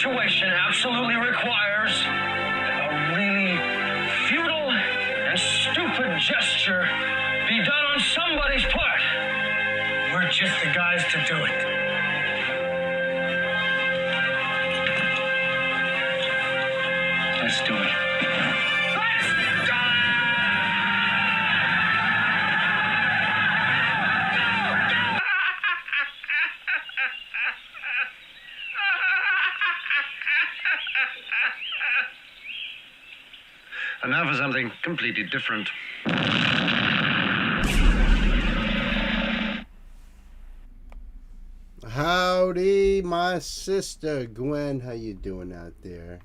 situation absolutely requires a really futile and stupid gesture be done on somebody's part, we're just the guys to do it. Let's do it. And now for something completely different. Howdy, my sister Gwen. How you doing out there?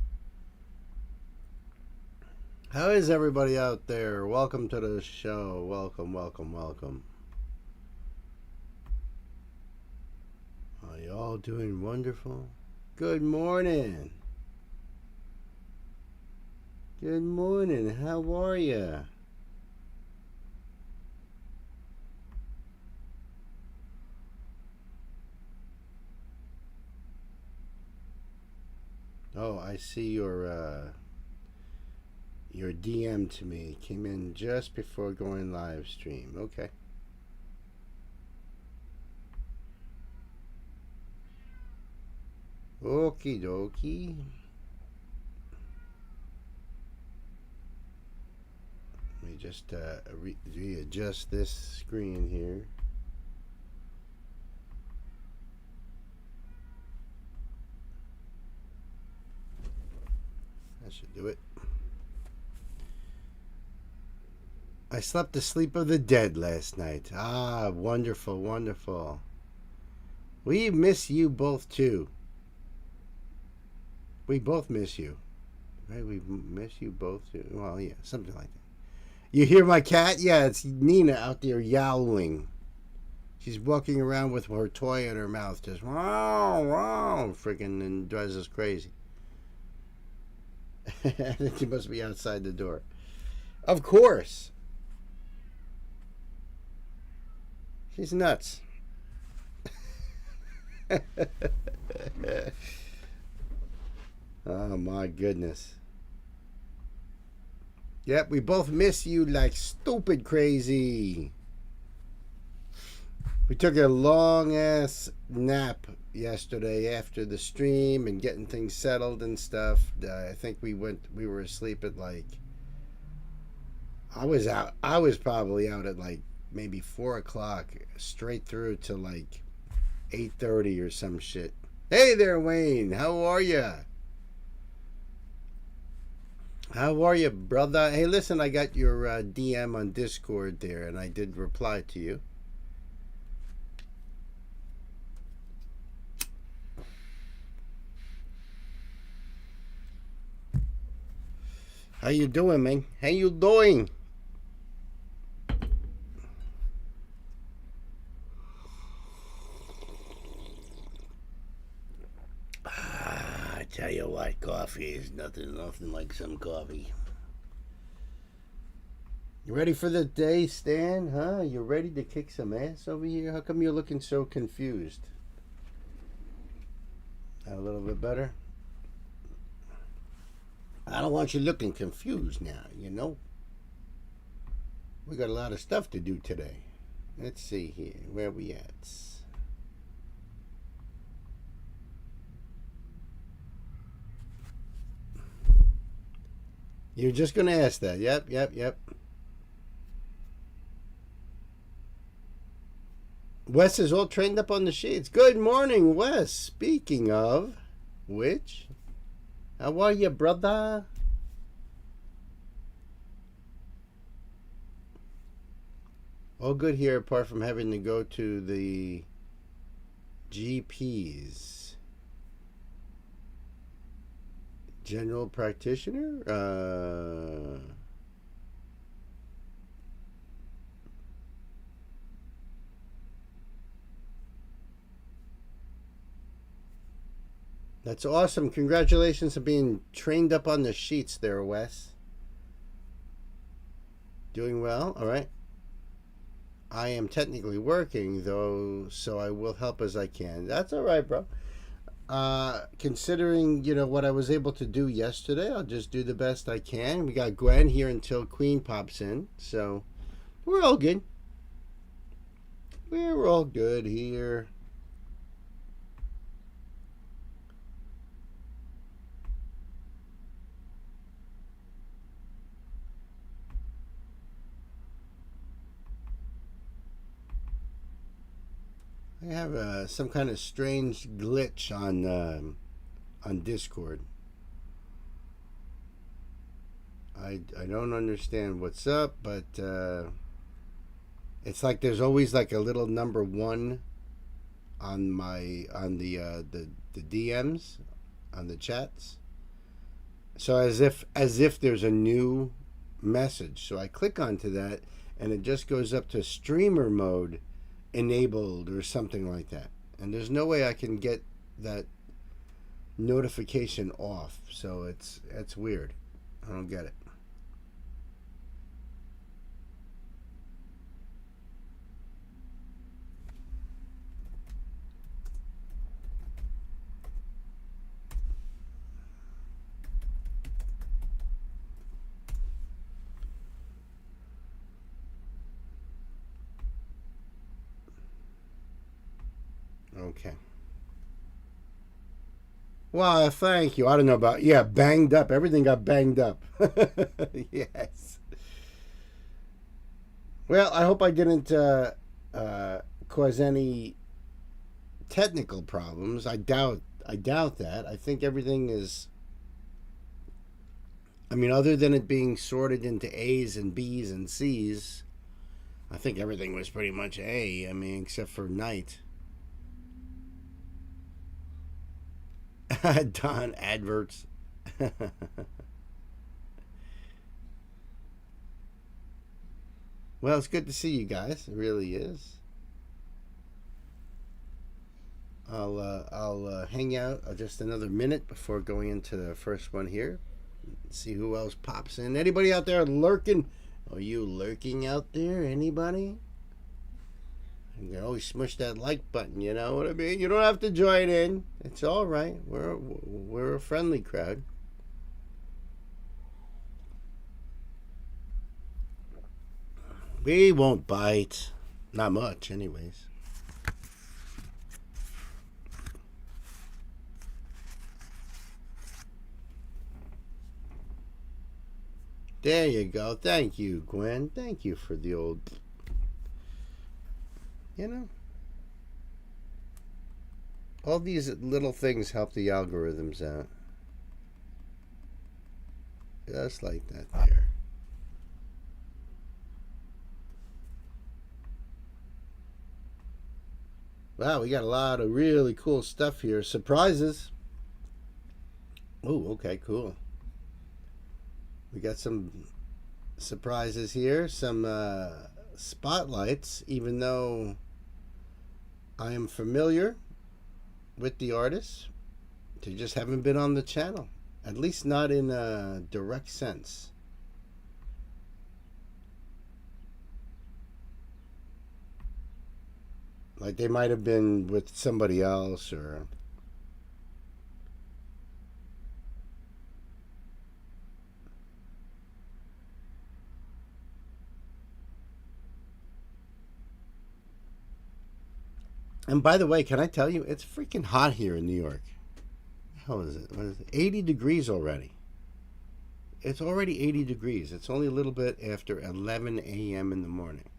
How is everybody out there? Welcome to the show. Welcome, welcome, welcome. Are you all doing wonderful? Good morning. Good morning. How are you? Oh, I see your DM to me. Came in just before going live stream. Okay. Okie dokie. Let me just readjust this screen here. That should do it. I slept the sleep of the dead last night. Ah, wonderful, wonderful. We miss you both too. We both miss you. Right? We miss you both too. Well, yeah, something like that. You hear my cat? Yeah, it's Nina out there yowling. She's walking around with her toy in her mouth, just wow, wow, freaking, and drives us crazy. I think she must be outside the door. Of course. She's nuts. Oh my goodness. Yep, we both miss you like stupid crazy. We took a long ass nap yesterday after the stream and getting things settled and stuff. I think we were asleep at like, I was probably out at like maybe 4 o'clock straight through to like 8:30 or some shit. Hey there, Wayne. How are you? How are you, brother? Hey, listen, I got your DM on Discord there, and I did reply to you. How you doing, man? How you doing? I tell you what, coffee is nothing like some coffee. You ready for the day, Stan? Huh? You ready to kick some ass over here? How come you're looking so confused? A little bit better? I don't want you looking confused now, you know? We got a lot of stuff to do today. Let's see here. Where we at? You're just going to ask that. Yep. Wes is all trained up on the sheets. Good morning, Wes. Speaking of which, how are you, brother? All good here apart from having to go to the GPs. General practitioner? That's awesome. Congratulations on being trained up on the sheets there, Wes. Doing well? All right. I am technically working, though, so I will help as I can. That's all right, bro. Considering, what I was able to do yesterday, I'll just do the best I can. We got Gwen here until Queen pops in, so we're all good. We're all good here. I have some kind of strange glitch on Discord. I don't understand what's up, but it's like there's always like a little number 1 on the DMs on the chats. So as if there's a new message. So I click onto that and it just goes up to streamer mode enabled or something like that. And there's no way I can get that notification off. So it's weird. I don't get it. Okay. Well, thank you. I don't know about banged up. Everything got banged up. Yes. Well, I hope I didn't cause any technical problems. I doubt that. I think everything is. I mean, other than it being sorted into A's and B's and C's, I think everything was pretty much A. I mean, except for night. Don adverts. Well, it's good to see you guys. It really is. I'll hang out just another minute before going into the first one here. See who else pops in. Anybody out there lurking? Are you lurking out there? Anybody? You can always smush that like button, you know what I mean? You don't have to join in. It's all right. We're a friendly crowd. We won't bite. Not much, anyways. There you go. Thank you, Gwen. Thank you for the old... all these little things help the algorithms out. Just like that there. Wow, we got a lot of really cool stuff here. Surprises. Oh, okay, cool. We got some surprises here. Some spotlights, even though I am familiar with the artists. They just haven't been on the channel. At least not in a direct sense. Like they might have been with somebody else or... And by the way, can I tell you, it's freaking hot here in New York. How is it? What is it? 80 degrees already. It's already 80 degrees. It's only a little bit after 11 a.m. in the morning.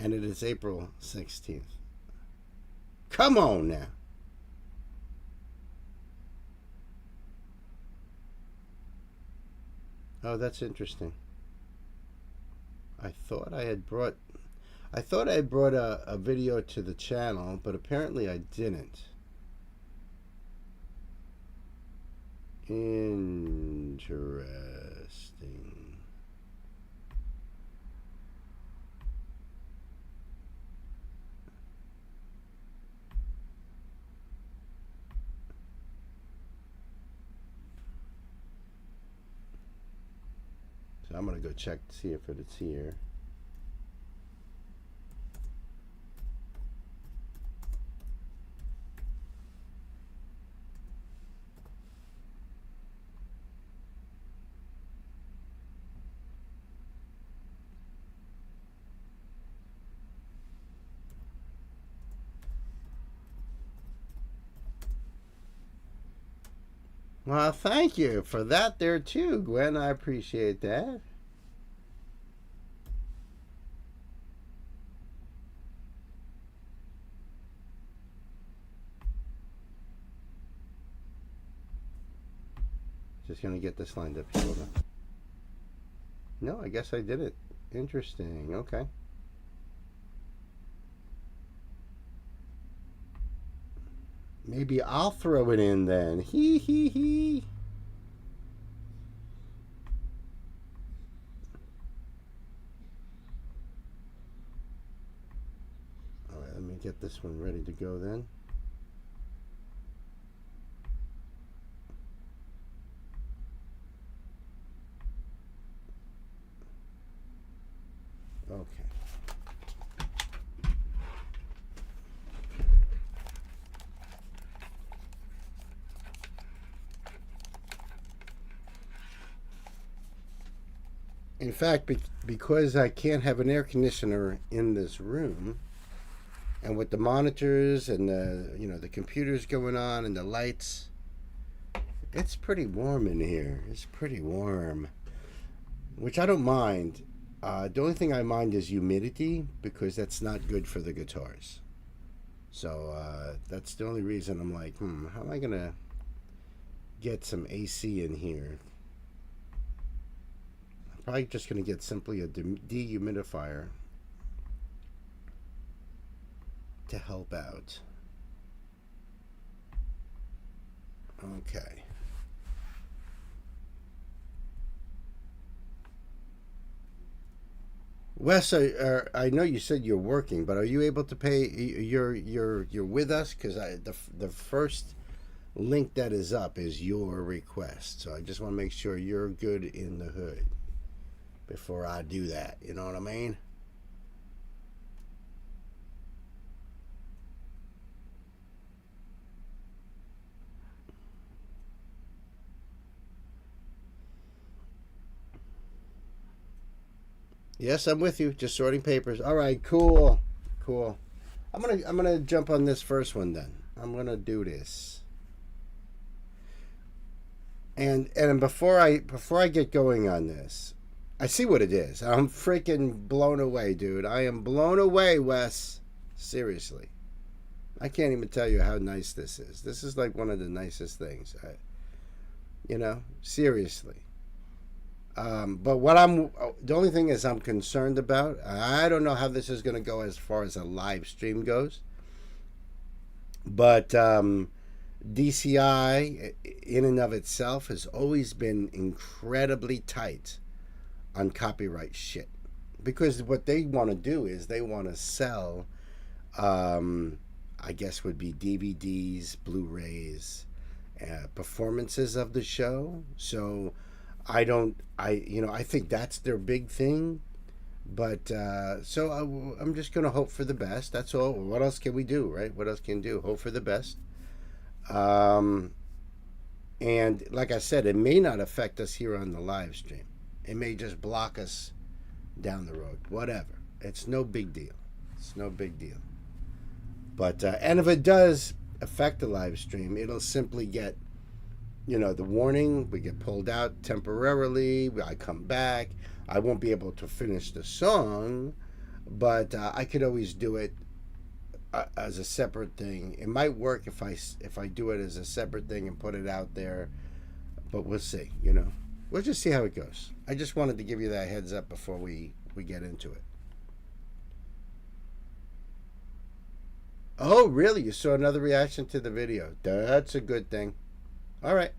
And it is April 16th. Come on now. Oh, that's interesting. I thought I had brought a video to the channel, but apparently I didn't. Interesting. So I'm going to go check to see if it's here. Well, thank you for that there too, Gwen. I appreciate that. Just gonna get this lined up. Hold on. No, I guess I did it. Interesting. Okay. Maybe I'll throw it in then. Hee hee hee. All right, let me get this one ready to go then. Okay. In fact, because I can't have an air conditioner in this room, and with the monitors and the computers going on and the lights, it's pretty warm in here. It's pretty warm, which I don't mind. The only thing I mind is humidity, because that's not good for the guitars. So that's the only reason I'm like, how am I gonna get some AC in here? I'm probably just gonna get simply a dehumidifier to help out. Okay. Wes, I know you said you're working, but are you able to pay? You're with us, because the first link that is up is your request. So I just want to make sure you're good in the hood before I do that. You know what I mean? Yes, I'm with you. Just sorting papers. All right, cool. I'm gonna jump on this first one then. I'm gonna do this. And before I get going on this, I see what it is. I'm freaking blown away, dude. I am blown away, Wes. Seriously. I can't even tell you how nice this is. This is like one of the nicest things. Seriously. But the only thing is I'm concerned about, I don't know how this is going to go as far as a live stream goes. But DCI in and of itself has always been incredibly tight on copyright shit. Because what they want to do is they want to sell, I guess would be DVDs, Blu-rays, performances of the show. So I think that's their big thing. But so I'm just going to hope for the best. That's all. What else can we do, right? What else can we do? Hope for the best. And like I said, it may not affect us here on the live stream. It may just block us down the road. Whatever. It's no big deal. But and if it does affect the live stream, it'll simply get, the warning. We get pulled out temporarily. I come back. I won't be able to finish the song, but I could always do it as a separate thing. It might work if I do it as a separate thing and put it out there, but we'll see. We'll just see how it goes. I just wanted to give you that heads up before we get into it. Oh, really? You saw another reaction to the video? That's a good thing. All right.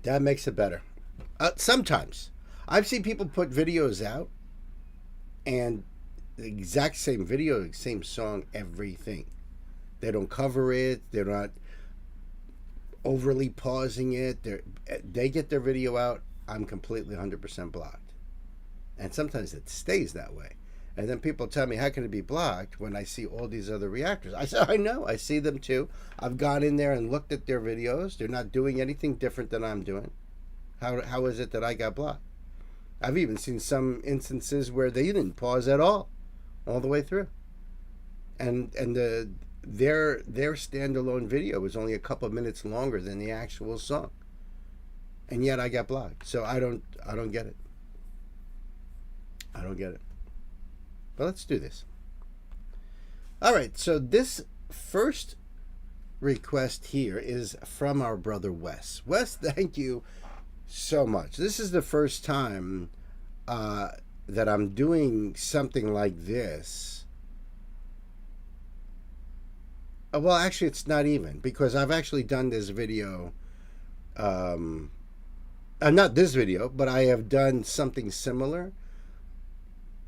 That makes it better. Sometimes. I've seen people put videos out and the exact same video, same song, everything. They don't cover it. They're not overly pausing it. They get their video out. I'm completely 100% blocked. And sometimes it stays that way. And then people tell me, how can it be blocked when I see all these other reactors? I said, I know. I see them too. I've gone in there and looked at their videos. They're not doing anything different than I'm doing. How is it that I got blocked? I've even seen some instances where they didn't pause at all the way through. And their standalone video was only a couple of minutes longer than the actual song, and yet I got blocked. So I don't get it. I don't get it. But let's do this. All right. So this first request here is from our brother Wes. Wes, thank you so much. This is the first time that I'm doing something like this. Well, actually, it's not even, because I've actually done this video. Not this video, but I have done something similar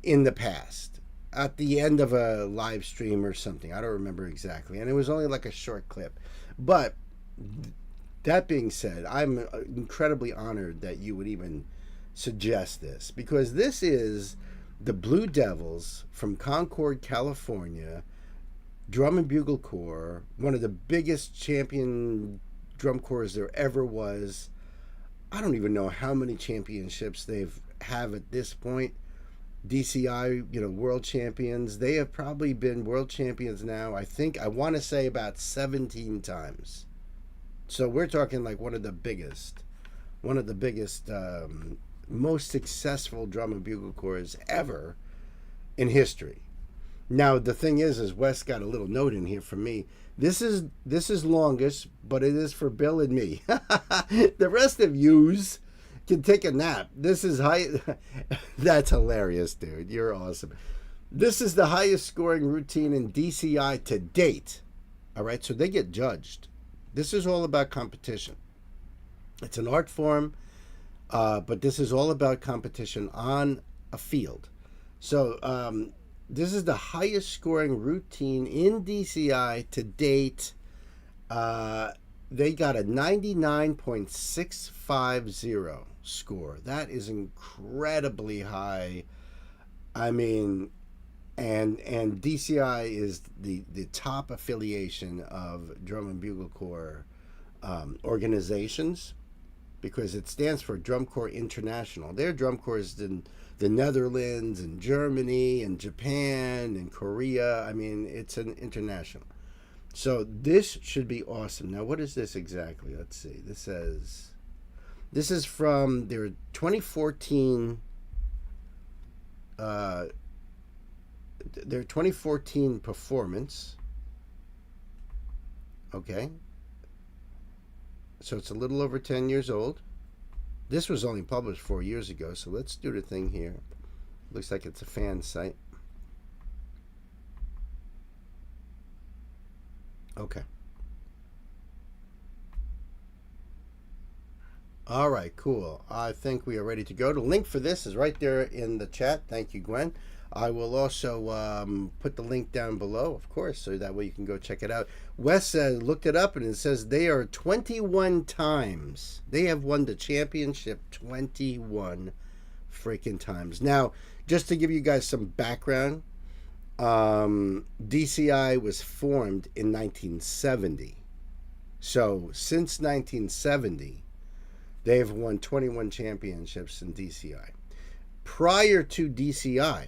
in the past at the end of a live stream or something. I don't remember exactly. And it was only like a short clip. But that being said, I'm incredibly honored that you would even suggest this, because this is the Blue Devils from Concord, California, Drum and Bugle Corps, one of the biggest champion drum corps there ever was. I don't even know how many championships they've have at this point. DCI, world champions. They have probably been world champions now, I want to say about 17 times. So we're talking like one of the biggest, most successful drum and bugle corps ever in history. Now the thing is Wes got a little note in here for me. This is longest, but it is for Bill and me. The rest of yous can take a nap. This is high. That's hilarious, dude. You're awesome. This is the highest scoring routine in DCI to date. All right, so they get judged. This is all about competition. It's an art form, but this is all about competition on a field. So this is the highest scoring routine in DCI to date. They got a 99.650 score. That is incredibly high. I mean, and DCI is the top affiliation of Drum and Bugle Corps organizations, because it stands for Drum Corps International. Their drum corps in the Netherlands and Germany and Japan and Korea. I mean, it's an international. So this should be awesome. Now, what is this exactly? Let's see. This is from their 2014 performance. Okay. So it's a little over 10 years old. This was only published 4 years ago, so let's do the thing here. Looks like it's a fan site. Okay. All right, cool. I think we are ready to go. The link for this is right there in the chat. Thank you, Gwen. I will also put the link down below, of course, so that way you can go check it out. Wes looked it up, and it says they are 21 times. They have won the championship 21 freaking times. Now, just to give you guys some background, DCI was formed in 1970. So, since 1970, they have won 21 championships in DCI. Prior to DCI,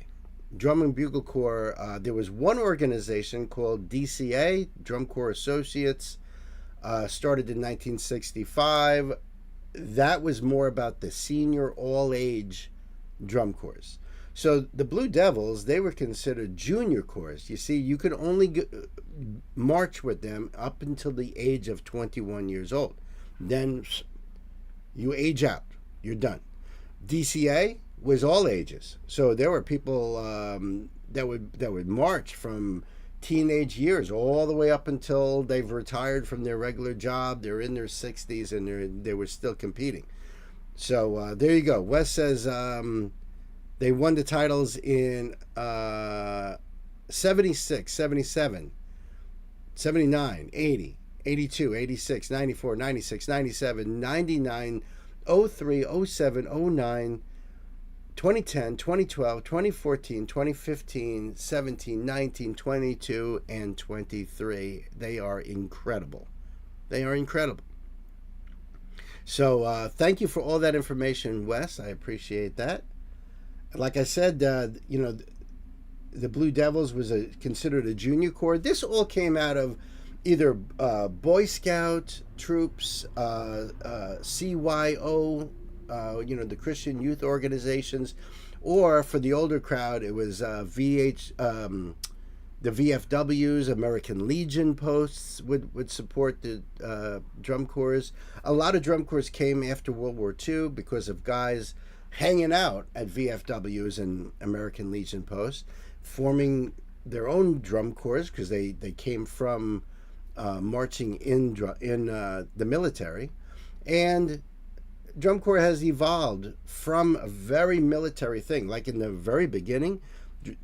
Drum and Bugle Corps, there was one organization called DCA, Drum Corps Associates, started in 1965. That was more about the senior all-age drum corps. So the Blue Devils, they were considered junior corps. You see, you could only march with them up until the age of 21 years old. Then you age out. You're done. DCA was all ages. So there were people that would march from teenage years all the way up until they've retired from their regular job. They're in their 60s and they were still competing. So there you go. Wes says they won the titles in 76, 77, 79, 80, 82, 86, 94, 96, 97, 99, 03, 07, 09, 2010, 2012, 2014, 2015, 17, 19, 22, and 23. They are incredible. They are incredible. So thank you for all that information, Wes. I appreciate that. Like I said, the Blue Devils was considered a junior corps. This all came out of either Boy Scout troops, CYO, the Christian youth organizations, or for the older crowd, it was the VFWs, American Legion posts would support the drum corps. A lot of drum corps came after World War II because of guys hanging out at VFWs and American Legion posts, forming their own drum corps because they came from marching in the military. And drum corps has evolved from a very military thing. Like in the very beginning,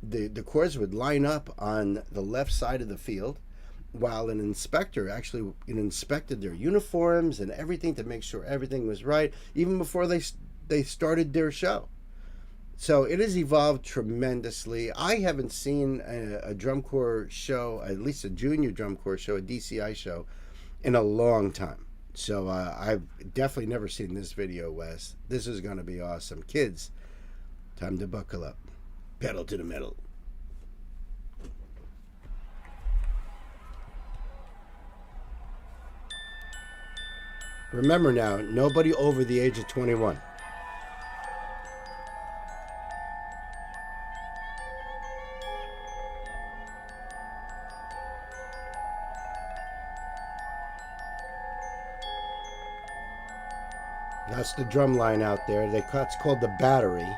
the corps would line up on the left side of the field while an inspector actually inspected their uniforms and everything to make sure everything was right, even before they started their show. So it has evolved tremendously. I haven't seen a drum corps show, at least a junior drum corps show, a DCI show, in a long time. So I've definitely never seen this video, Wes. This is going to be awesome. Kids, time to buckle up. Pedal to the metal. Remember now, nobody over the age of 21. That's the drum line out there. It's called the battery.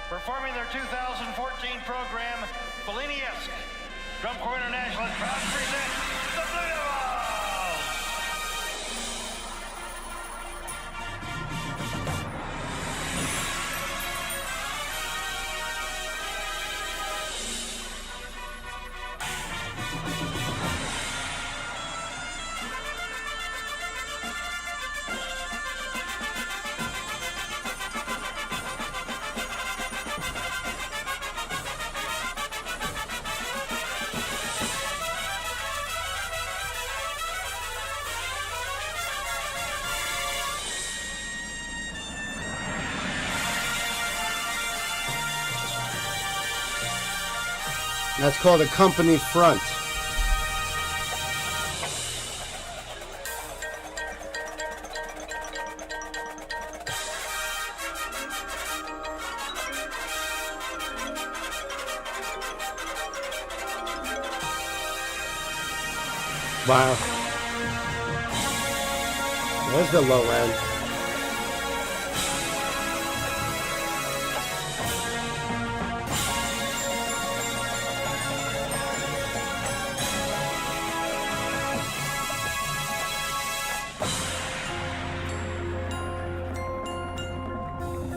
Performing their 2014 program, Fellini-esque. Drum Corps International is proud to present the Blue Devils! That's called a company front. Wow. There's the low end.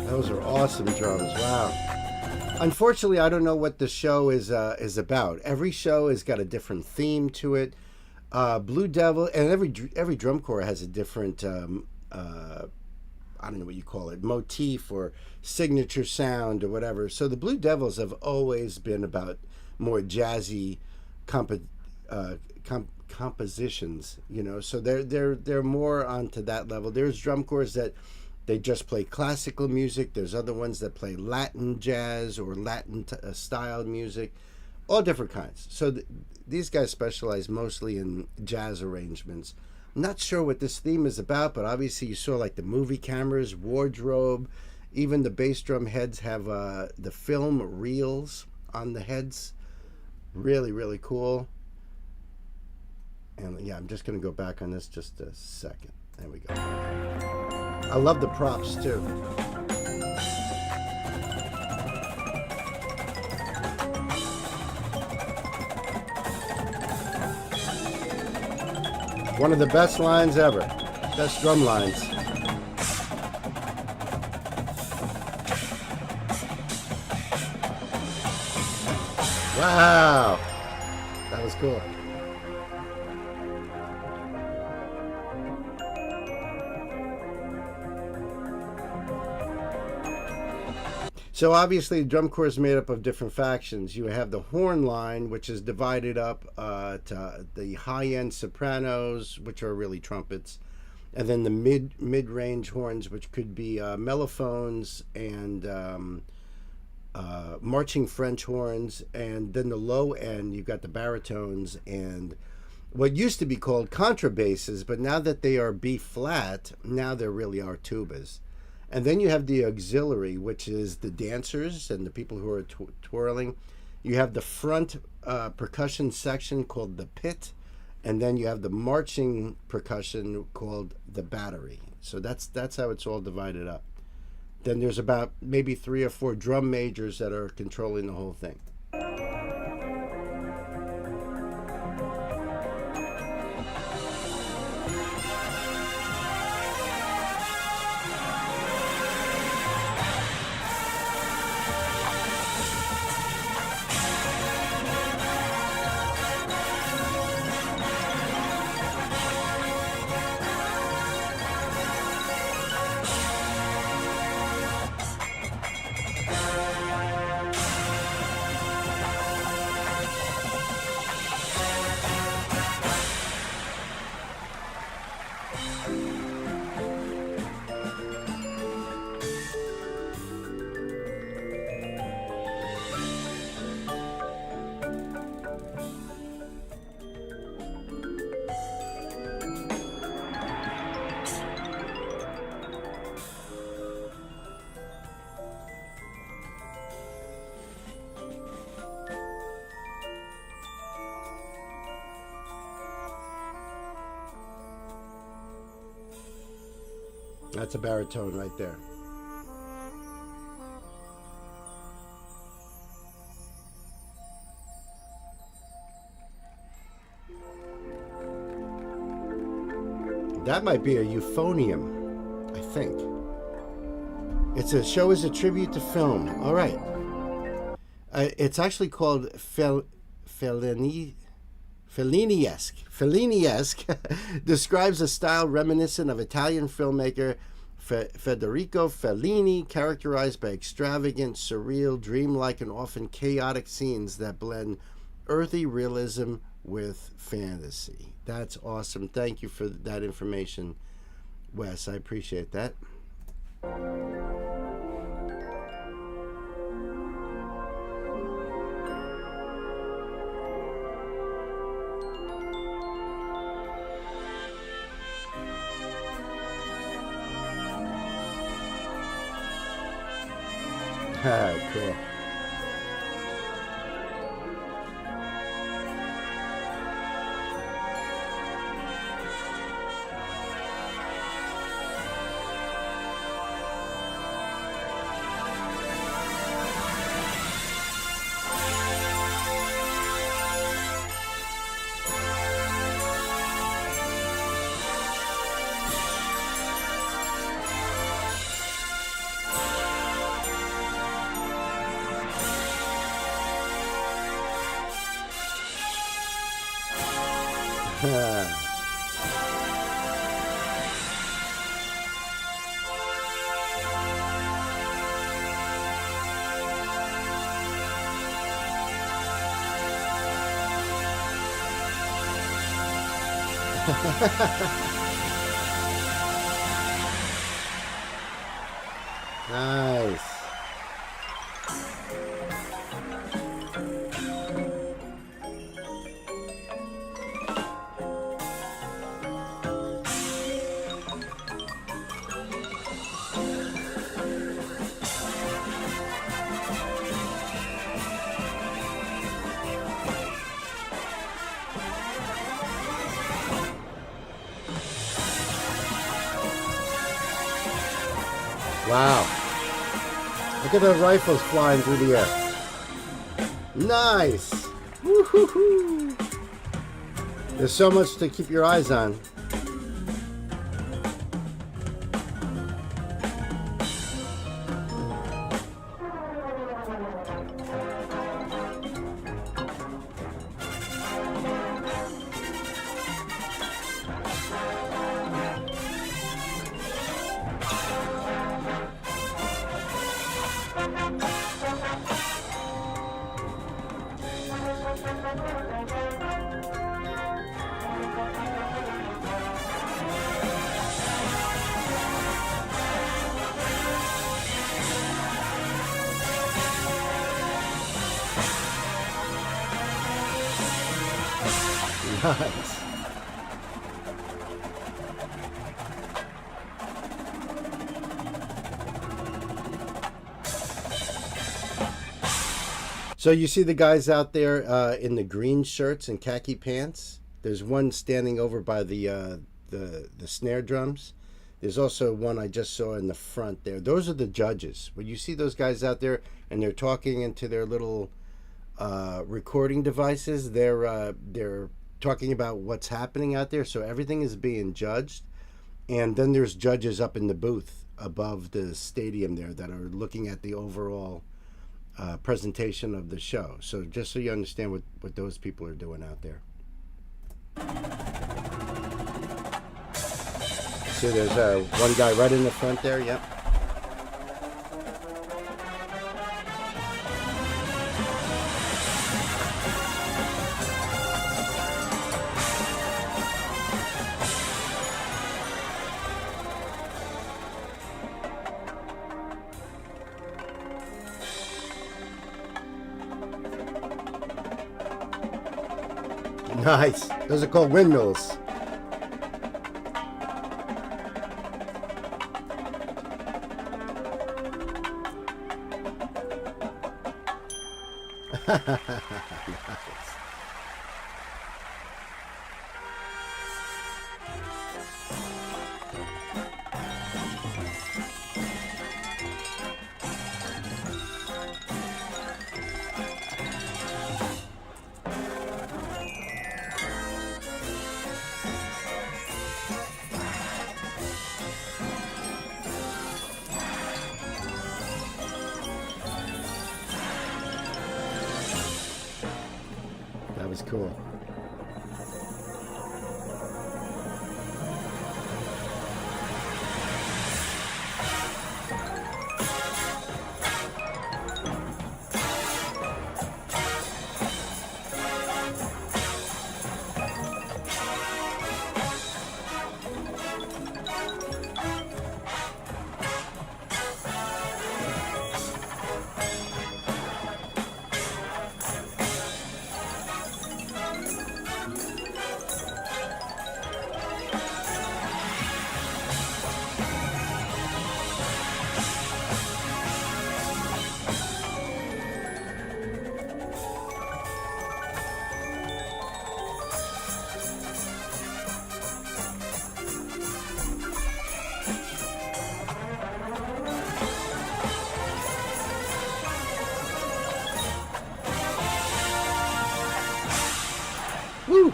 Those are awesome drums. Wow. Unfortunately, I don't know what the show is about. Every show has got a different theme to it. Blue Devil, and every drum corps has a different I don't know what you call it, motif or signature sound or whatever. So the Blue Devils have always been about more jazzy compositions, So they're more onto that level. There's drum corps that they just play classical music. There's other ones that play Latin jazz or Latin style music, all different kinds. So these guys specialize mostly in jazz arrangements. I'm not sure what this theme is about, but obviously you saw like the movie cameras, wardrobe, even the bass drum heads have the film reels on the heads. Really, really cool. And yeah, I'm just going to go back on this just a second. There we go. I love the props too. One of the best lines ever. Best drum lines. Wow. That was cool. So obviously, drum corps is made up of different factions. You have the horn line, which is divided up to the high-end sopranos, which are really trumpets, and then the mid-range horns, which could be mellophones and marching French horns, and then the low end, you've got the baritones and what used to be called contrabasses, but now that they are B flat, now they really are tubas. And then you have the auxiliary, which is the dancers and the people who are twirling. You have the front percussion section called the pit, and then you have the marching percussion called the battery. So that's how it's all divided up. Then there's about maybe 3 or 4 drum majors that are controlling the whole thing. That's a baritone right there. That might be a euphonium, I think. It's a show is a tribute to film. All right. It's actually called Fellini-esque. Fellini-esque describes a style reminiscent of Italian filmmaker Federico Fellini, characterized by extravagant, surreal, dreamlike, and often chaotic scenes that blend earthy realism with fantasy. That's awesome. Thank you for that information, Wes. I appreciate that. Cool. Nice. Wow. Look at the rifles flying through the air. Nice. Woo-hoo-hoo. There's so much to keep your eyes on. Nice. So you see the guys out there in the green shirts and khaki pants. There's one standing over by the snare drums. There's also one I just saw in the front there. Those are the judges. When you see those guys out there and they're talking into their little recording devices, they're talking about what's happening out there. So everything is being judged. And then there's judges up in the booth above the stadium there that are looking at the overall presentation of the show. So just so you understand what those people are doing out there. So there's one guy right in the front there. Yep. Nice. Those are called windmills. Nice. That was cool. Woo!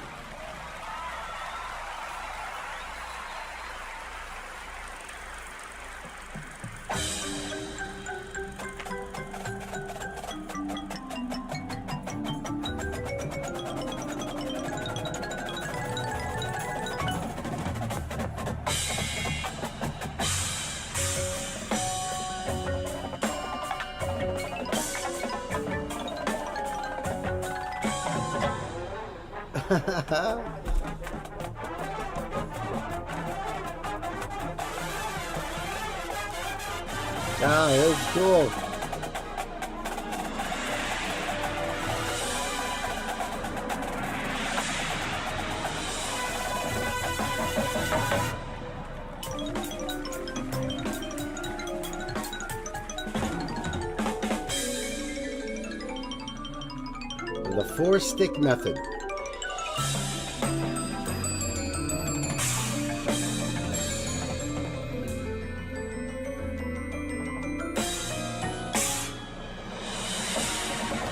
Ah, that's cool. The 4-stick method.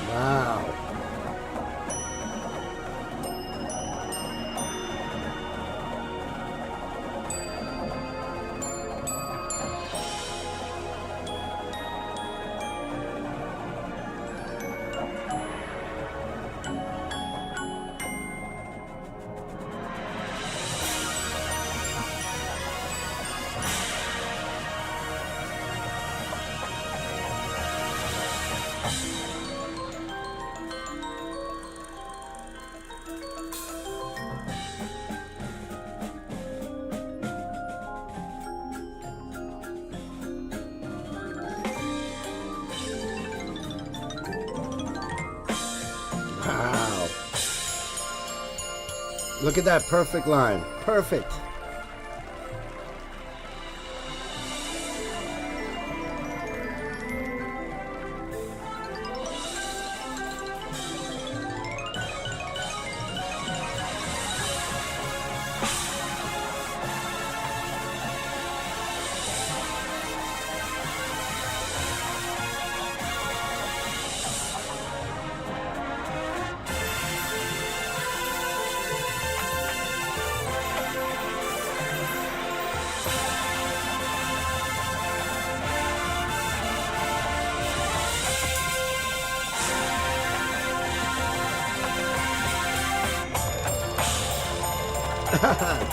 Wow. Wow. Look at that perfect line. Perfect.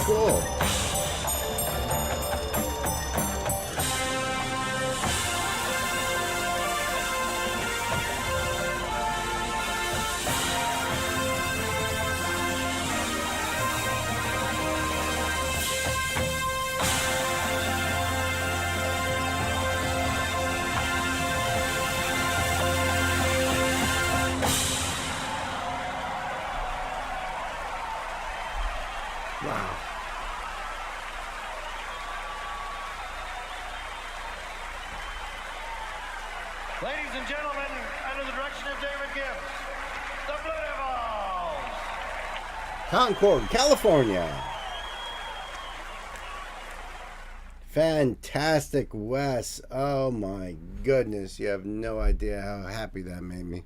Cool. Wow. Ladies and gentlemen, under the direction of David Gibbs, the Blue Devils. Concord, California. Fantastic, Wes. Oh my goodness. You have no idea how happy that made me.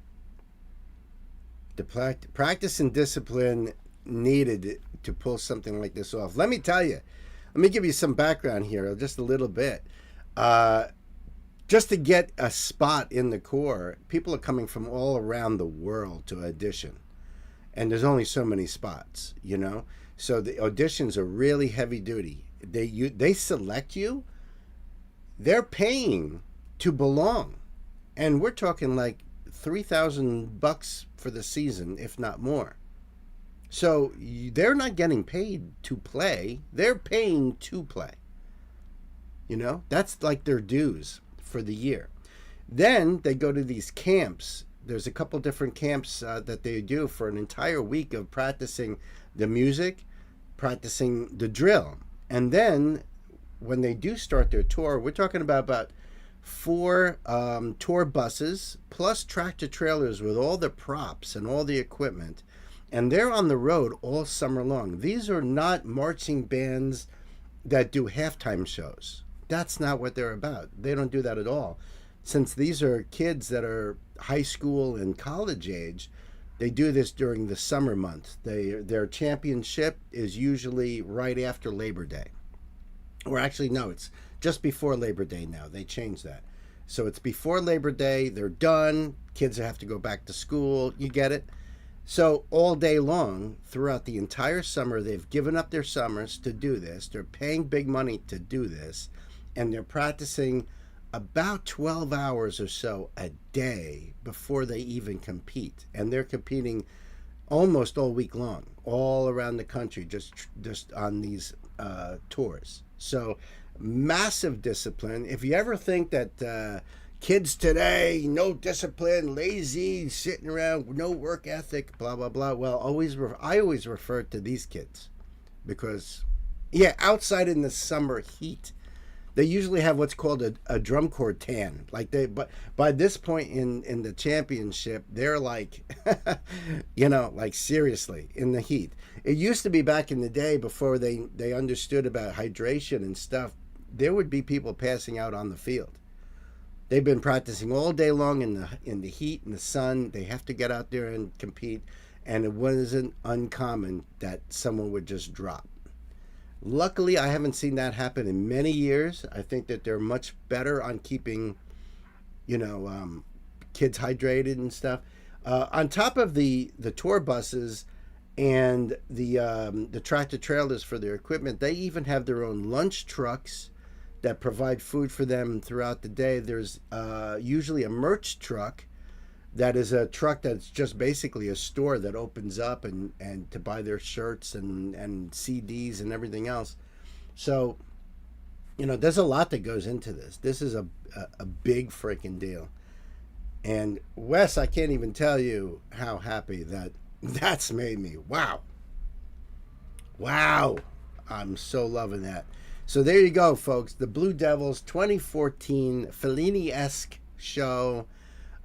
The practice and discipline needed to pull something like this off. Let me tell you. Let me give you some background here, just a little bit. Just to get a spot in the Corps, people are coming from all around the world to audition. And there's only so many spots, you know? So the auditions are really heavy duty. They select you. They're paying to belong. And we're talking like $3,000 for the season, if not more. So they're not getting paid to play. They're paying to play. You know, that's like their dues for the year. Then they go to these camps. There's a couple different camps that they do for an entire week of practicing the music, practicing the drill. And then when they do start their tour, we're talking about 4 tour buses plus tractor trailers with all the props and all the equipment. And they're on the road all summer long. These are not marching bands that do halftime shows. That's not what they're about. They don't do that at all. Since these are kids that are high school and college age, they do this during the summer months. Their championship is usually right after Labor Day. Or actually, no, it's just before Labor Day now. They changed that. So it's before Labor Day. They're done. Kids have to go back to school. You get it? So all day long, throughout the entire summer, they've given up their summers to do this. They're paying big money to do this. And they're practicing about 12 hours or so a day before they even compete. And they're competing almost all week long, all around the country, just on these tours. So massive discipline. If you ever think that kids today, no discipline, lazy, sitting around, no work ethic, blah, blah, blah. Well, I always refer to these kids because, yeah, outside in the summer heat, they usually have what's called a drum corps tan. But by this point in the championship, they're like, you know, like seriously in the heat. It used to be back in the day before they understood about hydration and stuff. There would be people passing out on the field. They've been practicing all day long in the heat and the sun. They have to get out there and compete, and it wasn't uncommon that someone would just drop. Luckily, I haven't seen that happen in many years. I think that they're much better on keeping, you know, kids hydrated and stuff. On top of the tour buses and the tractor trailers for their equipment, they even have their own lunch trucks that provide food for them throughout the day. There's usually a merch truck that is a truck that's just basically a store that opens up and to buy their shirts and CDs and everything else. So, you know, there's a lot that goes into this. This is a big freaking deal. And Wes, I can't even tell you how happy that's made me. Wow. Wow. I'm so loving that. So there you go, folks. The Blue Devils 2014 Fellini-esque show.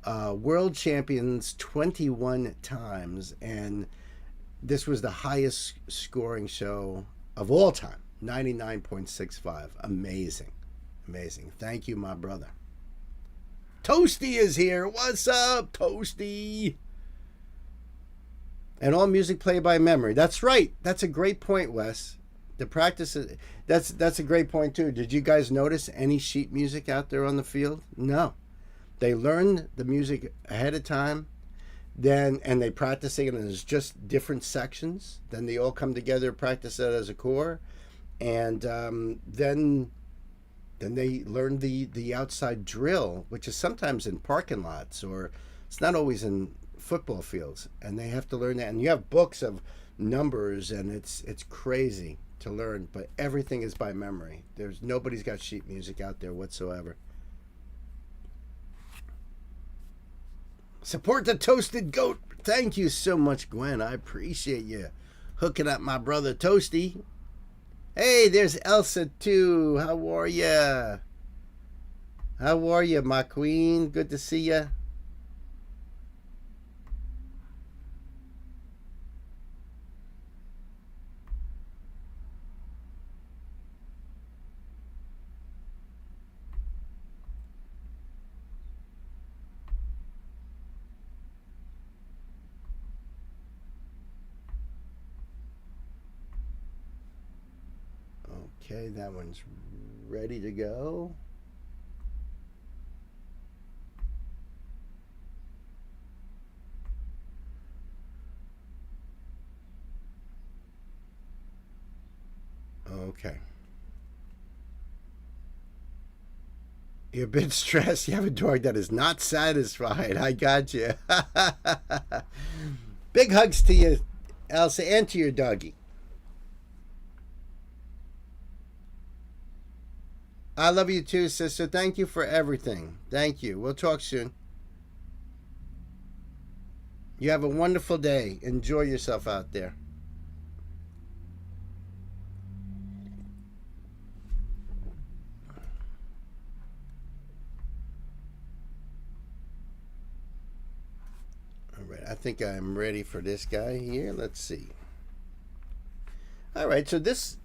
World champions 21 times. And this was the highest scoring show of all time. 99.65. Amazing. Amazing. Thank you, my brother. Toasty is here. What's up, Toasty? And all music played by memory. That's right. That's a great point, Wes. The practice is, that's a great point too. Did you guys notice any sheet music out there on the field? No. They learn the music ahead of time, and they practice it, and there's just different sections. Then they all come together, practice it as a core, and then they learn the outside drill, which is sometimes in parking lots, or it's not always in football fields, and they have to learn that. And you have books of numbers, and it's crazy to learn, but everything is by memory. Nobody's got sheet music out there whatsoever. Support the Toasted Goat. Thank you so much, Gwen. I appreciate you hooking up my brother Toasty. Hey, there's Elsa too. How are ya? How are you, my queen? Good to see ya. Okay, that one's ready to go. Okay. You're a bit stressed. You have a dog that is not satisfied. I got you. Big hugs to you, Elsa, and to your doggy. I love you too, sister. Thank you for everything. Thank you. We'll talk soon. You have a wonderful day. Enjoy yourself out there. All right. I think I'm ready for this guy here. Let's see. All right. So this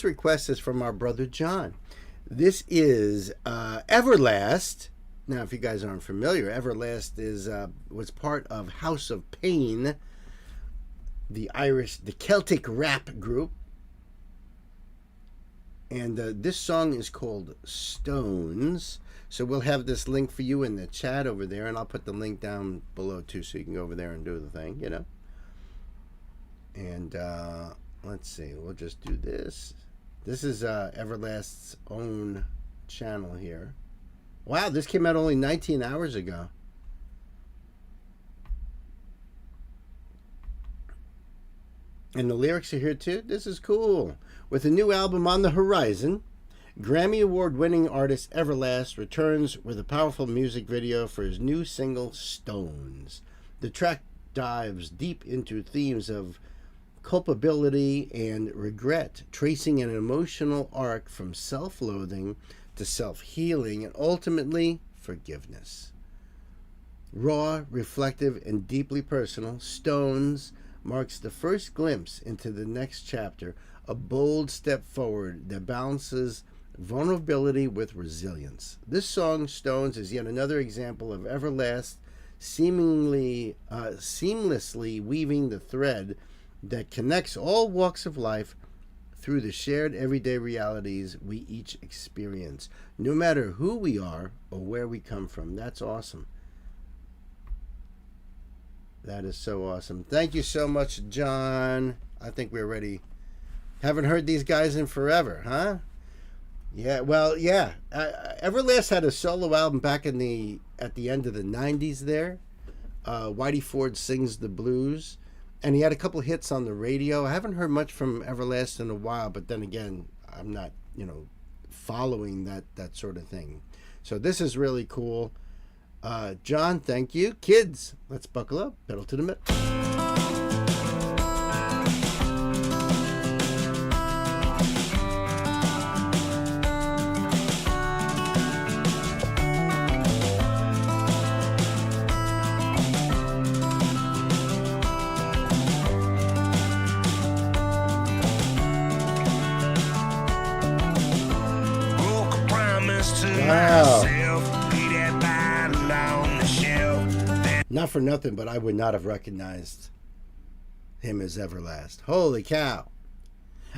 request is from our brother John. This is Everlast. Now, if you guys aren't familiar, Everlast was part of House of Pain, the Celtic rap group. And this song is called Stones. So we'll have this link for you in the chat over there, and I'll put the link down below too, so you can go over there and do the thing, you know. And let's see, we'll just do this. This is Everlast's own channel here. Wow, this came out only 19 hours ago. And the lyrics are here too. This is cool. With a new album on the horizon, Grammy Award-winning artist Everlast returns with a powerful music video for his new single, Stones. The track dives deep into themes of culpability and regret, tracing an emotional arc from self-loathing to self-healing and ultimately forgiveness. Raw, reflective, and deeply personal, Stones marks the first glimpse into the next chapter, a bold step forward that balances vulnerability with resilience. This song, Stones, is yet another example of Everlast seemingly seamlessly weaving the thread that connects all walks of life through the shared everyday realities we each experience, no matter who we are or where we come from. That's awesome. That is so awesome. Thank you so much, John. I think we're ready. Haven't heard these guys in forever, huh? Yeah, well, yeah. Everlast had a solo album back at the end of the 90s there. Whitey Ford Sings the Blues. And he had a couple hits on the radio. I haven't heard much from Everlast in a while, but then again, I'm not, following that sort of thing. So this is really cool. John, thank you. Kids, let's buckle up. Pedal to the metal. Not for nothing, but I would not have recognized him as Everlast. Holy cow.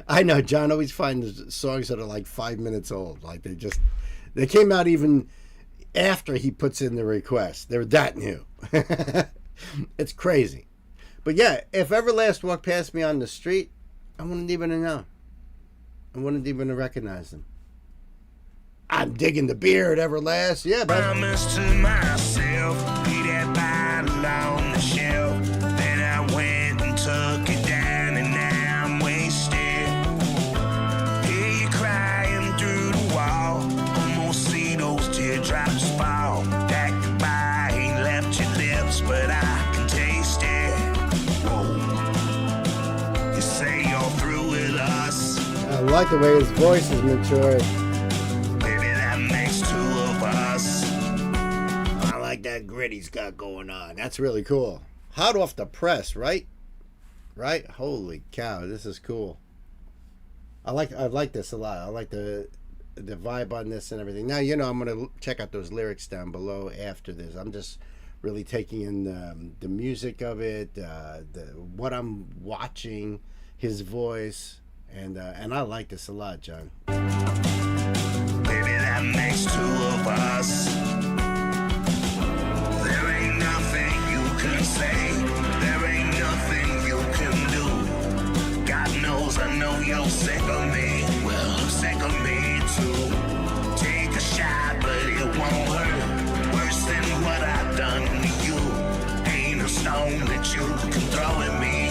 I know, John always finds songs that are like 5 minutes old. Like they came out even after he puts in the request. They're that new. It's crazy. But yeah, if Everlast walked past me on the street, I wouldn't even know. I wouldn't even recognize him. I'm digging the beard, Everlast. Yeah, but Promise to myself, be that bottle on the shelf. Then I went and took it down, and now I'm wasted. Hear you crying through the wall, almost see those teardrops fall. That goodbye ain't left your lips, but I can taste it. Whoa. You say you're through with us. I like the way his voice is matured. I like that grit he's got going on. That's really cool. Hot off the press, right? Right? Holy cow, this is cool. I like this a lot. I like the vibe on this and everything. Now, you know, I'm going to check out those lyrics down below after this. I'm just really taking in the music of it, what I'm watching, his voice, and I like this a lot, John. Baby, that makes two of us. There ain't nothing you can say. There ain't nothing you can do. God knows I know you're sick of me. Well, I'm sick of me too. Take a shot, but it won't hurt. Worse than what I've done to you. Ain't a stone that you can throw at me.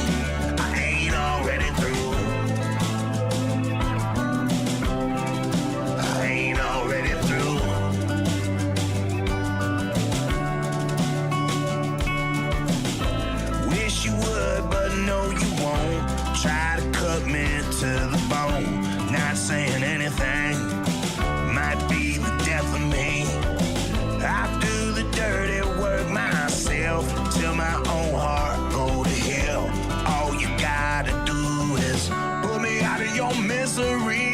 I ain't already through. Try to cut me to the bone. Not saying anything might be the death of me. I do the dirty work myself till my own heart go to hell. All you gotta do is pull me out of your misery.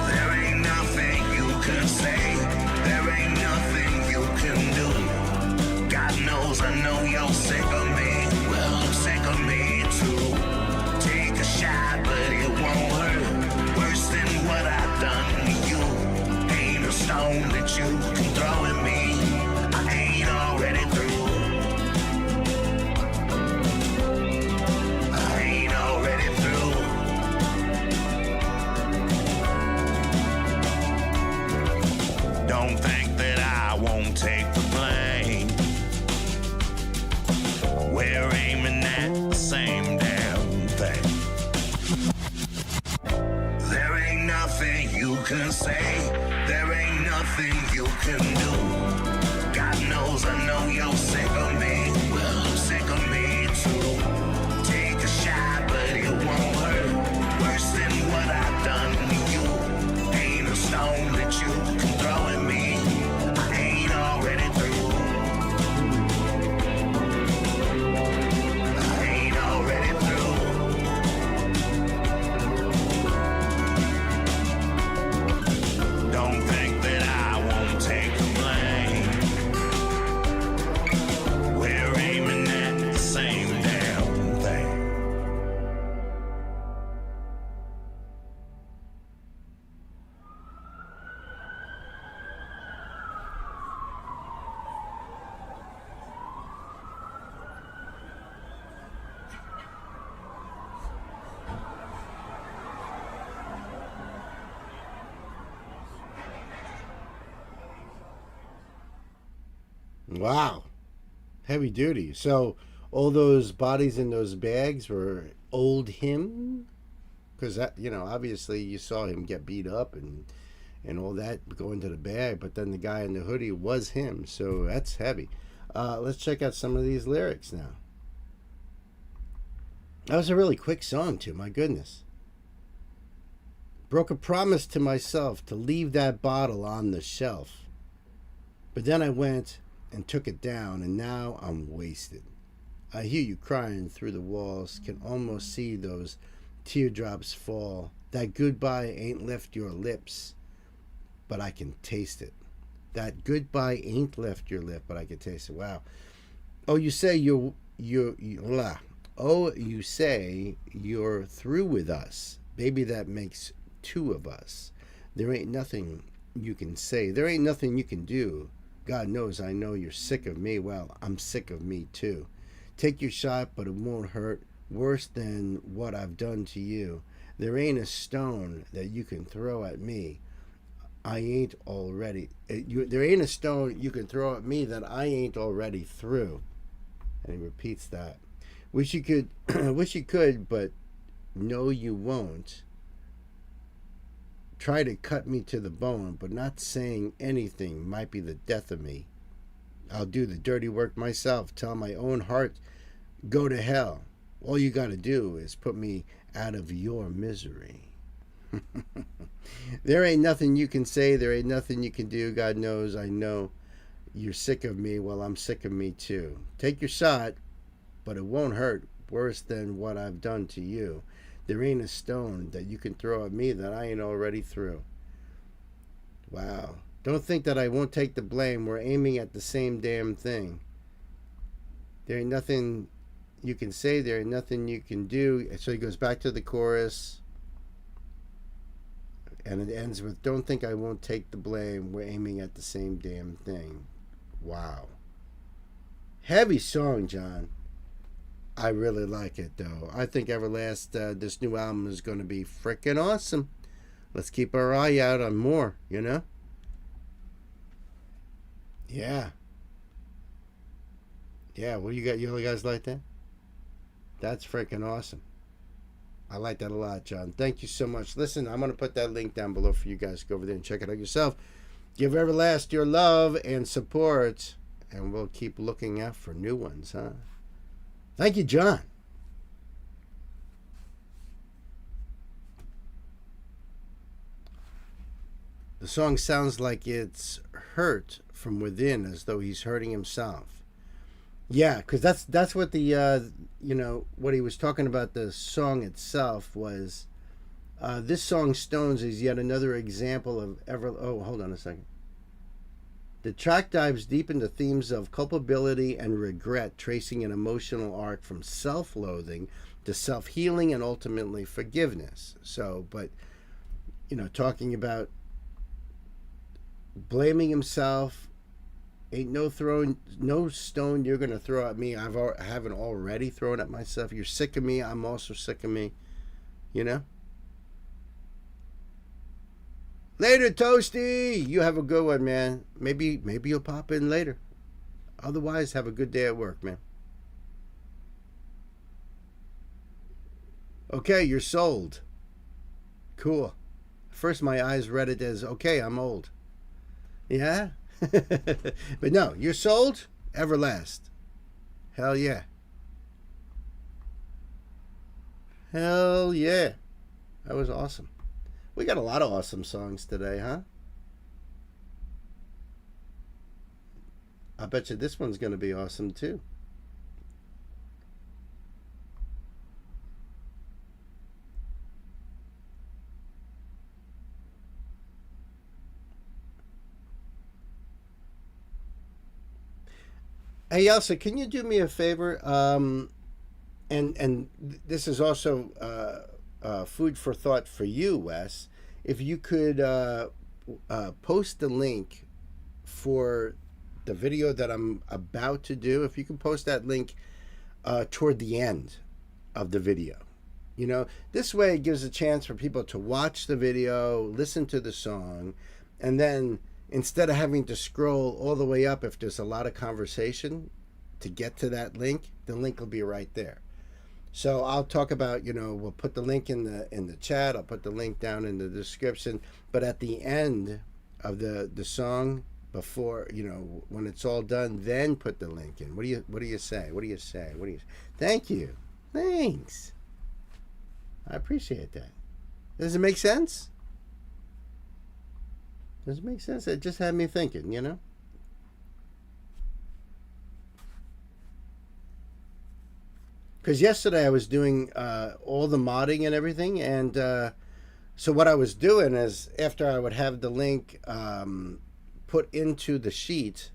There ain't nothing you can say. There ain't nothing you can do. God knows I know you're sick of me. Well, I'm sick of me too. Shot, but it won't hurt. Worse than what I've done to you. Ain't a stone that you can throw at me. I ain't already through. I ain't already through. Don't think that I won't take the blame. We're aiming at the same damn thing. There ain't nothing you can say. There ain't nothing you can do. God knows I know you're sick of me. Well, I'm sick of me too. Take a shot, but it won't hurt. Worse than what I've done to you. Ain't a stone that you can throw at me. I ain't already through. I ain't already through. Don't think that I won't take the blame. We're aiming at the same damn thing. Wow. Heavy duty. So all those bodies in those bags were old him? Because, that, you know, obviously you saw him get beat up and all that go into the bag, but then the guy in the hoodie was him. So that's heavy. Let's check out some of these lyrics now. That was a really quick song, too. My goodness. Broke a promise to myself to leave that bottle on the shelf. But then I went and took it down, and now I'm wasted. I hear you crying through the walls, can almost see those teardrops fall. That goodbye ain't left your lips, but I can taste it. That goodbye ain't left your lip, but I can taste it. Wow. Oh, you say you say you're through with us. Baby, that makes two of us. There ain't nothing you can say. There ain't nothing you can do. God knows I know you're sick of me. Well, I'm sick of me too. Take your shot, but it won't hurt worse than what I've done to you. There ain't a stone that you can throw at me. I ain't already. There ain't a stone you can throw at me that I ain't already through. And he repeats that. Wish you could, wish you could, but no, you won't. Try to cut me to the bone, but not saying anything might be the death of me. I'll do the dirty work myself. Tell my own heart, go to hell. All you got to do is put me out of your misery. There ain't nothing you can say. There ain't nothing you can do. God knows I know you're sick of me. Well, I'm sick of me too. Take your shot, but it won't hurt worse than what I've done to you. There ain't a stone that you can throw at me that I ain't already through. Wow. Don't think that I won't take the blame. We're aiming at the same damn thing. There ain't nothing you can say. There ain't nothing you can do. So he goes back to the chorus. And it ends with, don't think I won't take the blame. We're aiming at the same damn thing. Wow. Heavy song, John. I really like it, though. I think Everlast, this new album is going to be freaking awesome. Let's keep our eye out on more, you know? Yeah. Yeah, what do you got? You guys like that? That's freaking awesome. I like that a lot, John. Thank you so much. Listen, I'm going to put that link down below for you guys to go over there and check it out yourself. Give Everlast your love and support, and we'll keep looking out for new ones, huh? Thank you, John. The song sounds like it's hurt from within, as though he's hurting himself. Yeah, because that's what the what he was talking about. The song itself was this song Stones is yet another example of hold on a second. The track dives deep into themes of culpability and regret, tracing an emotional arc from self-loathing to self-healing and ultimately forgiveness. So, but talking about blaming himself. Ain't no stone you're gonna throw at me. I haven't already thrown at myself. You're sick of me. I'm also sick of me. Later, Toasty. You have a good one, man. Maybe you'll pop in later. Otherwise, have a good day at work, man. Okay, you're sold. Cool. First, my eyes read it as, okay, I'm old. Yeah? But no, you're sold? Everlast. Hell yeah. Hell yeah. That was awesome. We got a lot of awesome songs today, huh? I bet you this one's going to be awesome too. Hey Elsa, can you do me a favor? And this is also food for thought for you, Wes. If you could post the link for the video that I'm about to do, if you can post that link toward the end of the video. This way it gives a chance for people to watch the video, listen to the song, and then instead of having to scroll all the way up if there's a lot of conversation to get to that link, the link will be right there. So I'll talk about, we'll put the link in the chat. I'll put the link down in the description. But at the end of the song, before, when it's all done, then put the link in. What do you say? Thank you. Thanks. I appreciate that. Does it make sense? Does it make sense? It just had me thinking, Because yesterday I was doing all the modding and everything, and so what I was doing is after I would have the link put into the sheet,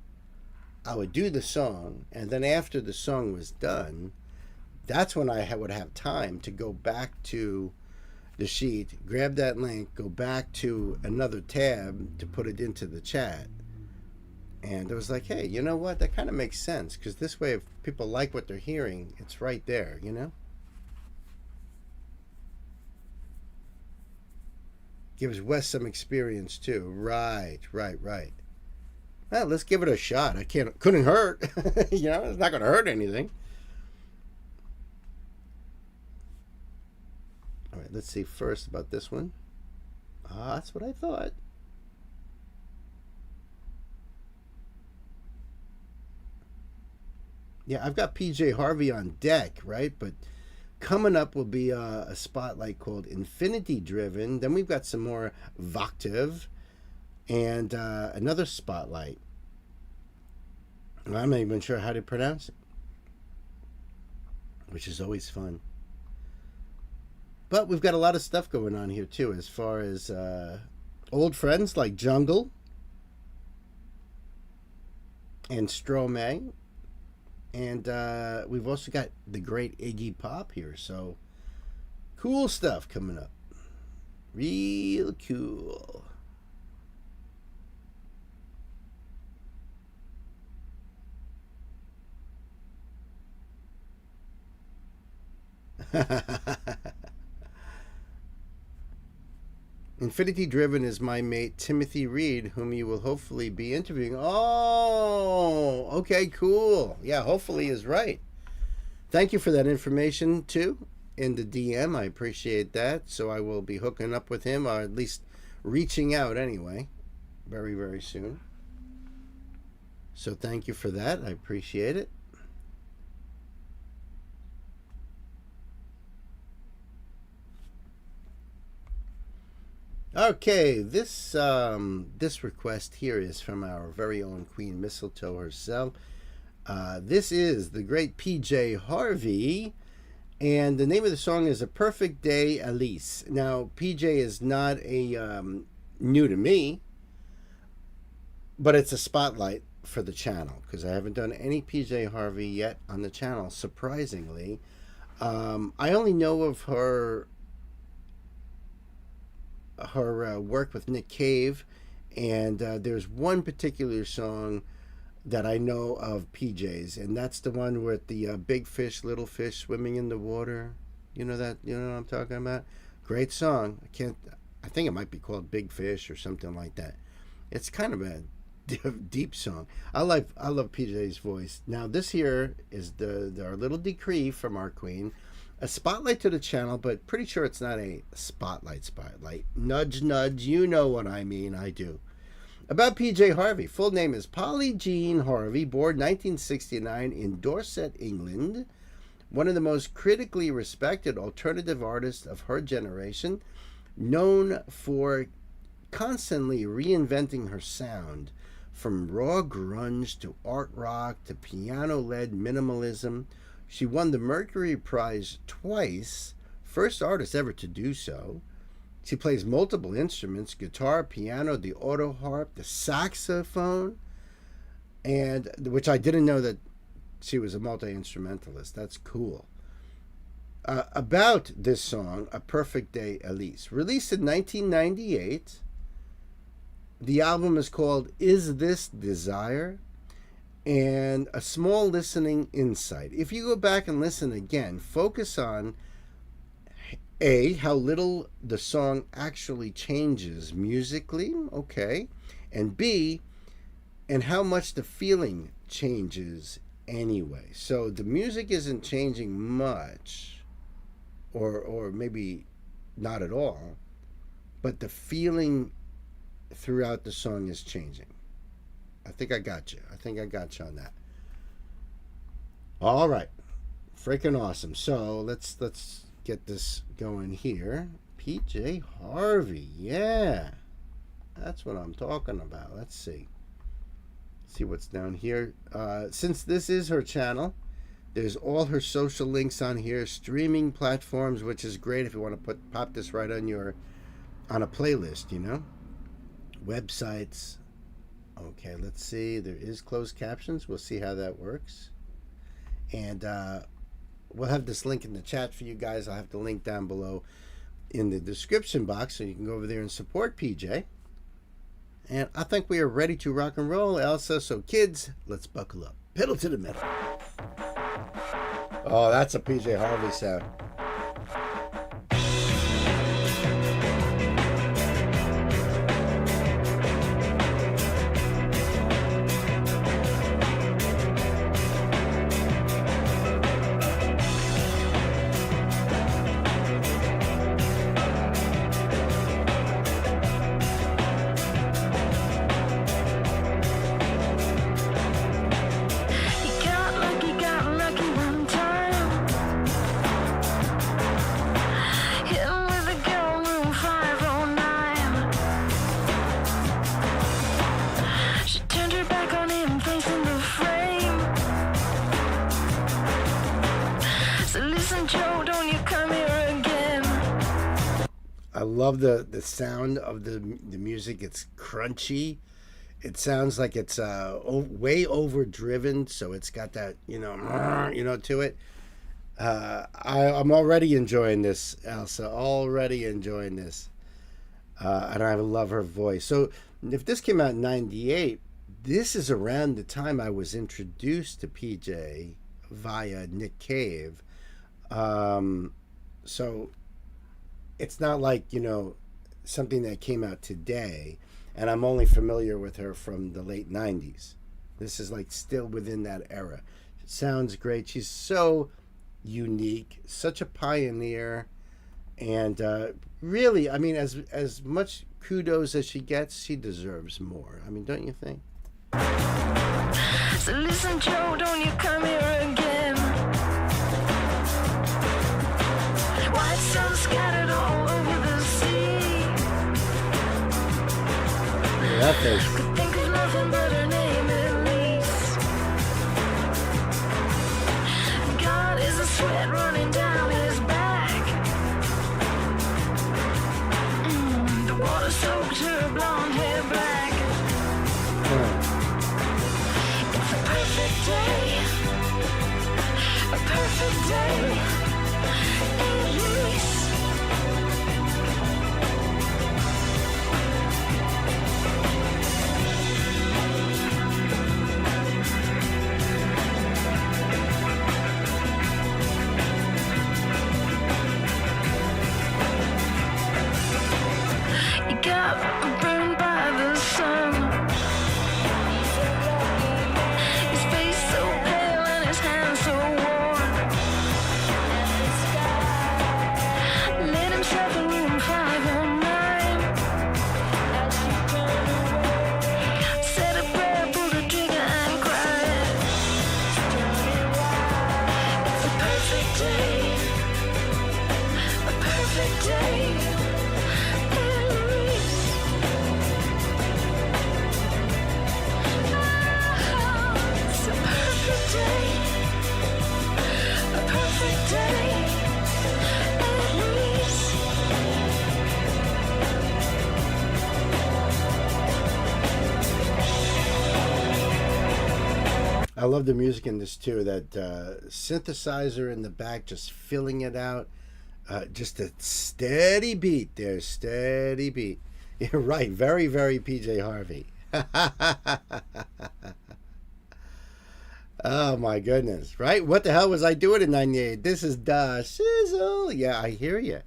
I would do the song, and then after the song was done, that's when I would have time to go back to the sheet, grab that link, go back to another tab to put it into the chat. And it was like, hey, you know what? That kind of makes sense, because this way, if people like what they're hearing, it's right there, you know? Gives Wes some experience too. Right. Well, let's give it a shot. Couldn't hurt. You know, it's not going to hurt anything. All right, let's see first about this one. That's what I thought. Yeah, I've got PJ Harvey on deck, right? But coming up will be a spotlight called Infinity Driven. Then we've got some more Voctiv and another spotlight. I'm not even sure how to pronounce it, which is always fun. But we've got a lot of stuff going on here too, as far as old friends like Jungle and Stromae. And we've also got the great Iggy Pop here. So cool stuff coming up. Real cool. Infinity Driven is my mate Timothy Reed, whom you will hopefully be interviewing. Oh, okay, cool. Yeah, hopefully is right. Thank you for that information too in the DM. I appreciate that. So I will be hooking up with him, or at least reaching out anyway, very, very soon. So thank you for that. I appreciate it. Okay, this request here is from our very own Queen Mistletoe herself. This is the great PJ Harvey, and the name of the song is A Perfect Day, Elise. Now, PJ is not a new to me, but it's a spotlight for the channel, because I haven't done any PJ Harvey yet on the channel, surprisingly. I only know of her work with Nick Cave, and there's one particular song that I know of PJ's, and that's the one with the big fish, little fish swimming in the water. You know that? You know what I'm talking about? Great song. I think it might be called Big Fish or something like that. It's kind of a deep song. I love PJ's voice. Now this here is our little decree from our queen. A spotlight to the channel, but pretty sure it's not a spotlight. Nudge, nudge, you know what I mean. I do. About PJ Harvey. Full name is Polly Jean Harvey, born 1969 in Dorset, England. One of the most critically respected alternative artists of her generation, known for constantly reinventing her sound, from raw grunge to art rock to piano-led minimalism. She won the Mercury Prize twice, first artist ever to do so. She plays multiple instruments: guitar, piano, the auto harp, the saxophone, and which I didn't know that she was a multi-instrumentalist. That's cool. About this song, A Perfect Day, Elise. Released in 1998. The album is called Is This Desire? And a small listening insight. If you go back and listen again, focus on A, how little the song actually changes musically, okay, and B, and how much the feeling changes anyway. So the music isn't changing much, or maybe not at all, but the feeling throughout the song is changing. I think I got you. On that. All right. Freaking awesome. So let's get this going here. PJ Harvey. Yeah. That's what I'm talking about. Let's see. See what's down here. Since this is her channel, there's all her social links on here, streaming platforms, which is great if you want to pop this right on a playlist, you know. Websites, Okay, let's see. There is closed captions. We'll see how that works. And we'll have this link in the chat for you guys. I'll have the link down below in the description box so you can go over there and support PJ. And I think we are ready to rock and roll, Elsa. So kids, let's buckle up. Pedal to the metal. Oh, that's a PJ Harvey sound. Got lucky one time. Hit him with a girl room 509. She turned her back on him, facing the frame. So listen, Joe, don't you come here again. I love the sound of the music. It's crunchy. It sounds like it's way overdriven, so it's got that to it. I'm already enjoying this, Elsa. Already enjoying this, and I love her voice. So if this came out in '98, this is around the time I was introduced to PJ via Nick Cave. So it's not like something that came out today. And I'm only familiar with her from the late 90s. This is like still within that era. It sounds great. She's so unique, such a pioneer. And really, I mean, as much kudos as she gets, she deserves more. I mean, don't you think? So listen, Joe, don't you come here again. White sun scattered all over the sea. That face. Could think of nothing but her name, Elise. God, is the sweat running down his back. The water soaked her blonde hair black. It's a perfect day. A perfect day. Elise. Got burned by the sun. His face so pale and his hands so worn. Lit himself a room 509. Said a prayer, pulled a trigger and cried. It's a perfect day. A perfect day. I love the music in this too. That synthesizer in the back, just filling it out. Just a steady beat there, steady beat. You're right, very, very PJ Harvey. Oh my goodness, right? What the hell was I doing in '98? This is da shizzle. Yeah, I hear you.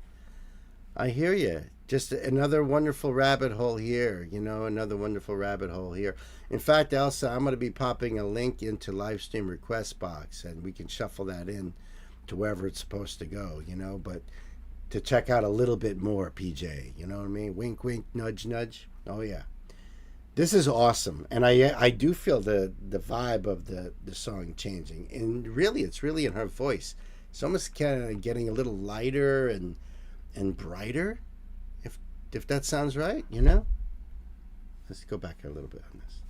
I hear you. Just another wonderful rabbit hole here. Another wonderful rabbit hole here. In fact, Elsa, I'm going to be popping a link into live stream request box, and we can shuffle that in to wherever it's supposed to go. But to check out a little bit more, PJ. You know what I mean? Wink, wink, nudge, nudge. Oh yeah. This is awesome, and I do feel the vibe of the song changing, and really it's really in her voice. It's almost kind of getting a little lighter and brighter, if that sounds right. Let's go back a little bit on this.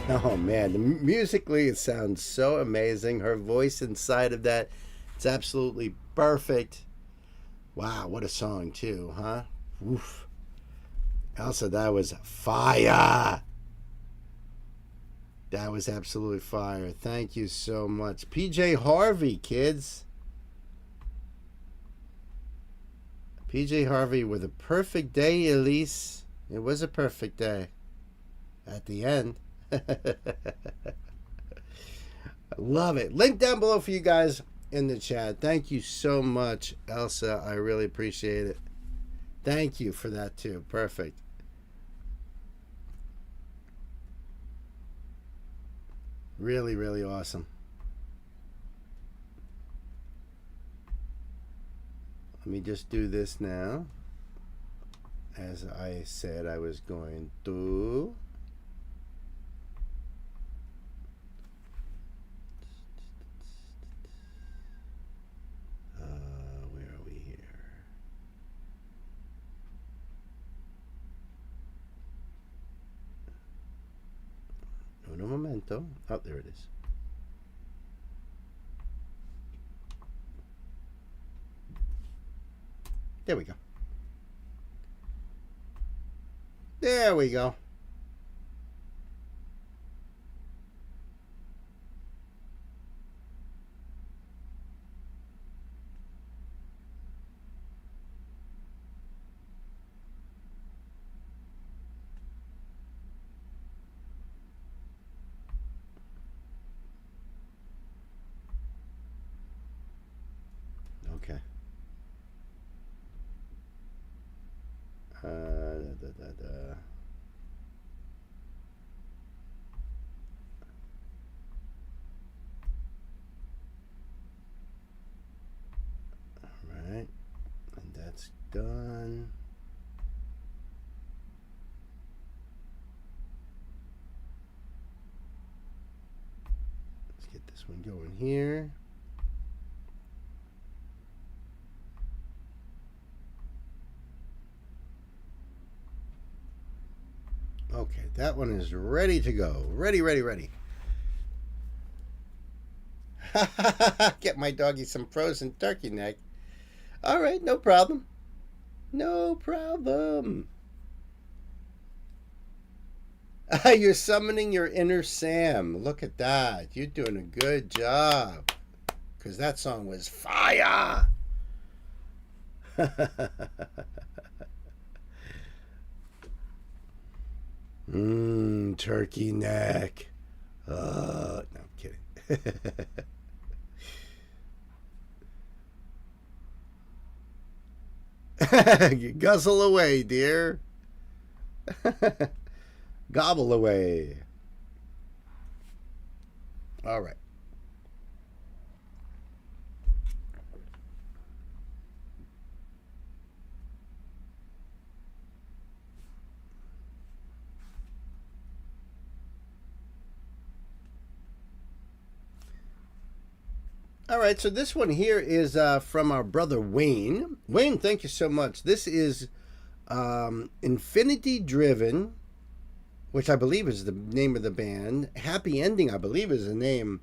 Oh man, musically it sounds so amazing. Her voice inside of that, it's absolutely perfect. Wow, what a song too, huh? Oof. Elsa, that was fire. That was absolutely fire. Thank you so much. PJ Harvey, kids. PJ Harvey with a perfect day, Elise. It was a perfect day. At the end. I love it. Link down below for you guys in the chat. Thank you so much, Elsa. I really appreciate it. Thank you for that too. Perfect. Really, really awesome. Let me just do this now. As I said I was going to. Where are we here? Un momento. Oh, there it is. There we go. There we go. Okay. All right, and that's done. Let's get this one going here. Okay, that one is ready to go. Ready, ready, ready. Get my doggy some frozen turkey neck. All right, no problem. No problem. You're summoning your inner Sam. Look at that. You're doing a good job. Because that song was fire. Turkey neck. No, I'm kidding. Guzzle away, dear. Gobble away. All right. All right, so this one here is from our brother Wayne. Wayne, thank you so much. This is Infinity Driven, which I believe is the name of the band. Happy Ending, I believe, is the name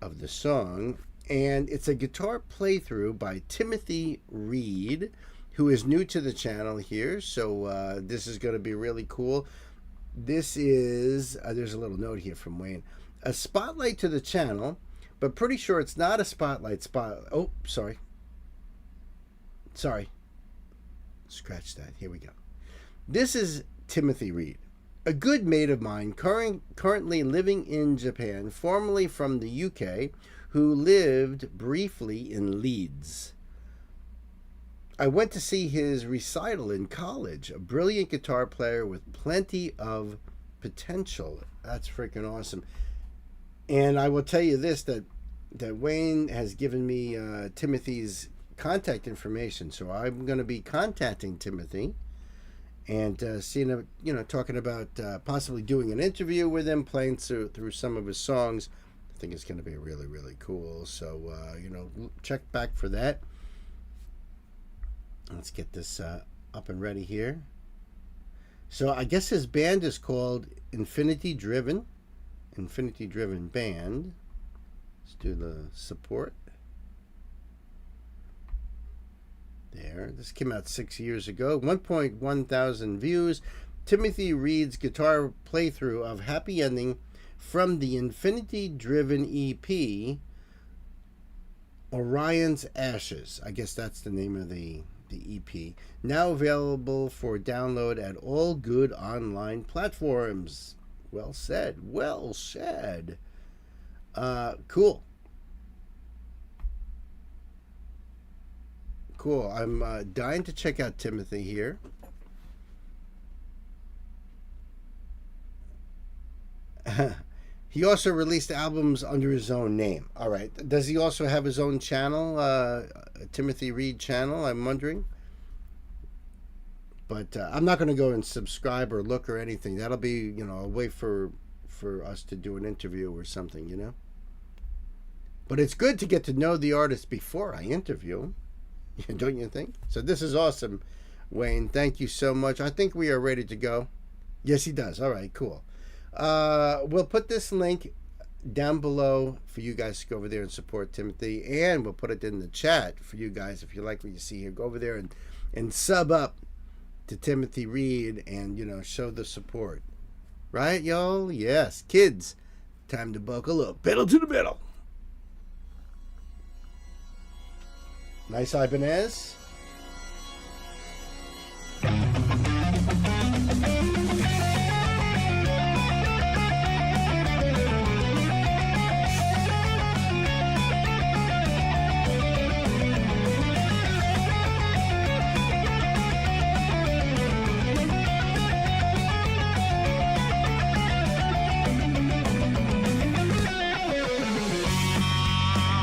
of the song. And it's a guitar playthrough by Timothy Reed, who is new to the channel here. So this is going to be really cool. This is, there's a little note here from Wayne. A spotlight to the channel, but pretty sure it's not a spotlight. Oh, sorry. Sorry. Scratch that. Here we go. This is Timothy Reed, a good mate of mine currently living in Japan, formerly from the UK, who lived briefly in Leeds. I went to see his recital in college, a brilliant guitar player with plenty of potential. That's freaking awesome. And I will tell you this, that Wayne has given me Timothy's contact information. So I'm going to be contacting Timothy and seeing, talking about possibly doing an interview with him, playing through some of his songs. I think it's going to be really, really cool. So, check back for that. Let's get this up and ready here. So I guess his band is called Infinity Driven. Infinity Driven Band. Let's do the support. There. This came out 6 years ago. 1.1 thousand views. Timothy Reed's guitar playthrough of Happy Ending from the Infinity Driven EP, Orion's Ashes. I guess that's the name of the EP. Now available for download at all good online platforms. Well said. Well said. Cool. Cool. I'm dying to check out Timothy here. He also released albums under his own name. All right. Does he also have his own channel, Timothy Reed channel? I'm wondering. But I'm not going to go and subscribe or look or anything. That'll be, a way for us to do an interview or something, But it's good to get to know the artist before I interview him. Don't you think? So this is awesome, Wayne. Thank you so much. I think we are ready to go. Yes, he does. All right, cool. We'll put this link down below for you guys to go over there and support Timothy, and we'll put it in the chat for you guys. If you like what you see here, go over there and sub up to Timothy Reed and, show the support. Right, y'all? Yes. Kids, time to buckle up. Pedal to the metal. Nice Ibanez.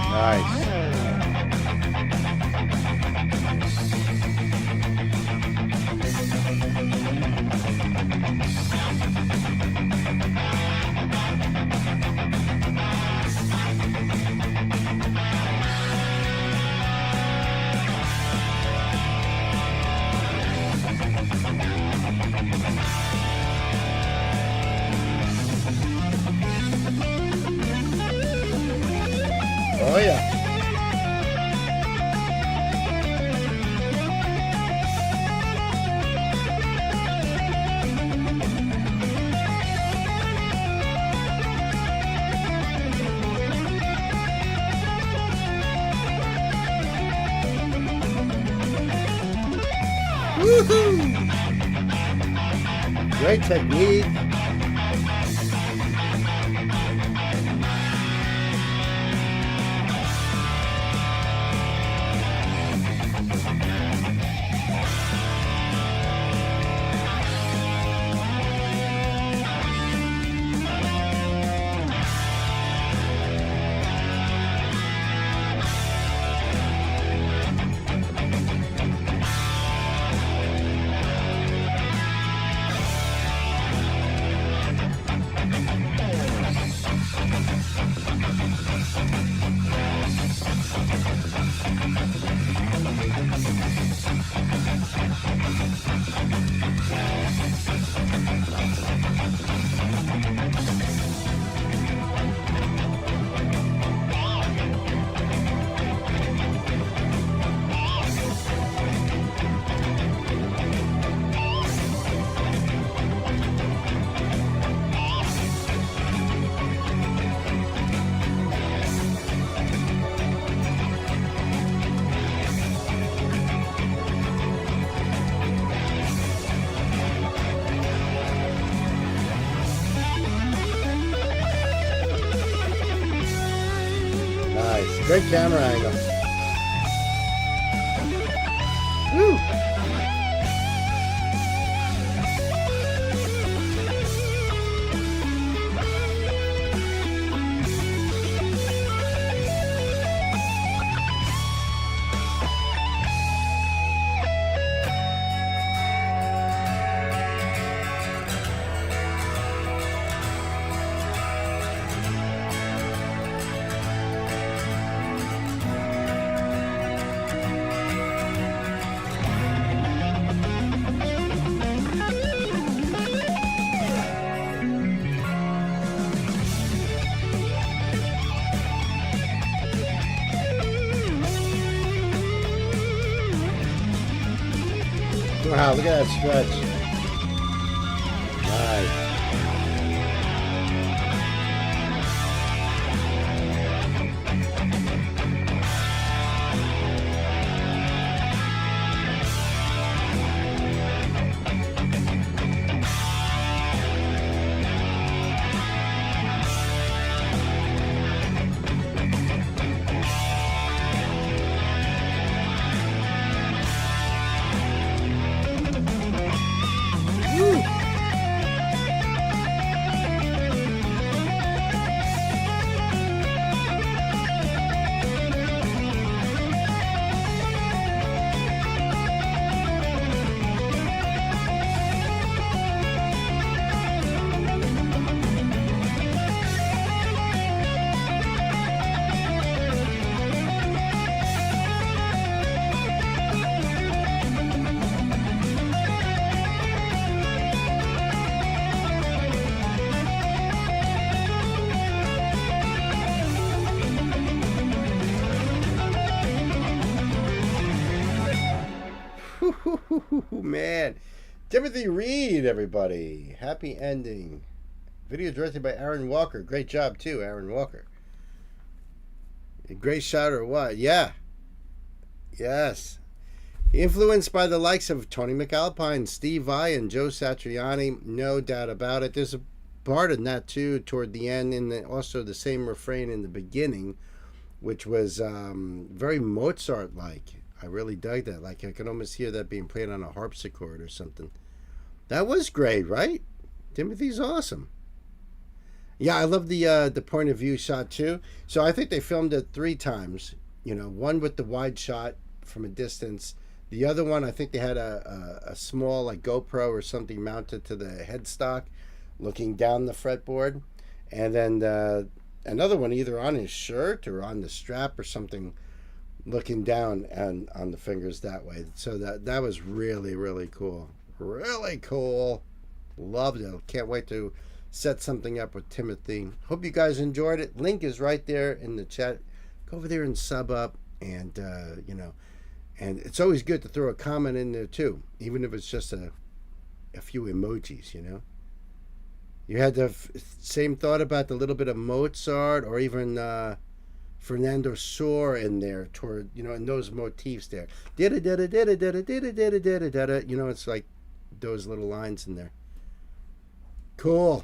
Nice. Oh yeah. Woohoo! Great technique. Great camera angle. Woo! Wow, look at that stretch. Nice. Man, Timothy Reed, everybody. Happy ending. Video directed by Aaron Walker. Great job, too, Aaron Walker. A great shot or what? Yeah. Yes. Influenced by the likes of Tony McAlpine, Steve Vai, and Joe Satriani. No doubt about it. There's a part in that, too, toward the end, and also the same refrain in the beginning, which was very Mozart-like. I really dug that. Like, I can almost hear that being played on a harpsichord or something. That was great, right? Timothy's awesome. Yeah, I love the point of view shot, too. So I think they filmed it 3 times. You know, one with the wide shot from a distance. The other one, I think they had a small, like, GoPro or something mounted to the headstock looking down the fretboard. And then another one either on his shirt or on the strap or something, looking down on the fingers that way. So that was really, really cool. Really cool. Loved it. Can't wait to set something up with Timothy. Hope you guys enjoyed it. Link is right there in the chat. Go over there and sub up, and you know, and it's always good to throw a comment in there too, even if it's just a few emojis, you know. You had the same thought about the little bit of Mozart or even Fernando Sor in there toward, you know, in those motifs there. You know, it's like those little lines in there. Cool.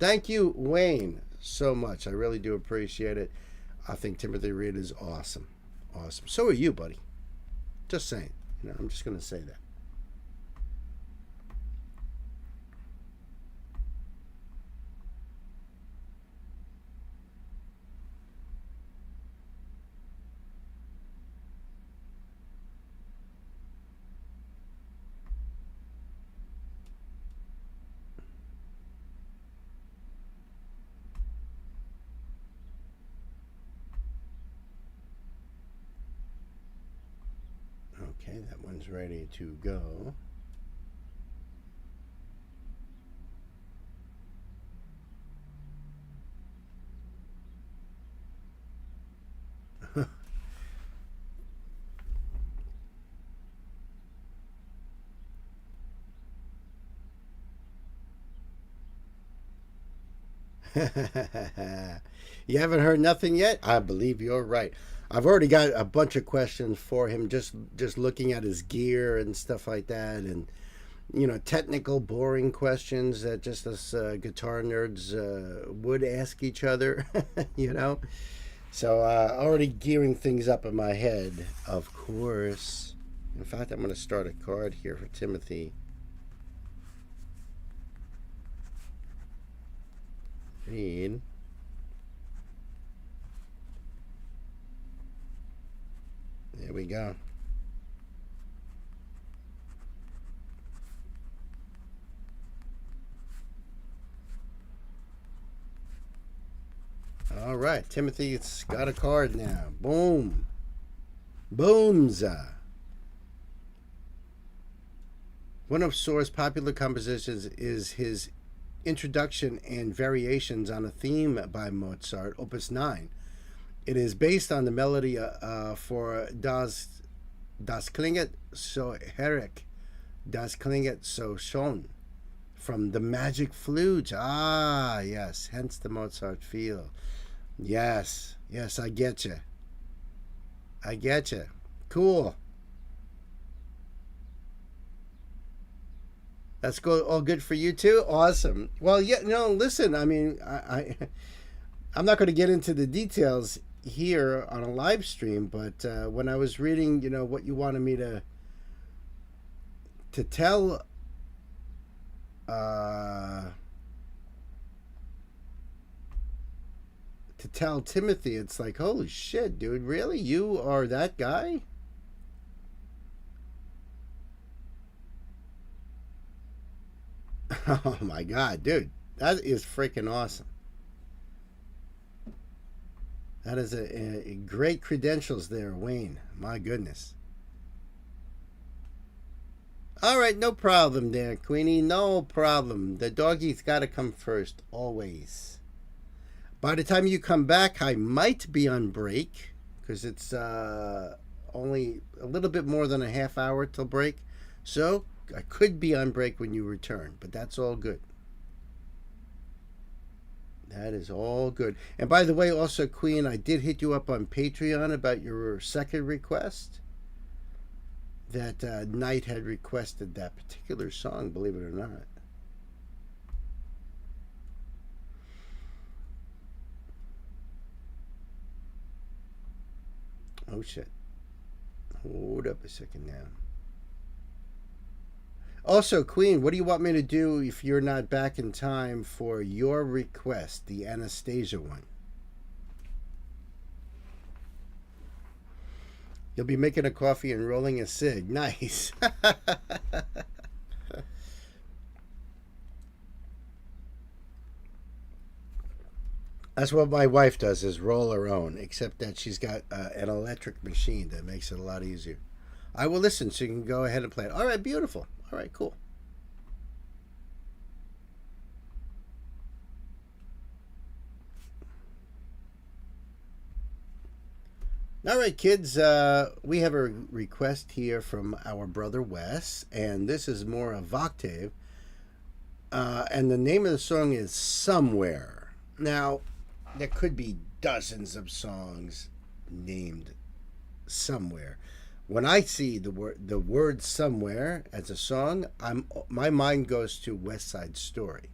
Thank you, Wayne, so much. I really do appreciate it. I think Timothy Reed is awesome. Awesome. So are you, buddy. Just saying. You know, I'm just going to say that. Okay, that one's ready to go. You haven't heard nothing yet? I believe you're right. I've already got a bunch of questions for him, just looking at his gear and stuff like that, and you know, technical, boring questions that just us guitar nerds would ask each other, you know. So already gearing things up in my head, of course. In fact, I'm going to start a card here for Timothy. Read. There we go. All right, Timothy's got a card now. Boom. Boomza. One of Sor's popular compositions is his introduction and variations on a theme by Mozart, Opus 9. It is based on the melody for Das Klinget so herrlich Das klingt so schön. From the magic flute. Ah, yes. Hence the Mozart feel. Yes. Yes, I get you. I get you. Cool. That's all good for you too? Awesome. Well, yeah, no, listen, I mean, I'm not going to get into the details here on a live stream, but when I was reading, what you wanted me to tell Timothy, it's like, holy shit, dude, really? You are that guy? Oh my god, dude. That is freaking awesome. That is a great credentials there, Wayne. My goodness. All right, no problem there, Queenie. No problem. The doggy's got to come first, always. By the time you come back, I might be on break because it's only a little bit more than a half hour till break. So I could be on break when you return, but that's all good. That is all good. And by the way, also, Queen, I did hit you up on Patreon about your second request. That Knight had requested that particular song, believe it or not. Oh, shit. Hold up a second now. Also, Queen, what do you want me to do if you're not back in time for your request, the Anastasia one? You'll be making a coffee and rolling a cig. Nice. That's what my wife does, is roll her own, except that she's got an electric machine that makes it a lot easier. I will listen, so you can go ahead and play it. All right, beautiful. All right, cool. All right, kids, we have a request here from our brother Wes, and this is more of Octave, and the name of the song is Somewhere. Now, there could be dozens of songs named Somewhere. When I see the word Somewhere as a song, my mind goes to West Side Story.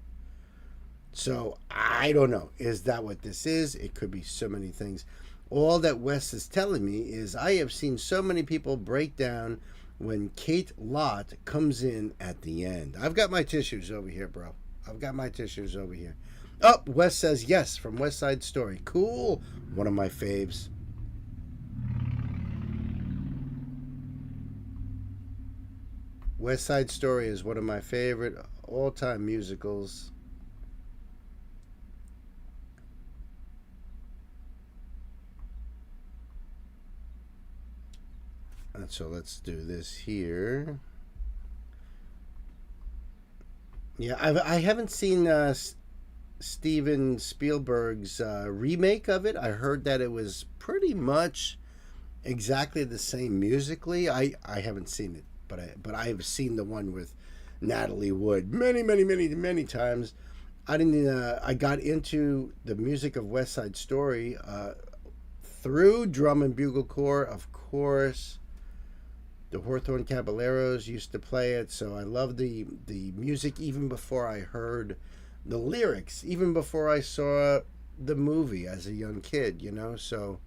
So I don't know. Is that what this is? It could be so many things. All that Wes is telling me is I have seen so many people break down when Kate Lott comes in at the end. I've got my tissues over here, bro. I've got my tissues over here. Oh, Wes says yes from West Side Story. Cool. One of my faves. West Side Story is one of my favorite all-time musicals. And so let's do this here. Yeah, I haven't seen Steven Spielberg's remake of it. I heard that it was pretty much exactly the same musically. I haven't seen it, but I have seen the one with Natalie Wood many times. I got into the music of West Side Story through Drum and Bugle Corps, of course. The Hawthorne Caballeros used to play it, so I love the music even before I heard the lyrics, even before I saw the movie as a young kid, you know. So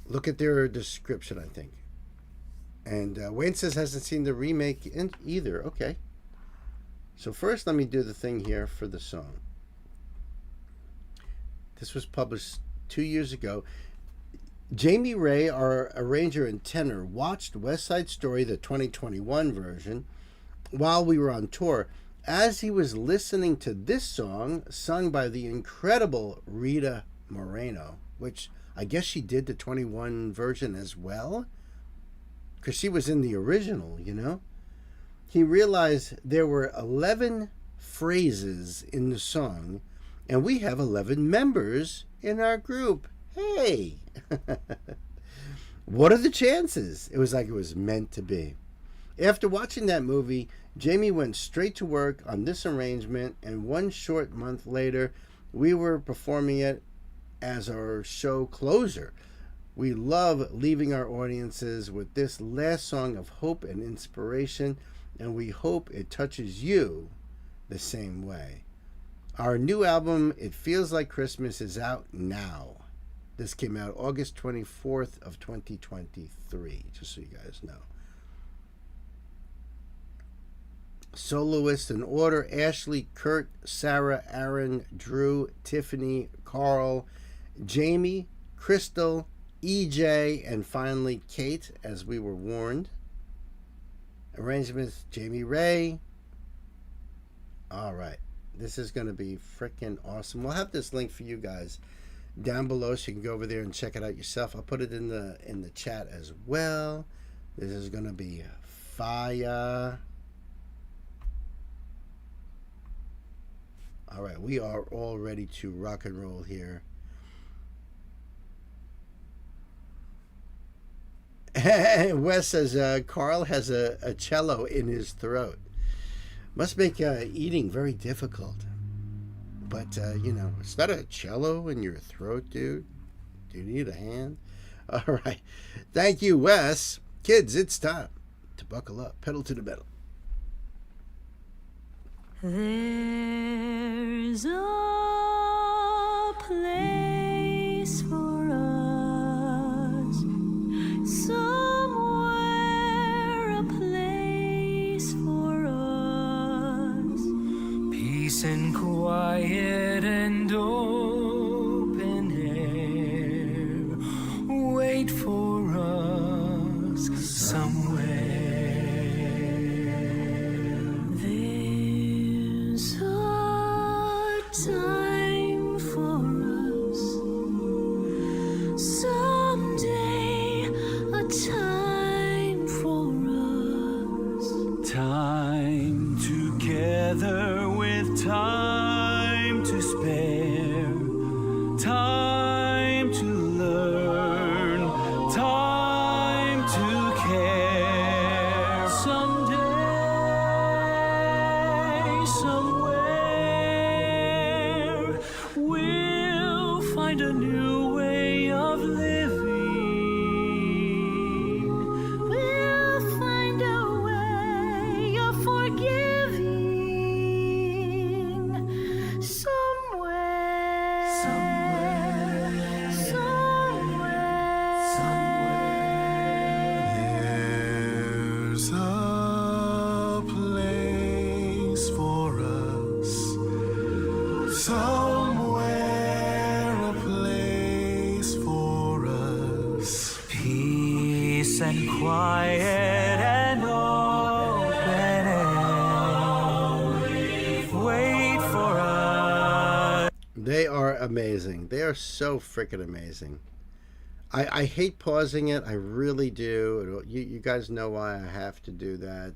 look at their description, I think. And Wayne says hasn't seen the remake either. Okay. So first, let me do the thing here for the song. This was published 2 years ago. Jamie Ray, our arranger and tenor, watched West Side Story, the 2021 version, while we were on tour. As he was listening to this song, sung by the incredible Rita Moreno, which I guess she did the 21 version as well, because she was in the original, you know, he realized there were 11 phrases in the song, and we have 11 members in our group. Hey! What are the chances? It was like it was meant to be. After watching that movie, Jamie went straight to work on this arrangement, and one short month later, we were performing it as our show closer. We love leaving our audiences with this last song of hope and inspiration, and we hope it touches you the same way. Our new album, It Feels Like Christmas, is out now. This came out August 24th of 2023, just so you guys know. Soloists in order: Ashley, Kurt, Sarah, Aaron, Drew, Tiffany, Carl, Jamie, Crystal, EJ, and finally Kate, as we were warned. Arrangements: Jamie Ray. All right. This is going to be freaking awesome. We'll have this link for you guys down below so you can go over there and check it out yourself. I'll put it in the chat as well. This is going to be fire. All right, we are all ready to rock and roll here. Wes says Carl has a cello in his throat. Must make eating very difficult. But, it's not a cello in your throat, dude. Do you need a hand? All right. Thank you, Wes. Kids, it's time to buckle up. Pedal to the metal. There's a place for us, somewhere a place for us. Peace and quiet and open air wait for us somewhere. There's a time for us someday, a time for us. Time together with time to spare, time to learn, time to care. Someday, somewhere, we'll find a new way of living. We'll find a way of forgiving somewhere. There's a place for us, somewhere a place for us. Peace and quiet and open air wait for us. They are amazing. They are so freaking amazing. I hate pausing it. I really do. You guys know why I have to do that.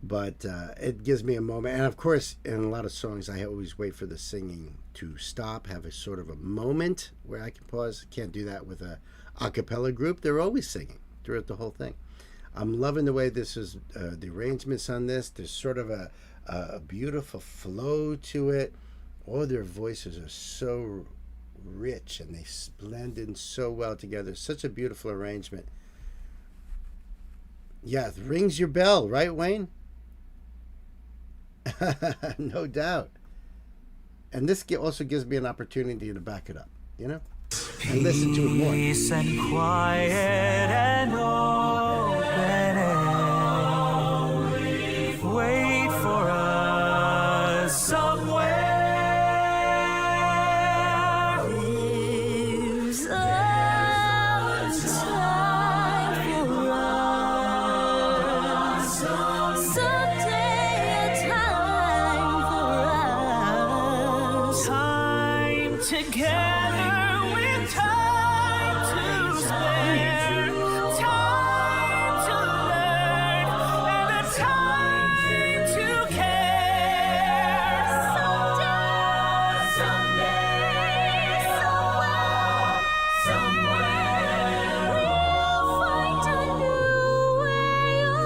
But it gives me a moment. And of course, in a lot of songs, I always wait for the singing to stop, have a sort of a moment where I can pause. Can't do that with a cappella group. They're always singing throughout the whole thing. I'm loving the way this is, the arrangements on this. There's sort of a beautiful flow to it. All their voices are so rich and they blend in so well together. Such a beautiful arrangement. Yeah, it rings your bell, right, Wayne? No doubt. And this also gives me an opportunity to back it up, and listen to it more. Peace and quiet and open air wait for us somewhere. There's a time for us, someday a time for us. Time together with time to spare, time to learn, and a time to care. Someday, somewhere, we'll find a new way of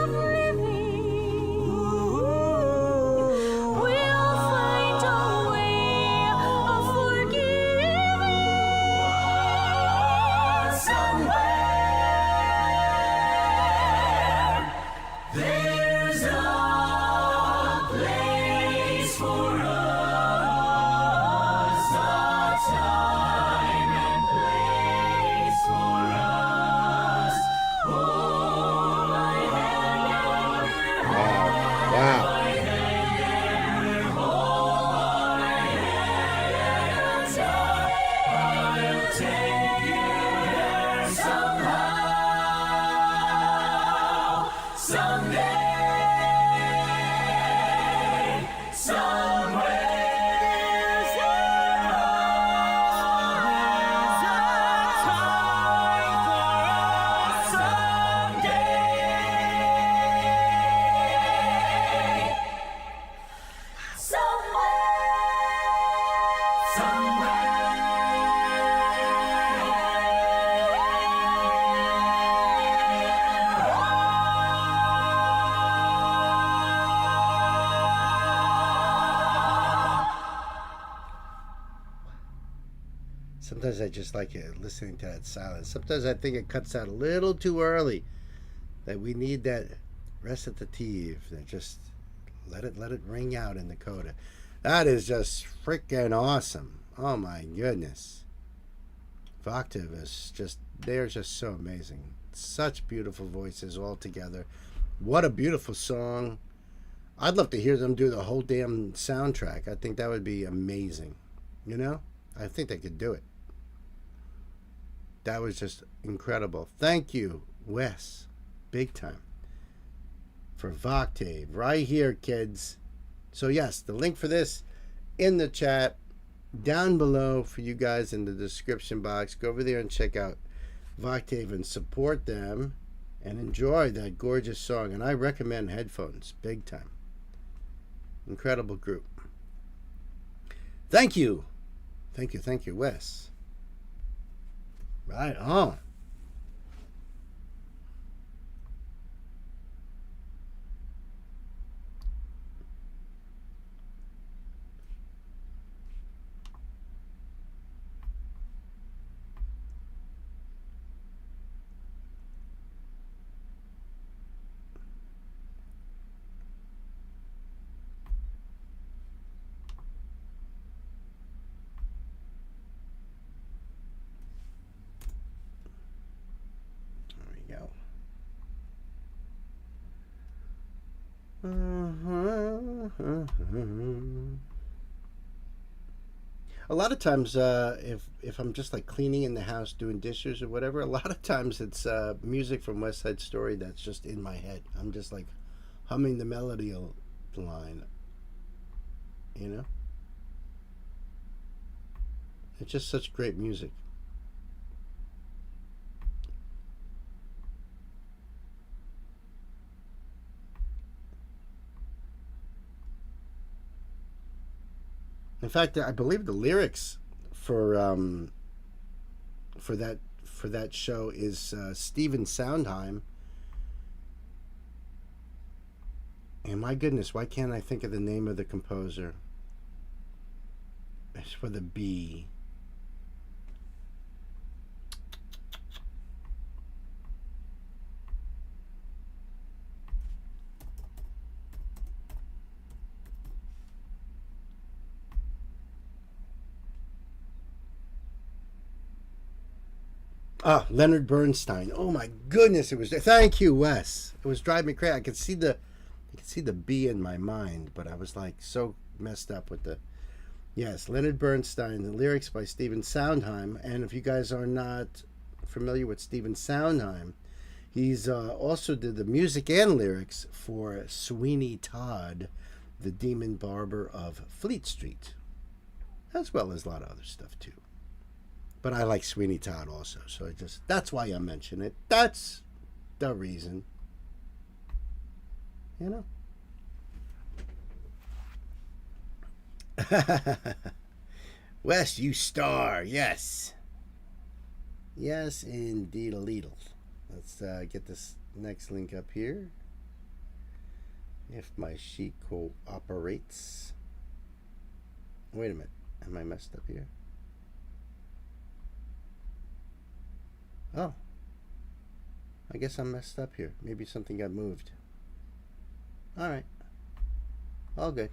Sometimes I just like it, listening to that silence. Sometimes I think it cuts out a little too early. That we need that recitative. That just let it ring out in the coda. That is just freaking awesome. Oh my goodness. Voctave is just, they're just so amazing. Such beautiful voices all together. What a beautiful song. I'd love to hear them do the whole damn soundtrack. I think that would be amazing. You know? I think they could do it. That was just incredible. Thank you, Wes. Big time. For Voctave. Right here, kids. So yes, the link for this in the chat down below for you guys in the description box. Go over there and check out Voctave and support them and enjoy that gorgeous song. And I recommend headphones. Big time. Incredible group. Thank you. Thank you, Wes. Right on. A lot of times, if I'm just like cleaning in the house, doing dishes or whatever, a lot of times it's music from West Side Story that's just in my head. I'm just like humming the melody line, you know? It's just such great music. In fact, I believe the lyrics for that show is Stephen Sondheim. And my goodness, why can't I think of the name of the composer? It's for the B. Ah, Leonard Bernstein. Oh my goodness, it was. Thank you, Wes. It was driving me crazy. I could see the B in my mind, but I was like so messed up with the. Yes, Leonard Bernstein. The lyrics by Stephen Sondheim. And if you guys are not familiar with Stephen Sondheim, he's also did the music and lyrics for Sweeney Todd, the Demon Barber of Fleet Street, as well as a lot of other stuff too. But I like Sweeney Todd also, so that's why I mention it. That's the reason. You know? Wes, you star, yes. Yes, indeed, a little. Let's get this next link up here. If my sheet cooperates. Wait a minute, am I messed up here? Oh, I guess I'm messed up here. Maybe something got moved. All right. All good.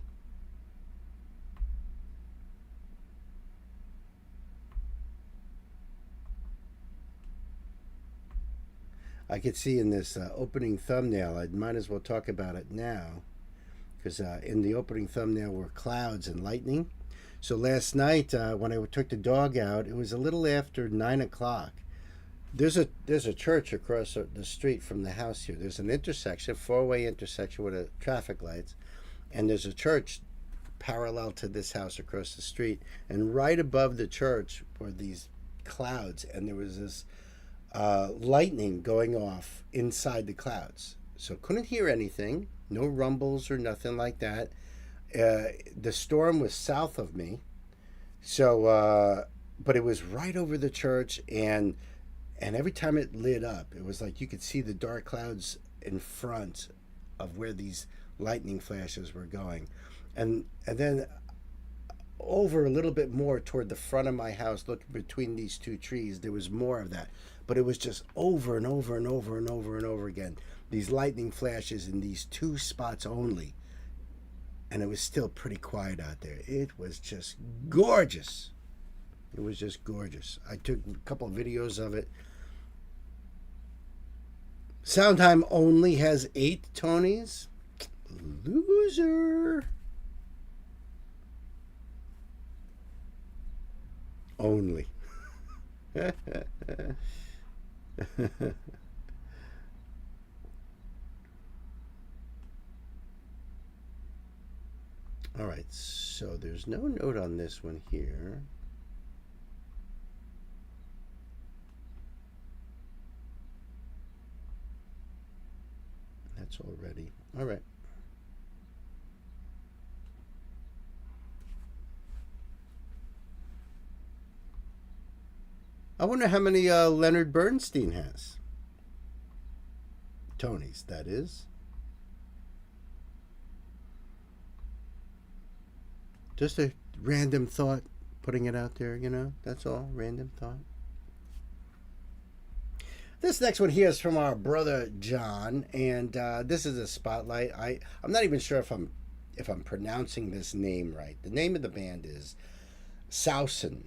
I could see in this opening thumbnail, I might as well talk about it now, because in the opening thumbnail were clouds and lightning. So last night when I took the dog out, it was a little after 9 o'clock. There's a church across the street from the house here. There's an intersection, four-way intersection with a traffic lights, and there's a church parallel to this house across the street. And right above the church were these clouds, and there was this lightning going off inside the clouds. So couldn't hear anything, no rumbles or nothing like that. The storm was south of me. So, but it was right over the church, and every time it lit up, it was like you could see the dark clouds in front of where these lightning flashes were going, and then over a little bit more toward the front of my house, looking between these two trees, there was more of that. But it was just over and over and over and over and over again, these lightning flashes in these two spots only. And it was still pretty quiet out there. It was just gorgeous. It was just gorgeous. I took a couple of videos of it. Soundtime only has 8 Tonys. Loser. Only. All right, so there's no note on this one here. That's all ready. All right. I wonder how many Leonard Bernstein has. Tonys, that is. Just a random thought, putting it out there, you know. That's all, random thought. This next one here is from our brother John, and this is a spotlight. I'm not even sure if I'm pronouncing this name right. The name of the band is Sausen.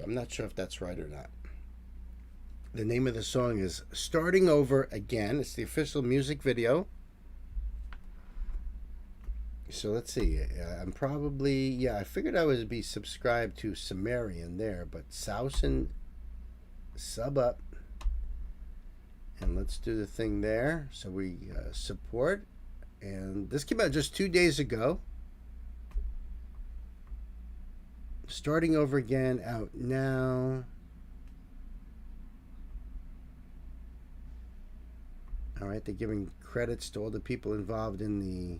I'm not sure if that's right or not. The name of the song is Starting Over Again. It's the official music video. So let's see. I'm probably, I figured I would be subscribed to Sumerian there, but Sausen, sub up. And let's do the thing there. So we support. And this came out just 2 days ago. Starting Over Again, out now. All right, they're giving credits to all the people involved in the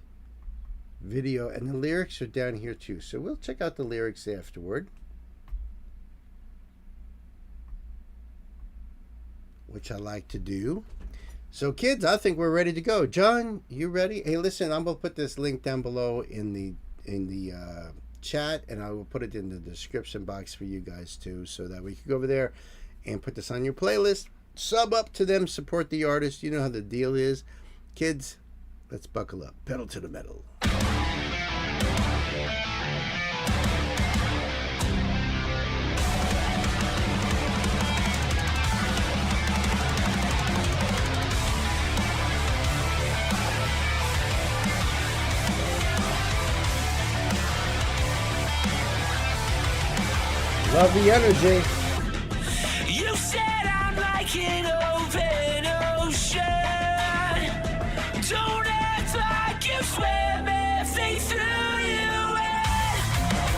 video, and the lyrics are down here too. So we'll check out the lyrics afterward, which I like to do. So kids, I think we're ready to go. John, you ready? Hey, listen, I'm gonna put this link down below in the chat, and I will put it in the description box for you guys too, so that we can go over there and put this on your playlist. Sub up to them, support the artist. You know how the deal is. Kids, let's buckle up. Pedal to the metal. Love the energy. You said I'm like an open ocean. Don't act like you swim everything through you.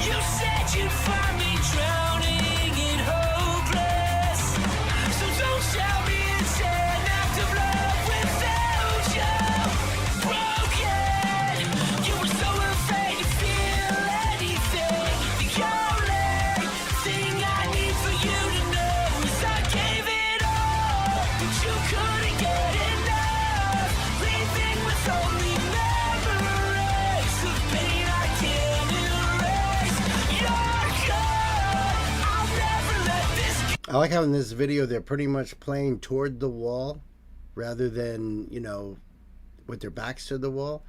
You said you'd find me drowning and hopeless. So don't tell me it's an act of love without you. Broken. You were so afraid to feel anything. The only thing I need for you to know is I gave it all, but you couldn't get enough. Leaving with only memories of pain I can't erase. You're gone. I'll never let this go. I like how in this video they're pretty much playing toward the wall rather than, you know, with their backs to the wall,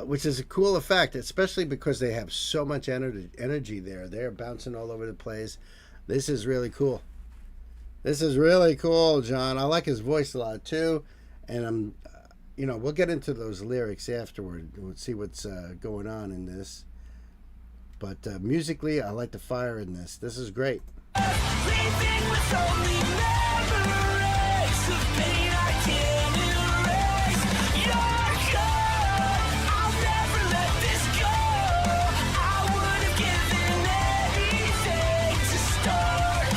which is a cool effect, especially because they have so much energy there. They're bouncing all over the place. This is really cool. This is really cool, John. I like his voice a lot too, and I'm, you know, we'll get into those lyrics afterward. We'll see what's going on in this. But musically, I like the fire in this. This is great. Leaving with only memories of pain I can't erase. You're gone. I'll never let this go. I would have given anything to start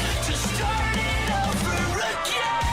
it over again.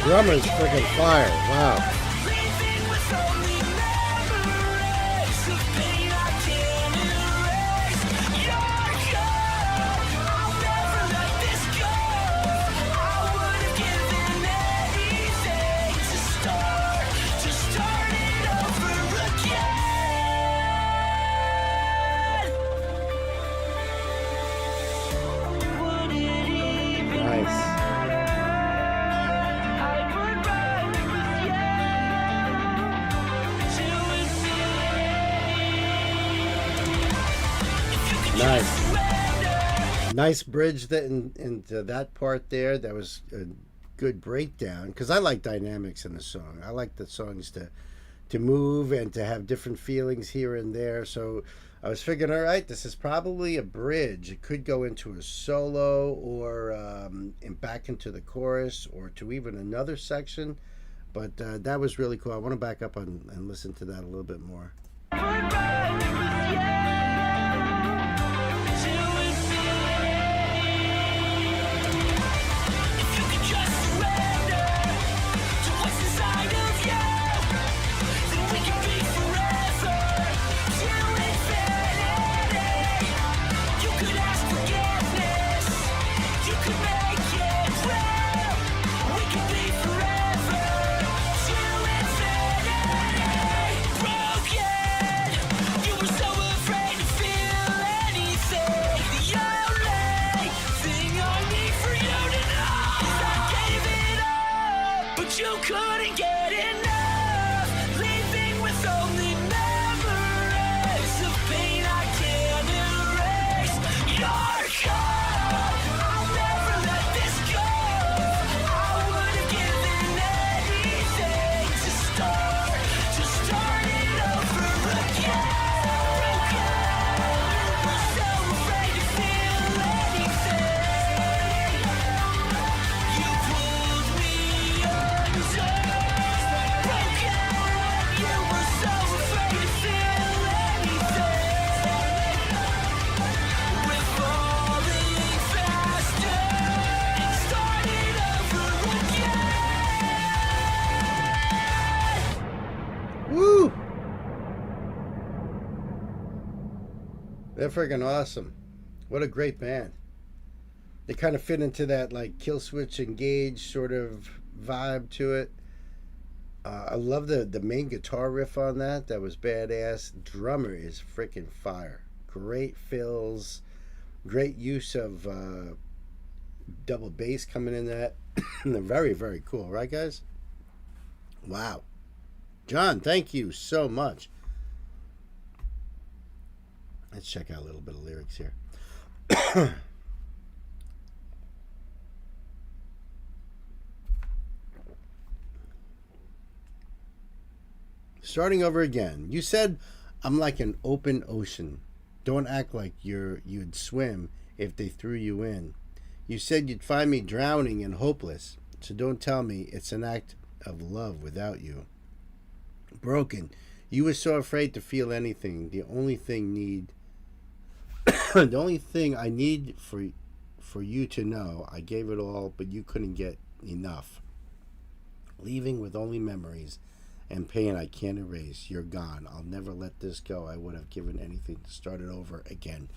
drummer's freaking fire. Wow. Leaving with only memories of pain I can't erase. You're gone. I'll never let this go. I would have given anything to start it over again. Would it even Nice. I would ride with you till it's Nice. Nice bridge that into that part there. That was a good breakdown because I like dynamics in the song. I like the songs to move and to have different feelings here and there. So I was figuring, all right, this is probably a bridge. It could go into a solo or back into the chorus or to even another section. But that was really cool. I want to back up and listen to that a little bit more. You couldn't get enough, leaving with only memories of pain I can't erase. You're gone, I'll never let this go. I would have given anything to start it over again. I'm so afraid to feel anything. You pulled me Woo! They're freaking awesome. What a great band. They kind of fit into that like Kill Switch Engage sort of vibe to it. I love the main guitar riff on that. That was badass. Drummer is freaking fire. Great fills. Great use of double bass coming in that. They're very, very cool. Right, guys? Wow. John, thank you so much. Let's check out a little bit of lyrics here. Starting over again. You said I'm like an open ocean. Don't act like you'd swim if they threw you in. You said you'd find me drowning and hopeless. So don't tell me it's an act of love without you. Broken. You were so afraid to feel anything. The only thing I need for you to know, I gave it all, but you couldn't get enough. Leaving with only memories and pain I can't erase. You're gone. I'll never let this go. I would have given anything to start it over again.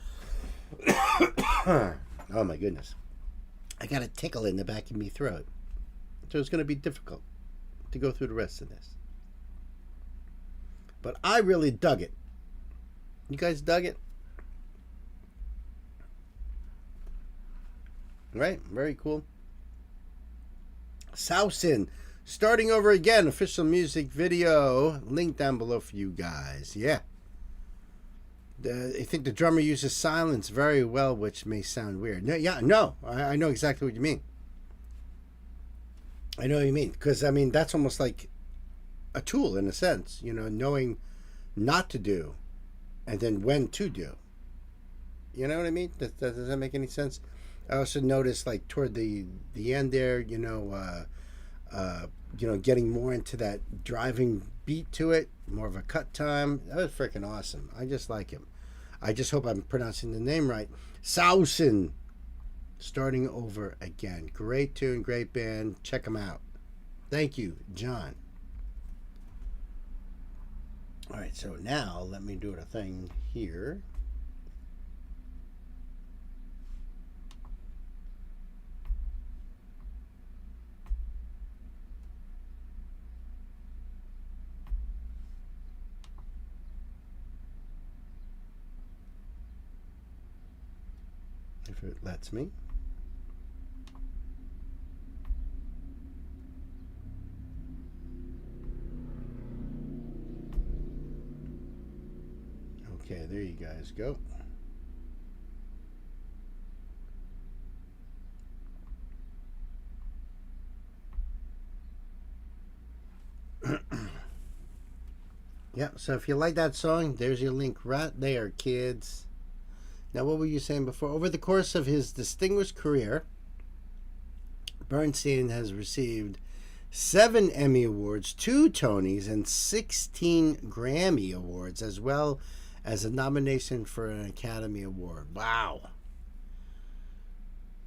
Oh my goodness. I got a tickle in the back of my throat. So it's going to be difficult to go through the rest of this. But I really dug it. You guys dug it? Right? Very cool. Sausin. Starting over again. Official music video. Link down below for you guys. Yeah. I think the drummer uses silence very well, which may sound weird. No. I know exactly what you mean. I know what you mean. Because, I mean, that's almost like a tool in a sense. You know, knowing not to do and then when to do. You know what I mean? Does that make any sense? I also noticed, like, toward the end there, you know, getting more into that driving beat to it, more of a cut time. That was freaking awesome. I just like him. I just hope I'm pronouncing the name right. Sausin. Starting over again. Great tune, great band. Check them out. Thank you, John. All right, so now let me do a thing here. If it lets me. Okay, there you guys go. Yeah, so if you like that song, there's your link right there, kids. Now, what were you saying before? Over the course of his distinguished career, Bernstein has received 7 Emmy Awards, 2 Tonys, and 16 Grammy Awards, as well as a nomination for an Academy Award. Wow.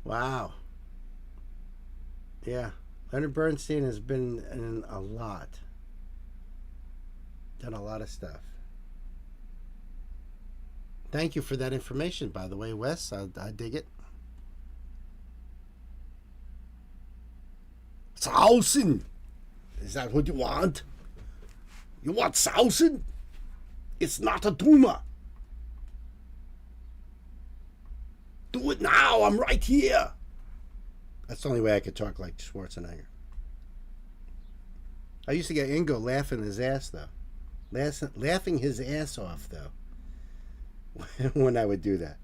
Wow. Yeah. Leonard Bernstein has been in a lot. Done a lot of stuff. Thank you for that information, by the way, Wes. I dig it. Sausen! Is that what you want? You want sausen? It's not a tumor. Do it now. I'm right here. That's the only way I could talk like Schwarzenegger. I used to get Ingo laughing his ass, though. Laughing his ass off, though, when I would do that.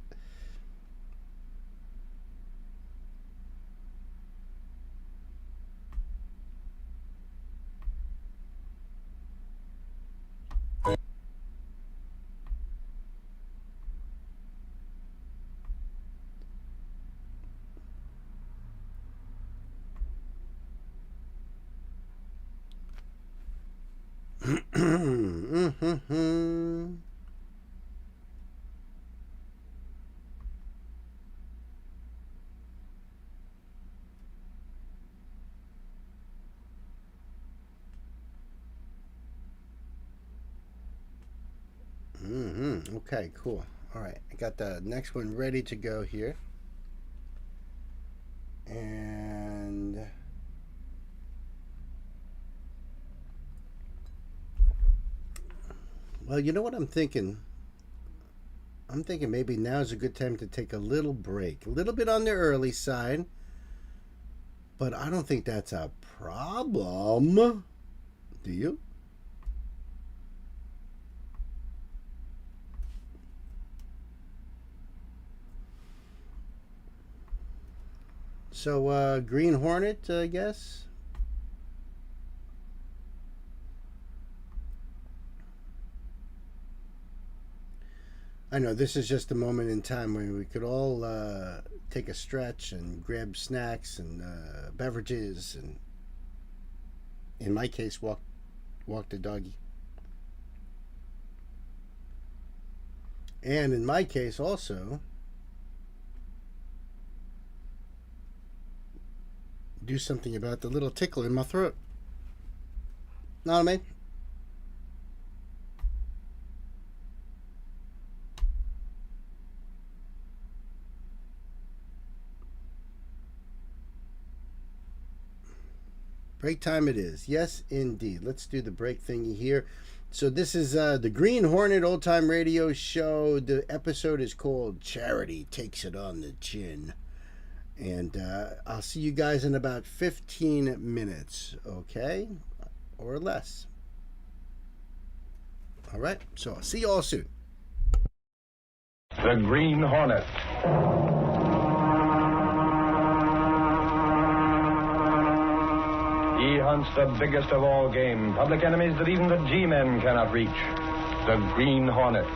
Okay, cool. All right, I got the next one ready to go here. And well, you know what I'm thinking? I'm thinking maybe now's a good time to take a little break. A little bit on the early side, but I don't think that's a problem. Do you? So, Green Hornet, I guess. I know this is just a moment in time when we could all take a stretch and grab snacks and beverages, and in my case, walk the doggy. And in my case, also, do something about the little tickle in my throat. Know what I mean? Break time it is. Yes, indeed. Let's do the break thingy here. So this is the Green Hornet Old Time Radio Show. The episode is called Charity Takes It on the Chin. And I'll see you guys in about 15 minutes, okay? Or less. All right, so I'll see you all soon. The Green Hornet. He hunts the biggest of all game, public enemies that even the G-men cannot reach. The Green Hornet.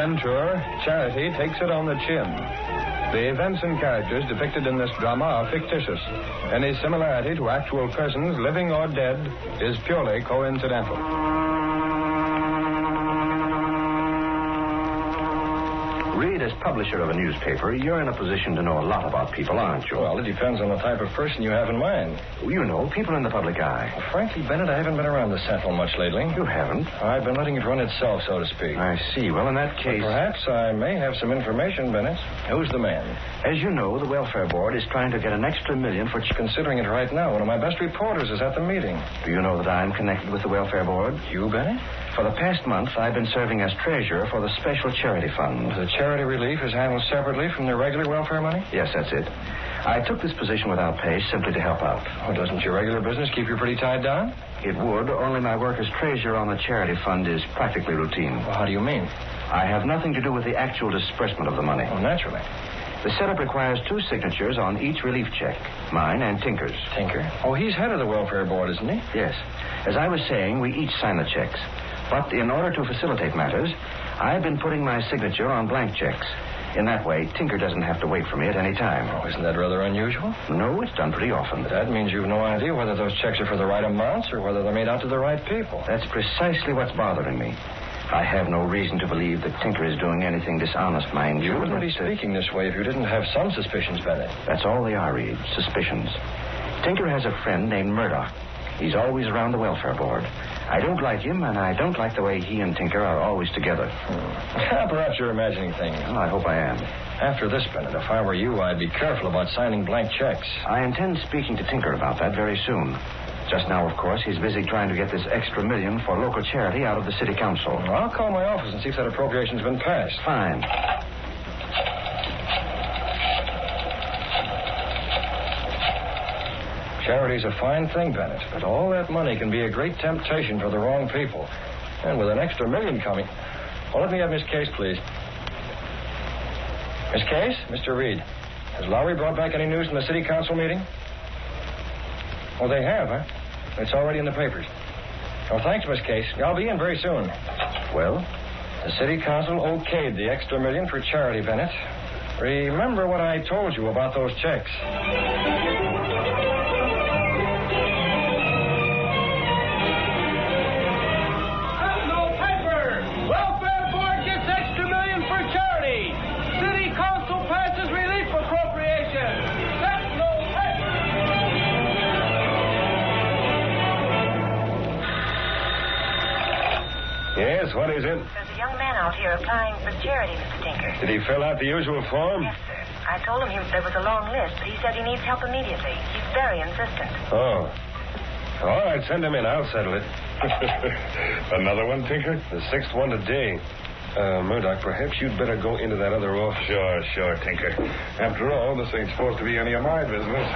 adventurer, Charity takes it on the chin. The events and characters depicted in this drama are fictitious. Any similarity to actual persons, living or dead, is purely coincidental. Reed, as publisher of a newspaper, you're in a position to know a lot about people, aren't you? Well, it depends on the type of person you have in mind. You know, people in the public eye. Well, frankly, Bennett, I haven't been around the Central much lately. You haven't? I've been letting it run itself, so to speak. I see. Well, in that case... But perhaps I may have some information, Bennett. Who's the man? As you know, the Welfare Board is trying to get an extra $1 million for... Considering it right now, one of my best reporters is at the meeting. Do you know that I'm connected with the Welfare Board? You, Bennett? For the past month, I've been serving as treasurer for the Special Charity Fund. The charity relief is handled separately from the regular welfare money? Yes, that's it. I took this position without pay simply to help out. Oh, doesn't your regular business keep you pretty tied down? It would, only my work as treasurer on the charity fund is practically routine. Well, how do you mean? I have nothing to do with the actual disbursement of the money. Oh, naturally. The setup requires 2 signatures on each relief check, mine and Tinker's. Tinker? Oh, he's head of the welfare board, isn't he? Yes. As I was saying, we each sign the checks. But in order to facilitate matters, I've been putting my signature on blank checks. In that way, Tinker doesn't have to wait for me at any time. Oh, isn't that rather unusual? No, it's done pretty often. That means you've no idea whether those checks are for the right amounts or whether they're made out to the right people. That's precisely what's bothering me. I have no reason to believe that Tinker is doing anything dishonest, mind you. You wouldn't be speaking this way if you didn't have some suspicions, Bennett. That's all they are, Reed. Suspicions. Tinker has a friend named Murdoch. He's always around the welfare board. I don't like him, and I don't like the way he and Tinker are always together. Perhaps you're imagining things. Well, I hope I am. After this, Bennett, if I were you, I'd be careful about signing blank checks. I intend speaking to Tinker about that very soon. Just now, of course, he's busy trying to get this extra $1 million for local charity out of the city council. Well, I'll call my office and see if that appropriation's been passed. Fine. Charity's a fine thing, Bennett, but all that money can be a great temptation for the wrong people. And with an extra $1 million coming... Well, let me have Miss Case, please. Miss Case? Mr. Reed. Has Lowry brought back any news from the city council meeting? Oh, they have, huh? It's already in the papers. Oh, thanks, Miss Case. I'll be in very soon. Well? The city council okayed the extra $1 million for charity, Bennett. Remember what I told you about those checks. Yes, what is it? There's a young man out here applying for charity, Mr. Tinker. Did he fill out the usual form? Yes, sir. I told him there was a long list, but he said he needs help immediately. He's very insistent. Oh. All right, send him in. I'll settle it. Another one, Tinker? The 6th one today. Murdoch, perhaps you'd better go into that other office. Sure, Tinker. After all, this ain't supposed to be any of my business.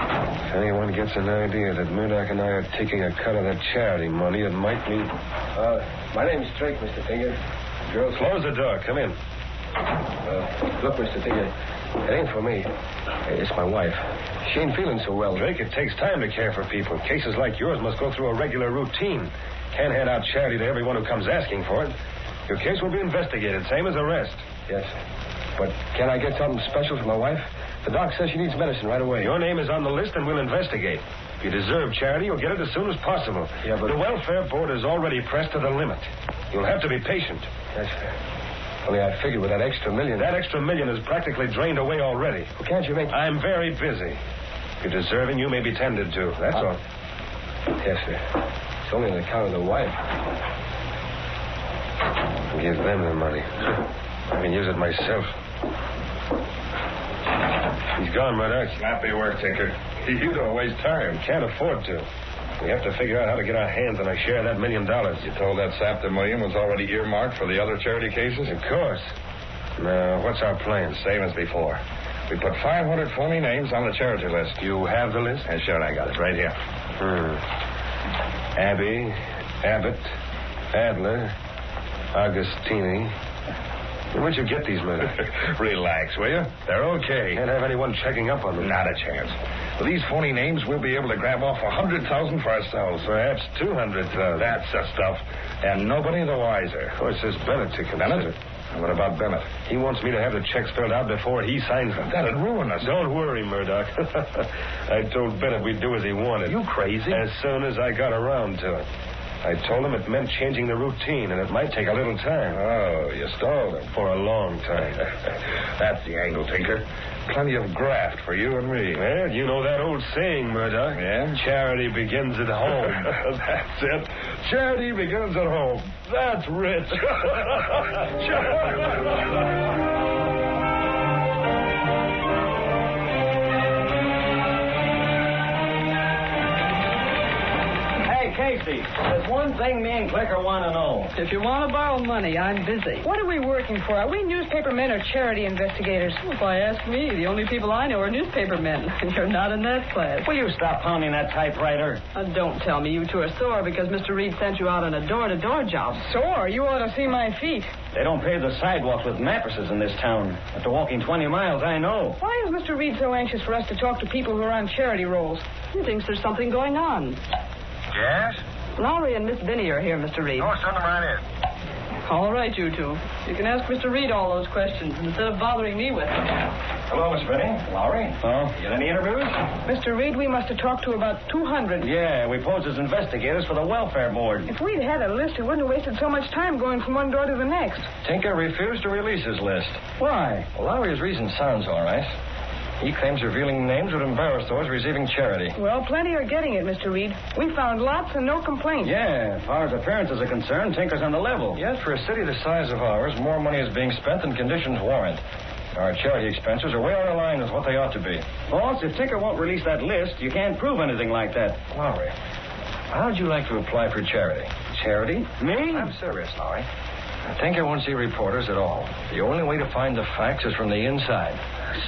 If anyone gets an idea that Murdoch and I are taking a cut of that charity money, it might mean... My name's Drake, Mr. Tinker. Girls... Close the door. Come in. Look, Mr. Tinker, it ain't for me. It's my wife. She ain't feeling so well. Drake, it takes time to care for people. Cases like yours must go through a regular routine. Can't hand out charity to everyone who comes asking for it. Your case will be investigated, same as arrest. Yes. But can I get something special for my wife? The doc says she needs medicine right away. Your name is on the list and we'll investigate. If you deserve charity, you'll get it as soon as possible. Yeah, but... The welfare board is already pressed to the limit. You'll have to be patient. Yes, sir. Only I figured with that extra $1 million... That extra $1 million is practically drained away already. Well, can't you make... I'm very busy. If you're deserving, you may be tended to. That's all. Yes, sir. It's only on account of the wife. Give them the money. I can use it myself. He's gone, Murdoch. Snappy work, Tinker. You don't waste time. Can't afford to. We have to figure out how to get our hands on a share of that $1 million. You told that sap the $1 million was already earmarked for the other charity cases? Of course. Now, what's our plan? Same as before. We put 500 phony names on the charity list. You have the list? Yeah, sure, I got it right here. Abbey, Abbott, Adler, Augustini. Where'd you get these men? Relax, will you? They're okay. Can't have anyone checking up on them. Not a chance. With these phony names, we'll be able to grab off 100,000 for ourselves. Perhaps 200,000. That's the stuff. And nobody the wiser. Of course, this Bennett to consider. Bennett? What about Bennett? He wants me to have the checks filled out before he signs them. That'd ruin us. Don't worry, Murdoch. I told Bennett we'd do as he wanted. You crazy? As soon as I got around to it. I told him it meant changing the routine, and it might take a little time. Oh, you stalled him. For a long time. That's the angle, Tinker. Plenty of graft for you and me. Well, you know that old saying, Murdoch. Yeah? Charity begins at home. That's it. Charity begins at home. That's rich. Casey, there's one thing me and Clicker want to know. If you want to borrow money, I'm busy. What are we working for? Are we newspaper men or charity investigators? If I ask me, the only people I know are newspaper men. You're not in that class. Will you stop pounding that typewriter? Don't tell me you two are sore because Mr. Reed sent you out on a door-to-door job. Sore? You ought to see my feet. They don't pave the sidewalks with mattresses in this town. After walking 20 miles, I know. Why is Mr. Reed so anxious for us to talk to people who are on charity rolls? He thinks there's something going on. Yes? Lowry and Miss Binney are here, Mr. Reed. Oh, send them right in. All right, you two. You can ask Mr. Reed all those questions instead of bothering me with them. Hello, Miss Binney. Lowry. Oh, you got any interviews? Mr. Reed, we must have talked to about 200. Yeah, we posed as investigators for the welfare board. If we'd had a list, we wouldn't have wasted so much time going from one door to the next. Tinker refused to release his list. Why? Well, Lowry's reason sounds all right. He claims revealing names would embarrass those receiving charity. Well, plenty are getting it, Mr. Reed. We found lots and no complaints. Yeah, as far as appearances are concerned, Tinker's on the level. Yet, for a city the size of ours, more money is being spent than conditions warrant. Our charity expenses are way out of line with what they ought to be. Boss, if Tinker won't release that list, you can't prove anything like that. Lowry, how'd you like to apply for charity? Charity? Me? I'm serious, Lowry. Tinker won't see reporters at all. The only way to find the facts is from the inside.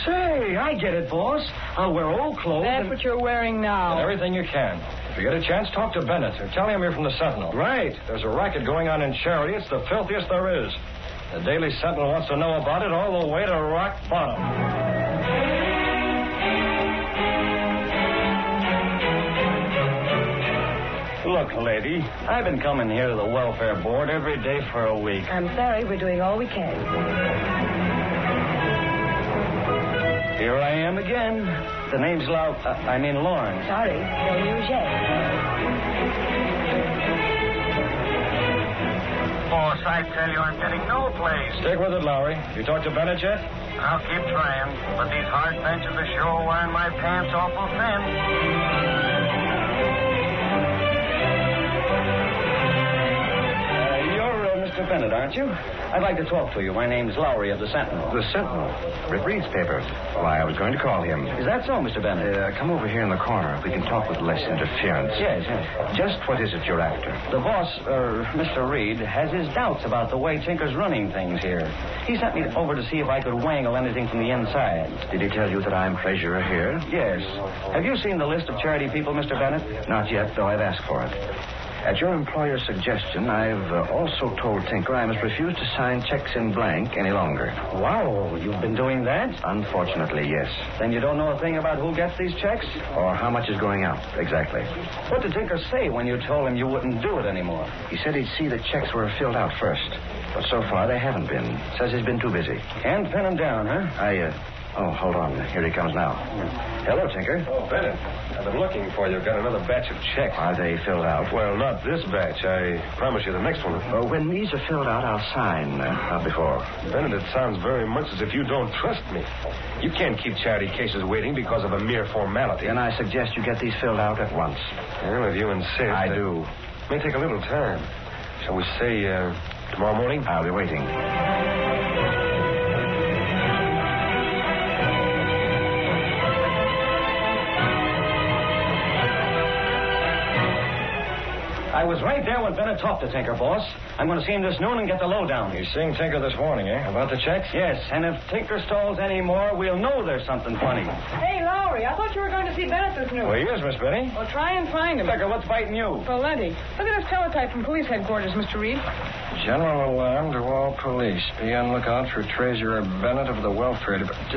Say, I get it, boss. I'll wear old clothes. That's what you're wearing now. And everything you can. If you get a chance, talk to Bennett or tell him you're from the Sentinel. Right. There's a racket going on in charity. It's the filthiest there is. The Daily Sentinel wants to know about it all the way to rock bottom. Look, lady, I've been coming here to the welfare board every day for a week. I'm sorry, we're doing all we can. Here I am again. The name's Lauren. Sorry, no news yet. Boss, I tell you, I'm getting no place. Stick with it, Lowry. You talked to Bennett yet? I'll keep trying, but these hard benches are sure wearing my pants awful thin. Mr. Bennett, aren't you? I'd like to talk to you. My name's Lowry of the Sentinel. The Sentinel? Rip Reed's paper. Why, I was going to call him. Is that so, Mr. Bennett? Come over here in the corner. We can talk with less interference. Yes. Just what is it you're after? The boss, Mr. Reed, has his doubts about the way Tinker's running things here. He sent me over to see if I could wangle anything from the inside. Did he tell you that I'm treasurer here? Yes. Have you seen the list of charity people, Mr. Bennett? Not yet, though I've asked for it. At your employer's suggestion, I've also told Tinker I must refuse to sign checks in blank any longer. Wow, you've been doing that? Unfortunately, yes. Then you don't know a thing about who gets these checks? Or how much is going out, exactly. What did Tinker say when you told him you wouldn't do it anymore? He said he'd see that checks were filled out first. But so far, they haven't been. Says he's been too busy. Can't pin him down, huh? Oh, hold on. Here he comes now. Hello, Tinker. Oh, Bennett. I've been looking for you. Got another batch of checks. Are they filled out? Well, not this batch. I promise you the next one. When these are filled out, I'll sign. Not before. Bennett, it sounds very much as if you don't trust me. You can't keep charity cases waiting because of a mere formality. Then I suggest you get these filled out at once. Well, if you insist. I do. It may take a little time. Shall we say tomorrow morning? I'll be waiting. I was right there when Bennett talked to Tinker, boss. I'm going to see him this noon and get the lowdown. You're seeing Tinker this morning, eh? About the checks? Yes, and if Tinker stalls any more, we'll know there's something funny. Hey, Lowry, I thought you were going to see Bennett this noon. Well, he is, Miss Benny. Well, try and find him. Tinker, what's biting you? Plenty. Look at this teletype from police headquarters, Mr. Reed. General alarm to all police. Be on lookout for Treasurer Bennett of the Welfare Department.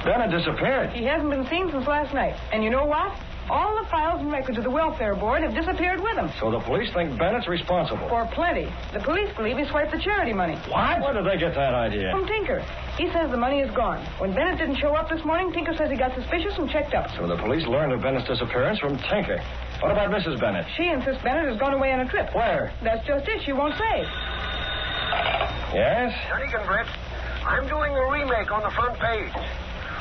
Bennett disappeared. He hasn't been seen since last night. And you know what? All the files and records of the welfare board have disappeared with him. So the police think Bennett's responsible. For plenty. The police believe he swiped the charity money. What? Where did they get that idea? From Tinker. He says the money is gone. When Bennett didn't show up this morning, Tinker says he got suspicious and checked up. So the police learned of Bennett's disappearance from Tinker. What about Mrs. Bennett? She insists Bennett has gone away on a trip. Where? That's just it. She won't say. Yes? Dunnigan, Brett. I'm doing a remake on the front page.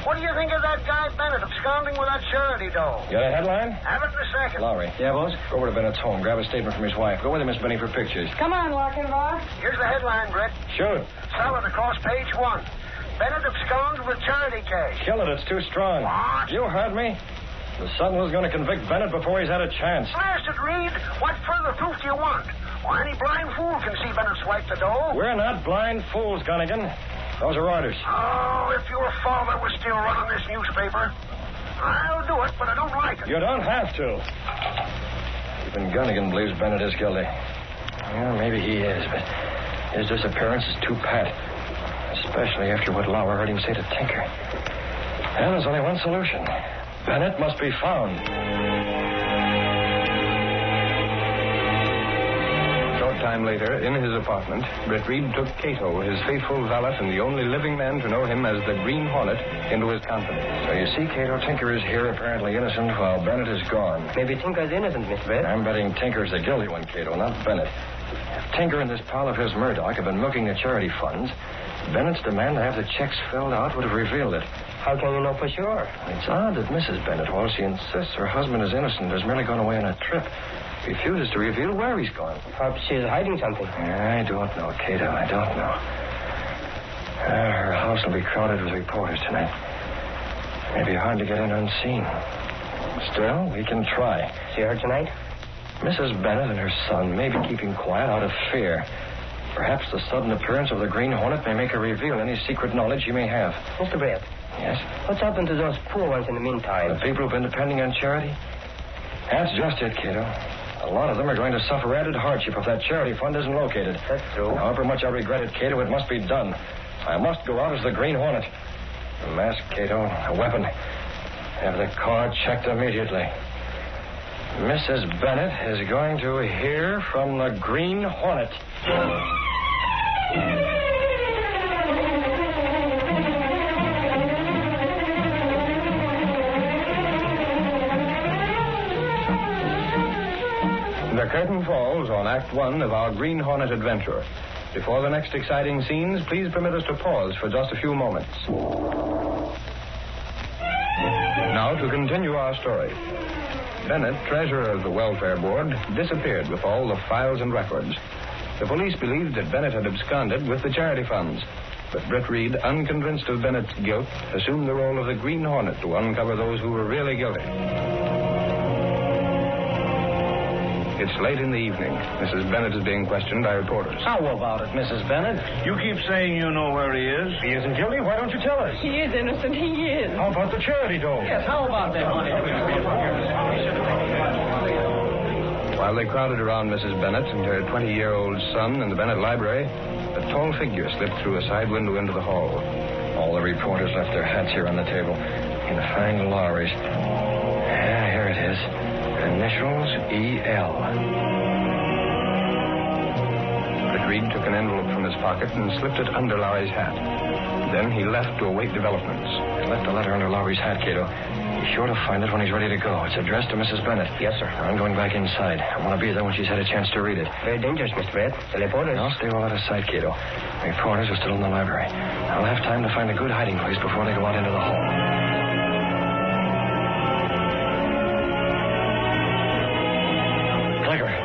What do you think of that guy Bennett absconding with that charity dough? Got a headline? Have it in a second. Lowry. Yeah, boss? Go over to Bennett's home. Grab a statement from his wife. Go with him, Miss Benny, for pictures. Come on, Lochinvar. Here's the headline, Brett. Shoot. Solid across page 1. Bennett absconds with charity cash. Kill it. It's too strong. What? You heard me. The Sun was going to convict Bennett before he's had a chance. Blasted, Reed. What further proof do you want? Why, any blind fool can see Bennett swipe the dough. We're not blind fools, Gunnigan. Those are orders. Oh, if your father was still running this newspaper, I'll do it, but I don't like it. You don't have to. Even Gunnigan believes Bennett is guilty. Well, maybe he is, but his disappearance is too pat. Especially after what Lauer heard him say to Tinker. And there's only one solution. Bennett must be found. Short time later, in his apartment, Brett Reed took Cato, his faithful valet and the only living man to know him as the Green Hornet, into his confidence. So you see, Cato, Tinker is here apparently innocent while Bennett is gone. Maybe Tinker's innocent, Miss Brett. I'm betting Tinker's the guilty one, Cato, not Bennett. If Tinker and this pal of his Murdoch have been milking the charity funds, Bennett's demand to have the checks filled out would have revealed it. How can you know for sure? It's odd that Mrs. Bennett, while she insists her husband is innocent, has merely gone away on a trip, refuses to reveal where he's gone. Perhaps she's hiding something. I don't know, Cato. I don't know. Her house will be crowded with reporters tonight. Maybe hard to get in unseen. Still, we can try. See her tonight? Mrs. Bennett and her son may be keeping quiet out of fear. Perhaps the sudden appearance of the Green Hornet may make her reveal any secret knowledge she may have. Mr. Brett. Yes? What's happened to those poor ones in the meantime? The people who've been depending on charity? That's just it, Cato. A lot of them are going to suffer added hardship if that charity fund isn't located. That's true. However much I regret it, Cato, it must be done. I must go out as the Green Hornet. A mask, Cato, a weapon. Have the car checked immediately. Mrs. Bennett is going to hear from the Green Hornet. The curtain falls on Act 1 of our Green Hornet adventure. Before the next exciting scenes, please permit us to pause for just a few moments. Now to continue our story. Bennett, treasurer of the welfare board, disappeared with all the files and records. The police believed that Bennett had absconded with the charity funds. But Brett Reed, unconvinced of Bennett's guilt, assumed the role of the Green Hornet to uncover those who were really guilty. It's late in the evening. Mrs. Bennett is being questioned by reporters. How about it, Mrs. Bennett? You keep saying you know where he is. He isn't guilty. Why don't you tell us? He is innocent. He is. How about the charity dough? Yes, how about that money? While they crowded around Mrs. Bennett and her 20-year-old son in the Bennett library, a tall figure slipped through a side window into the hall. All the reporters left their hats here on the table. In fine lorries. Here it is. Initials E.L. Brett Reed took an envelope from his pocket and slipped it under Lowry's hat. Then he left to await developments. I left a letter under Lowry's hat, Cato. He's sure to find it when he's ready to go. It's addressed to Mrs. Bennett. Yes, sir. I'm going back inside. I want to be there when she's had a chance to read it. Very dangerous, Mr. Brett. The reporters. I'll stay well out of sight, Cato. Reporters are still in the library. I'll have time to find a good hiding place before they go out into the hall.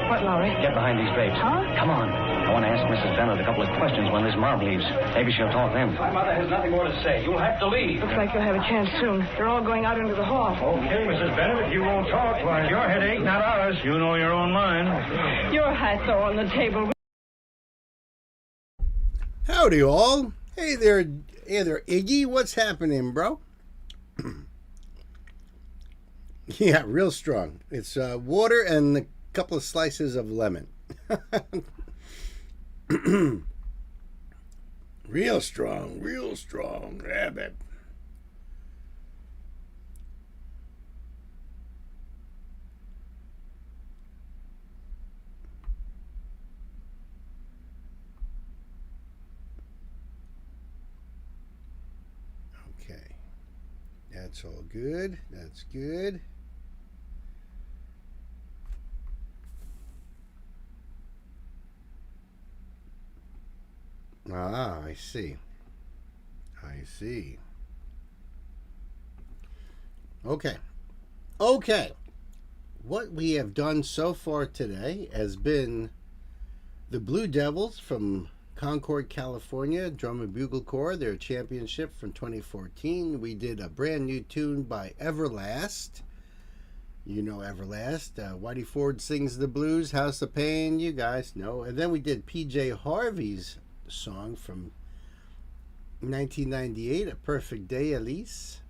What, Lowry? Get behind these babes. Huh? Come on. I want to ask Mrs. Bennett a couple of questions when this mob leaves. Maybe she'll talk then. My mother has nothing more to say. You'll have to leave. Looks like you'll have a chance soon. They're all going out into the hall. Okay, Mrs. Bennett, if you won't talk, why, it's your headache, not ours. You know your own mind. Your hat's all on the table. Howdy, all. Hey there, Iggy. What's happening, bro? Yeah, real strong. It's water and a couple of slices of lemon. Real strong, real strong. Yeah, babe. Okay. That's all good. That's good. Ah, I see. I see. Okay. Okay. What we have done so far today has been the Blue Devils from Concord, California, Drum and Bugle Corps, their championship from 2014. We did a brand new tune by Everlast. You know Everlast. Whitey Ford sings the blues, House of Pain, you guys know. And then we did PJ Harvey's song from 1998, A Perfect Day, Elise.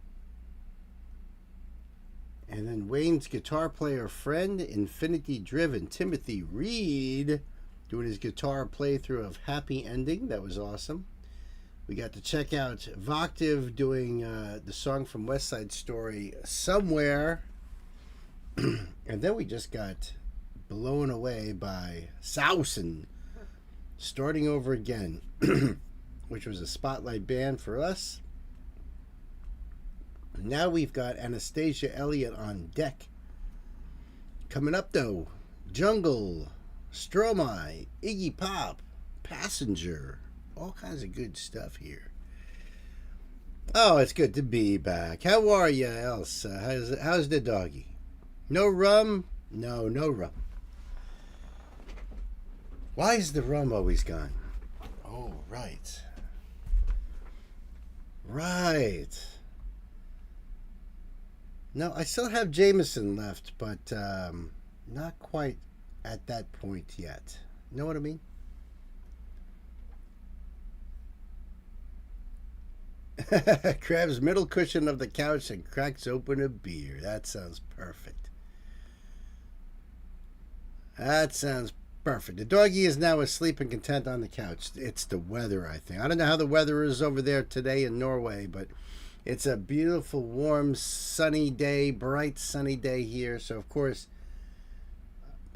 And then Wayne's guitar player friend, Infinity Driven, Timothy Reed, doing his guitar playthrough of Happy Ending. That was awesome. We got to check out Voctive doing the song from West Side Story, Somewhere. And then we just got blown away by Sausen, Starting Over Again, which was a spotlight band for us. Now we've got Anastasia Elliott on deck. Coming up though, Jungle, Stromae, Iggy Pop, Passenger, all kinds of good stuff here. Oh, it's good to be back. How are you, Elsa? How's the doggy? No rum? No rum. Why is the rum always gone? Oh, right. Right. No, I still have Jameson left, but not quite at that point yet. Know what I mean? Grabs middle cushion of the couch and cracks open a beer. That sounds perfect. That sounds perfect. The doggy is now asleep and content on the couch. It's the weather, I think. I don't know how the weather is over there today in Norway, but it's a beautiful, warm, sunny day, bright, sunny day here. So, of course,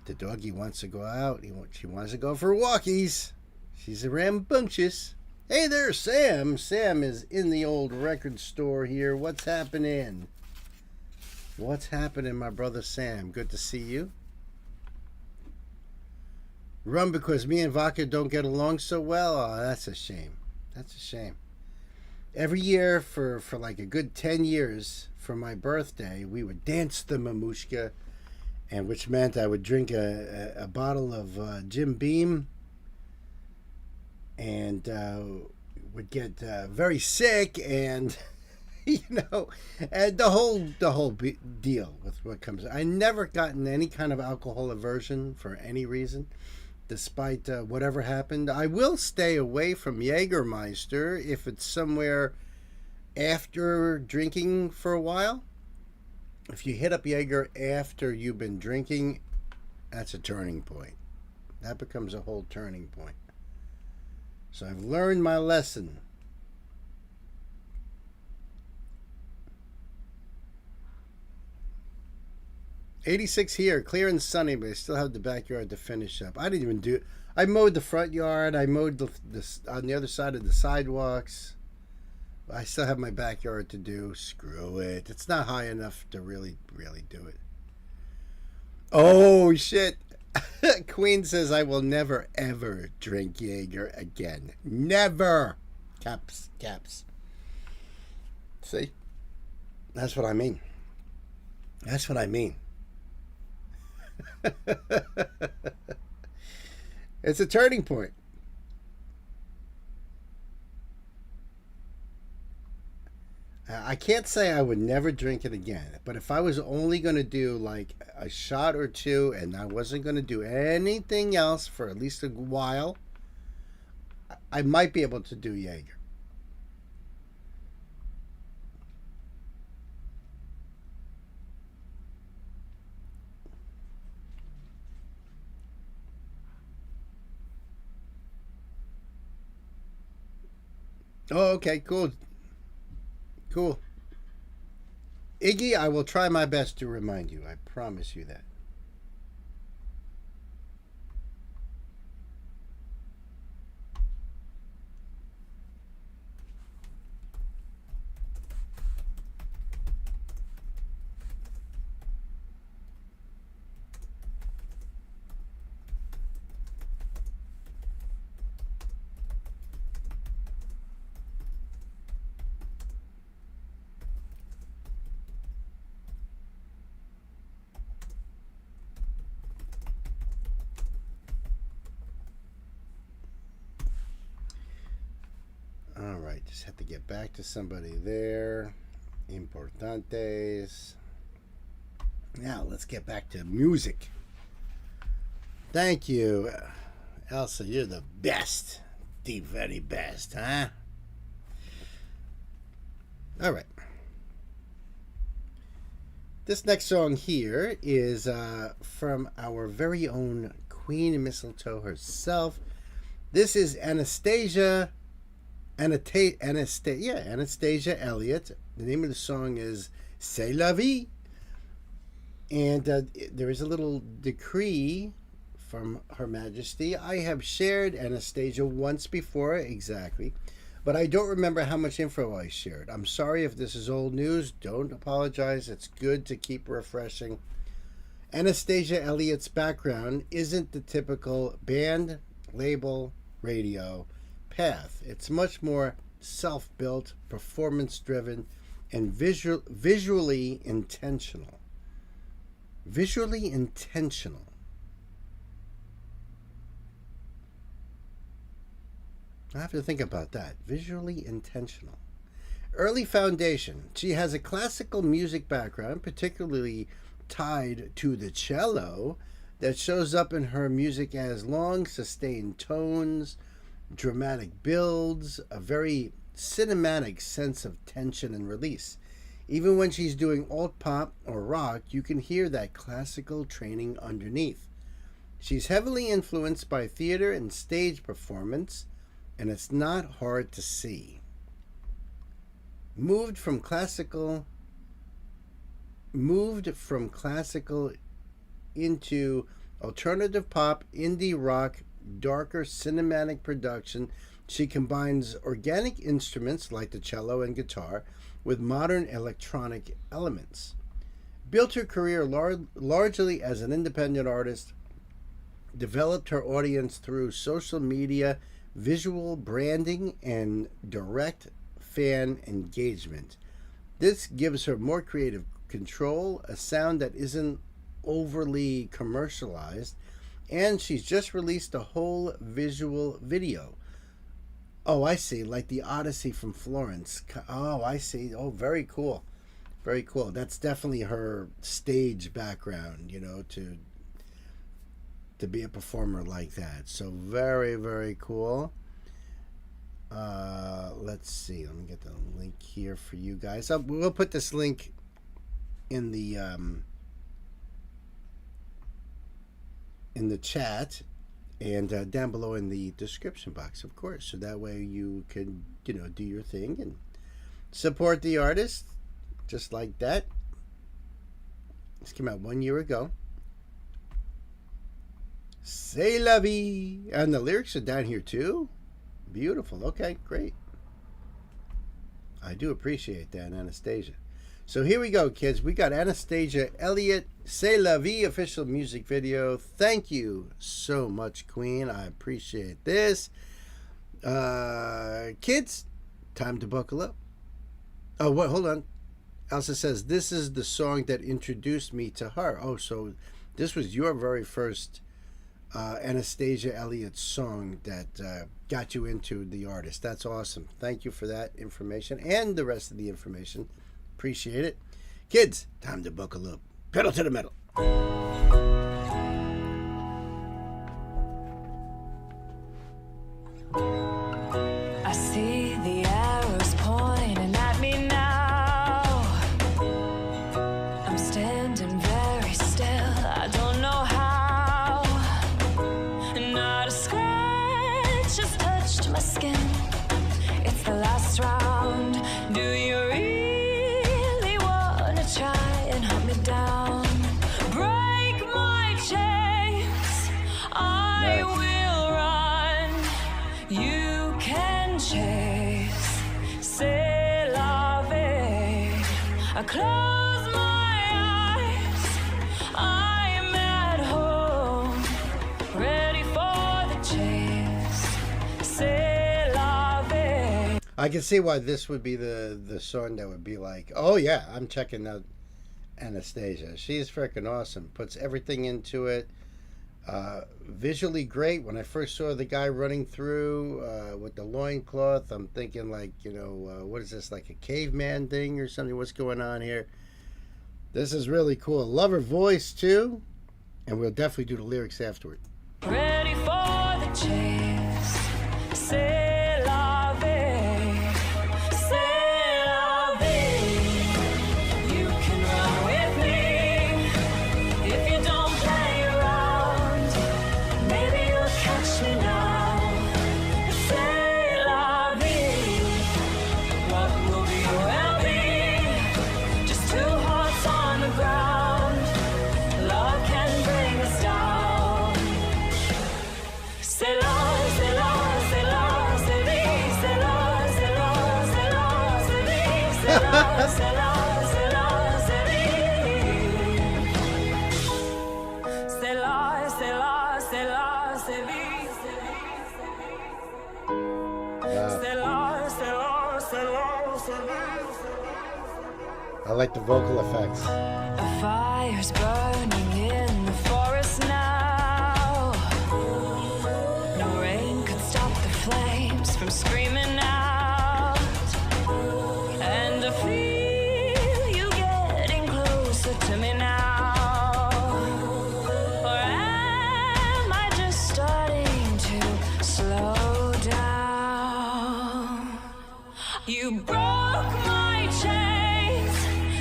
the doggy wants to go out. She wants to go for walkies. She's rambunctious. Hey there, Sam. Sam is in the old record store here. What's happening? What's happening, my brother Sam? Good to see you. Rum because me and Vodka don't get along so well? Oh, that's a shame. That's a shame. Every year for like a good 10 years for my birthday, we would dance the mamushka, and which meant I would drink a bottle of Jim Beam and would get very sick, and and the whole deal with what comes. I never gotten any kind of alcohol aversion for any reason. Despite whatever happened, I will stay away from Jägermeister if it's somewhere after drinking for a while. If you hit up Jaeger after you've been drinking, that's a turning point. That becomes a whole turning point. So I've learned my lesson. '86 here, clear and sunny, but I still have the backyard to finish up. I didn't even do. I mowed the front yard. I mowed the on the other side of the sidewalks. I still have my backyard to do. Screw it. It's not high enough to really do it. Oh shit! Queen says I will never ever drink Jaeger again. Never. Caps. See, that's what I mean. That's what I mean. It's a turning point. I can't say I would never drink it again, but if I was only going to do like a shot or two and I wasn't going to do anything else for at least a while, I might be able to do Jaeger. Oh, okay, cool. Iggy, I will try my best to remind you. I promise you that. right, just have to get back to somebody there. Importantes. Now, let's get back to music. Thank you, Elsa. You're the best. The very best, huh? All right. This next song here is from our very own Queen Mistletoe herself. This is Anastasia Elliott. The name of the song is C'est la vie. And there is a little decree from Her Majesty. I have shared Anastasia once before, exactly, but I don't remember how much info I shared. I'm sorry if this is old news. Don't apologize. It's good to keep refreshing. Anastasia Elliott's background isn't the typical band, label, radio path. It's much more self-built, performance-driven, and visually intentional. Visually intentional. I have to think about that. Visually intentional. Early foundation. She has a classical music background, particularly tied to the cello, that shows up in her music as long, sustained tones, dramatic builds, a very cinematic sense of tension and release. Even when she's doing alt pop or rock, you can hear that classical training underneath. She's heavily influenced by theater and stage performance, and it's not hard to see. Moved from classical into alternative pop, indie rock, darker cinematic production, she combines organic instruments like the cello and guitar with modern electronic elements. Built her career largely as an independent artist, developed her audience through social media, visual branding, and direct fan engagement. This gives her more creative control, a sound that isn't overly commercialized, and she's just released a whole visual video. Oh, I see, like the Odyssey from Florence. Oh, I see. Oh, very cool. Very cool. That's definitely her stage background, to be a performer like that. So very, very cool. Let's see. Let me get the link here for you guys. We'll put this link in the chat and down below in the description box, of course. So that way you can, do your thing and support the artist just like that. This came out 1 year ago. C'est la vie. And the lyrics are down here too. Beautiful. Okay, great. I do appreciate that, Anastasia. So here we go, kids. We got Anastasia Elliott, C'est la vie official music video. Thank you so much, Queen. I appreciate this. Kids, time to buckle up. Oh, what? Hold on. Elsa says, this is the song that introduced me to her. Oh, so this was your very first Anastasia Elliott song that got you into the artist. That's awesome. Thank you for that information and the rest of the information. Appreciate it. Kids, time to buckle up. Pedal to the metal. I see the arrows pointing at me now. I'm standing very still. I don't know how. Not a scratch has touched my skin. It's the last round. Do you really want to try and hunt me down? Break my chains. I will run. You can chase. C'est la vie. I close my eyes. I'm at home. Ready for the chase. C'est la vie. I can see why this would be the song that would be like, oh yeah, I'm checking out Anastasia. She's freaking awesome. Puts everything into it. Visually great. When I first saw the guy running through with the loincloth, I'm thinking like, what is this, like a caveman thing or something? What's going on here? This is really cool. Love her voice too, and we'll definitely do the lyrics afterward. Ready for the chase. C'est la vie. C'est la vie. You can run with me if you don't play around. Maybe you'll catch me now. C'est la vie. What will be will be. Just two hearts on the ground. Love can bring us down. C'est là, c'est là, c'est là, c'est vie, c'est là, c'est là, c'est là, c'est vie, c'est là, c'est là, c'est là, c'est vie. C'est là, c'est là, c'est là, c'est vie, c'est vie, c'est vie. C'est là, c'est là, c'est là, c'est vie. I like the vocal effects. A fire's burning in the forest now. No rain could stop the flames from screaming out. And I feel you getting closer to me now. Or am I just starting to slow down? You broke my chains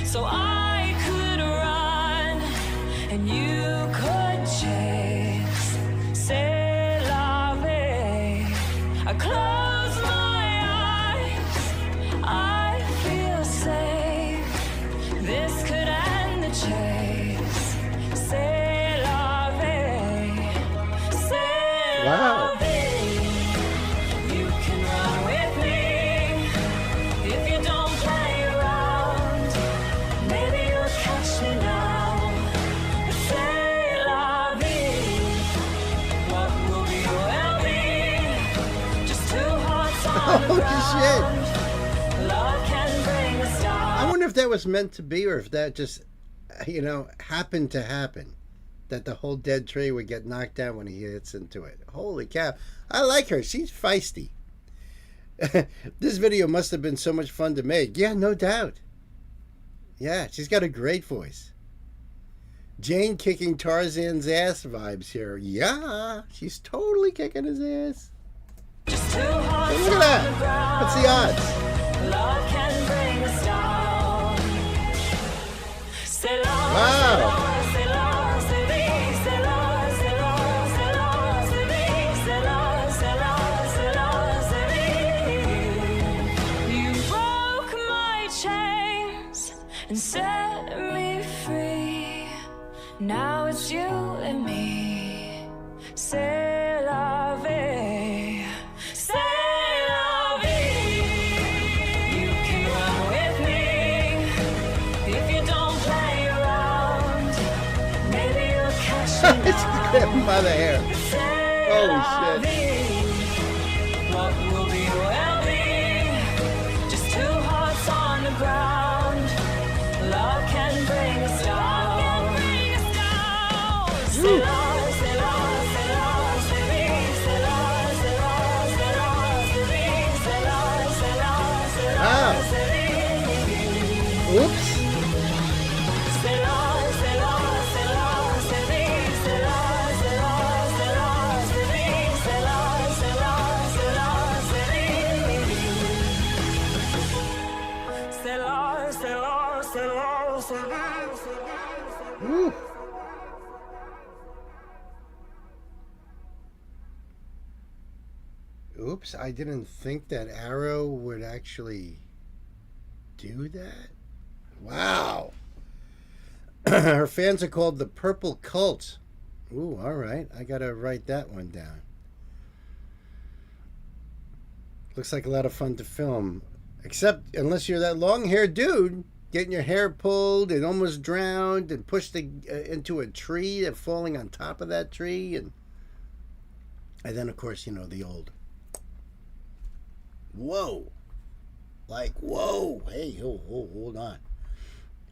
so I could run and you could chase. C'est la vie. I close my eyes, I feel safe. This could end the chase. C'est la vie. C'est la Wow. vie. You can run with me if you don't play around. Maybe you'll catch me now. C'est la vie. What will be will be. Just two hearts on the Holy ground. shit. Love can bring us down. I wonder if that was meant to be, or if that just, happened to happen. That the whole dead tree would get knocked down when he hits into it. Holy cow. I like her. She's feisty. This video must have been so much fun to make. Yeah, no doubt. Yeah, she's got a great voice. Jane kicking Tarzan's ass vibes here. Yeah, she's totally kicking his ass. Just two hearts Hey, look at on that. the ground. What's the odds? Love can bring us down. C'est là, Wow. c'est là, c'est vie, c'est là, c'est là, c'est là, c'est vie, c'est là, c'est là, c'est là, c'est vie. You broke my chains and set me free. Now it's you and me. C'est la vie. C'est la vie. You can run with me if you don't play around. Maybe you'll catch me She's now. grabbing him by the hair. C'est Holy la shit. vie. What will be will be. Just two hearts on the ground. Love can bring us down. C'est là, c'est là, c'est là, c'est vie, c'est là, c'est là, c'est là, c'est vie, c'est là, c'est là, c'est là, Wow. c'est vie. Oops. C'est là, c'est là, c'est là, c'est vie, c'est là, c'est là, c'est là, c'est vie, c'est là, c'est là, c'est là, c'est vie. C'est là, c'est là, c'est là, c'est vie, c'est là. Woo. Oops, I didn't think that arrow would actually do that. Wow. Her fans are called the Purple Cult. Ooh, all right. I got to write that one down. Looks like a lot of fun to film. Except unless you're that long-haired dude getting your hair pulled and almost drowned and pushed into a tree and falling on top of that tree. And then, of course, the old... Whoa. Like, whoa. Hey, hold on.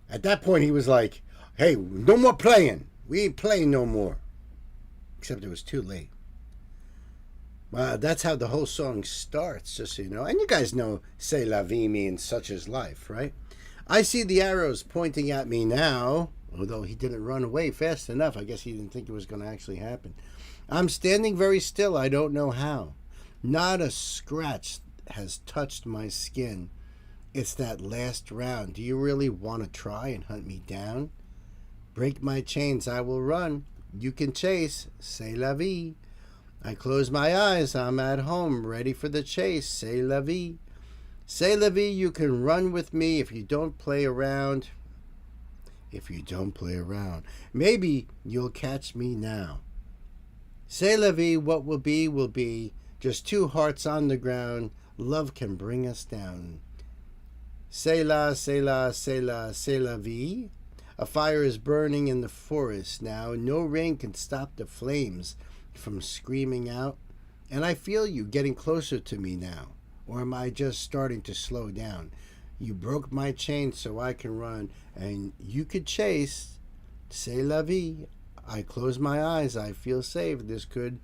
At that point, he was like, hey, no more playing. We ain't playing no more. except it was too late. Well, that's how the whole song starts, just so you know. And you guys know "C'est la vie" means "such is life," right? I see the arrows pointing at me now, although he didn't run away fast enough. I guess he didn't think it was going to actually happen. I'm standing very still. I don't know how. Not a scratch has touched my skin. It's that last round. Do you really want to try and hunt me down? Break my chains, I will run. You can chase. C'est la vie. I close my eyes, I'm at home, ready for the chase. C'est la vie. C'est la vie, you can run with me if you don't play around. If you don't play around. Maybe you'll catch me now. C'est la vie, what will be, will be. Just two hearts on the ground. Love can bring us down. C'est la, c'est la, c'est la, c'est la vie. A fire is burning in the forest now. No rain can stop the flames from screaming out. And I feel you getting closer to me now. Or am I just starting to slow down? You broke my chain so I can run, and you could chase. C'est la vie. I close my eyes, I feel safe. This could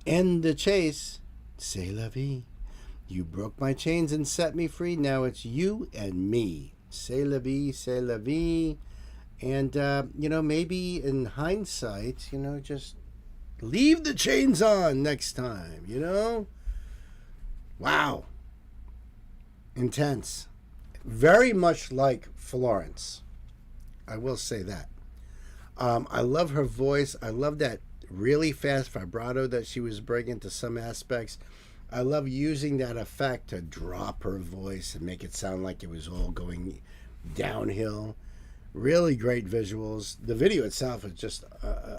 end the chase. C'est la vie. You broke my chains and set me free. Now it's you and me. C'est la vie, c'est la vie. And, maybe in hindsight, just leave the chains on next time, Wow. Intense. Very much like Florence. I will say that. I love her voice. I love that really fast vibrato that she was bringing to some aspects. I love using that effect to drop her voice and make it sound like it was all going downhill. Really great visuals. The video itself is just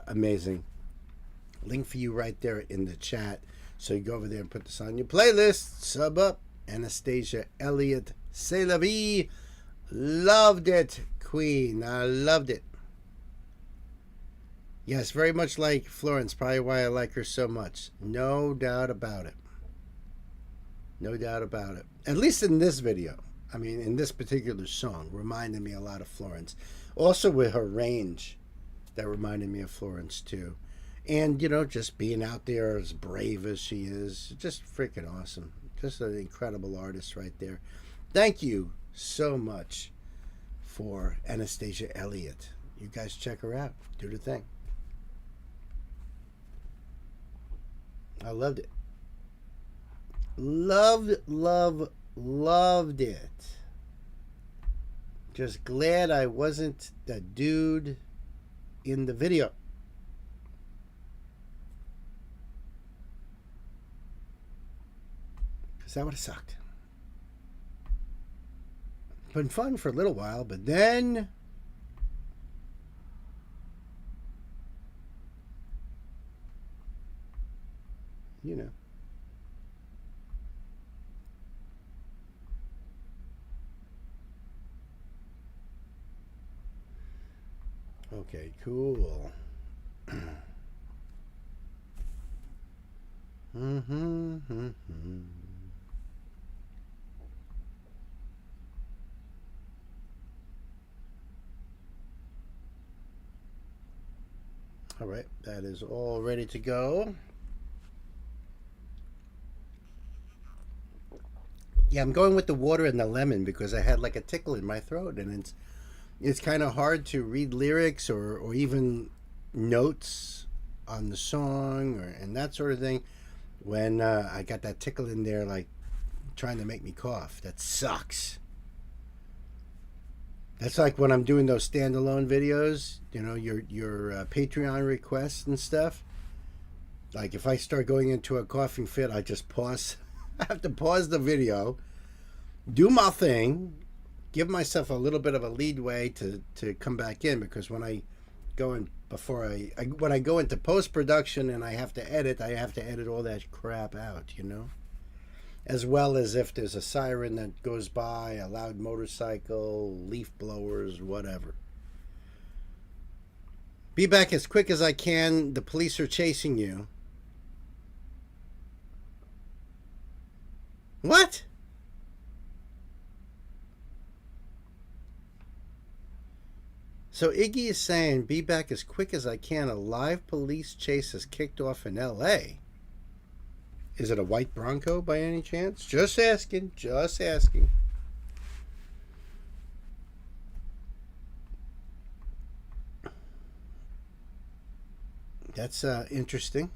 amazing. Link for you right there in the chat. So you go over there and put this on your playlist. Sub up. Anastasia Elliott. C'est la vie. Loved it, Queen. I loved it. Yes, very much like Florence. Probably why I like her so much. No doubt about it. No doubt about it. At least in this video. I mean, in this particular song, reminded me a lot of Florence. Also with her range, that reminded me of Florence too. And, just being out there as brave as she is. Just freaking awesome. Just an incredible artist right there. Thank you so much for Anastasia Elliott. You guys check her out. Do the thing. I loved it. Loved it. Just glad I wasn't the dude in the video. Because that would have sucked. Been fun for a little while, but then Okay, cool. All right, that is all ready to go. Yeah, I'm going with the water and the lemon because I had like a tickle in my throat, and it's kind of hard to read lyrics or even notes on the song and that sort of thing when I got that tickle in there, like trying to make me cough. That sucks. That's like when I'm doing those standalone videos, your Patreon requests and stuff. Like if I start going into a coughing fit, I just pause. I have to pause the video, do my thing, give myself a little bit of a leadway to come back in, because when I go in when I go into post-production and I have to edit all that crap out, as well as if there's a siren that goes by, a loud motorcycle, leaf blowers, whatever. Be back as quick as I can. The police are chasing you. What? So Iggy is saying, be back as quick as I can. A live police chase has kicked off in L.A. Is it a white Bronco by any chance? Just asking. Just asking. That's interesting.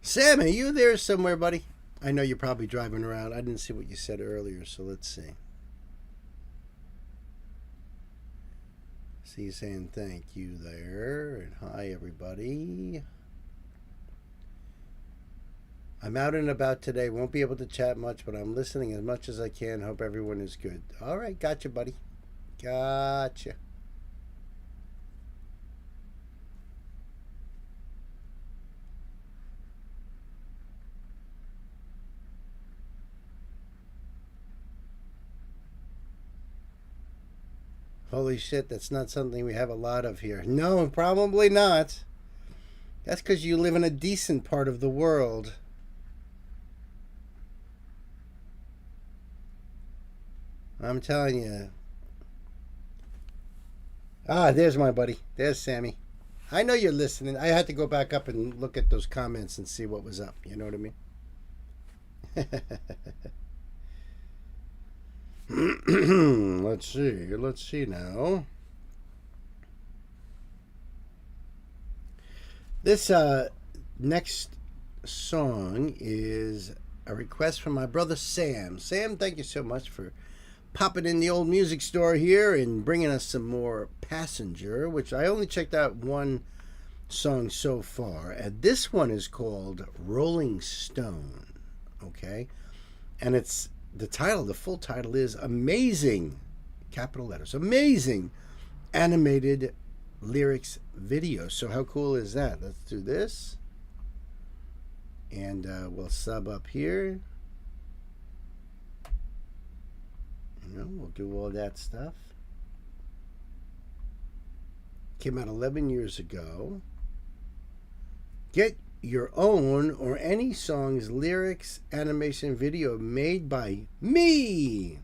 Sam, are you there somewhere, buddy? I know you're probably driving around. I didn't see what you said earlier, so let's see. See you saying thank you there. And hi, everybody. I'm out and about today. Won't be able to chat much, but I'm listening as much as I can. Hope everyone is good. All right, gotcha, buddy. Gotcha. Holy shit, that's not something we have a lot of here. No, probably not. That's because you live in a decent part of the world. I'm telling you. Ah, there's my buddy. There's Sammy. I know you're listening. I had to go back up and look at those comments and see what was up. You know what I mean? Let's see now. This next song is a request from my brother Sam. Sam, thank you so much for popping in the old music store here and bringing us some more Passenger, which I only checked out one song so far, and this one is called Rolling Stone. Okay, and it's the title, the full title is Amazing, capital letters, Amazing Animated Lyrics Video. So how cool is that? Let's do this. And we'll sub up here. You know, we'll do all that stuff. Came out 11 years ago. Get your own or any song's lyrics animation video made by me.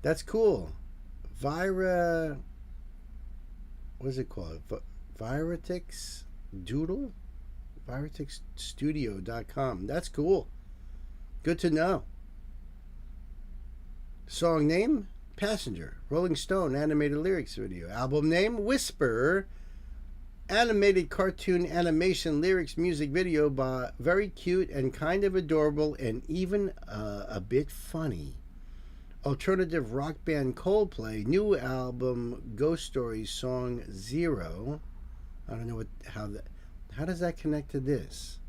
That's cool. What is it called? Viratix Doodle? ViratixStudio.com. That's cool. Good to know. Song name? Passenger. Rolling Stone animated lyrics video. Album name? Whisper. Animated cartoon animation lyrics music video by very cute and kind of adorable and even a bit funny. Alternative rock band Coldplay new album Ghost Stories song Zero. I don't know how does that connect to this?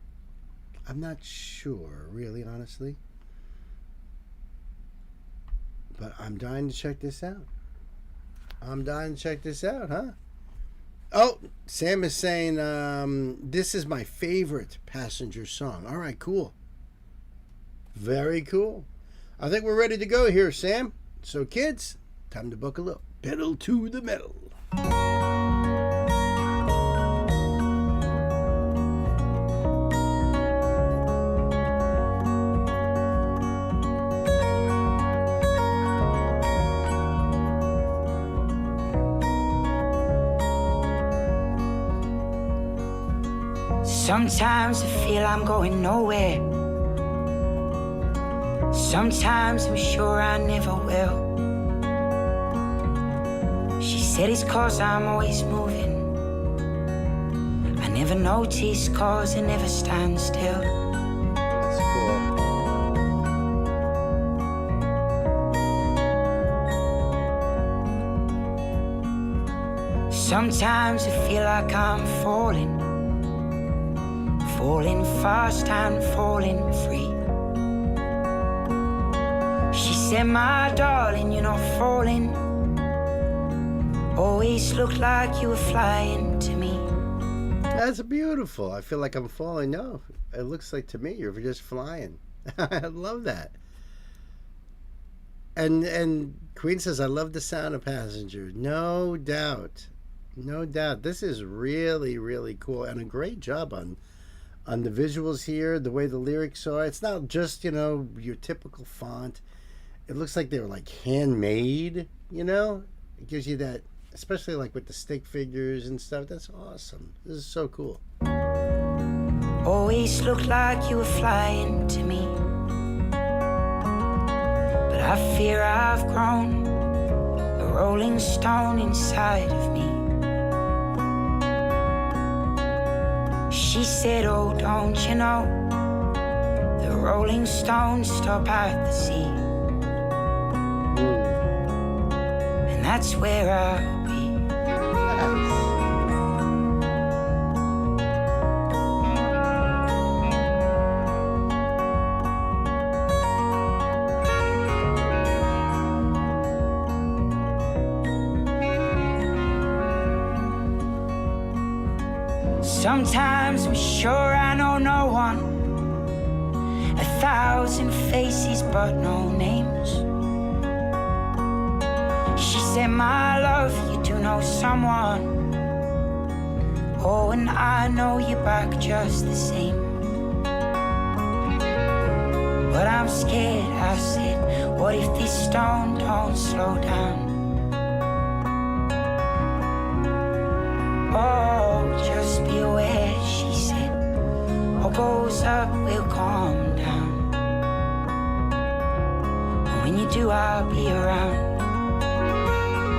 I'm not sure, really, honestly. But I'm dying to check this out. Huh? Oh, Sam is saying this is my favorite Passenger song. All right, cool. Very cool. I think we're ready to go here, Sam. So, kids, time to buckle up. Pedal to the metal. Sometimes I feel I'm going nowhere. Sometimes I'm sure I never will. She said it's 'cause I'm always moving. I never notice 'cause I never stand still. That's cool. Sometimes I feel like I'm falling. Falling fast and falling free. She said, my darling, you're not falling. Always looked like you were flying to me. That's beautiful. I feel like I'm falling. No, it looks like to me you're just flying. I love that. And Queen says, I love the sound of Passenger. No doubt. No doubt. This is really, really cool. And a great job on on the visuals here, the way the lyrics are. It's not just, your typical font. It looks like they were like handmade, It gives you that, especially like with the stick figures and stuff. That's awesome. This is so cool. Always looked like you were flying to me, but I fear I've grown a rolling stone inside of me. She said, oh, don't you know, the rolling stones stop at the sea, and that's where I'll be. Sometimes I'm sure I know no one, 1,000 faces but no names. She said, my love, you do know someone. Oh, and I know you're back just the same. But I'm scared, I said, what if this stone don't slow down? Oh, just be aware, she said, what goes up will calm down. And when you do, I'll be around.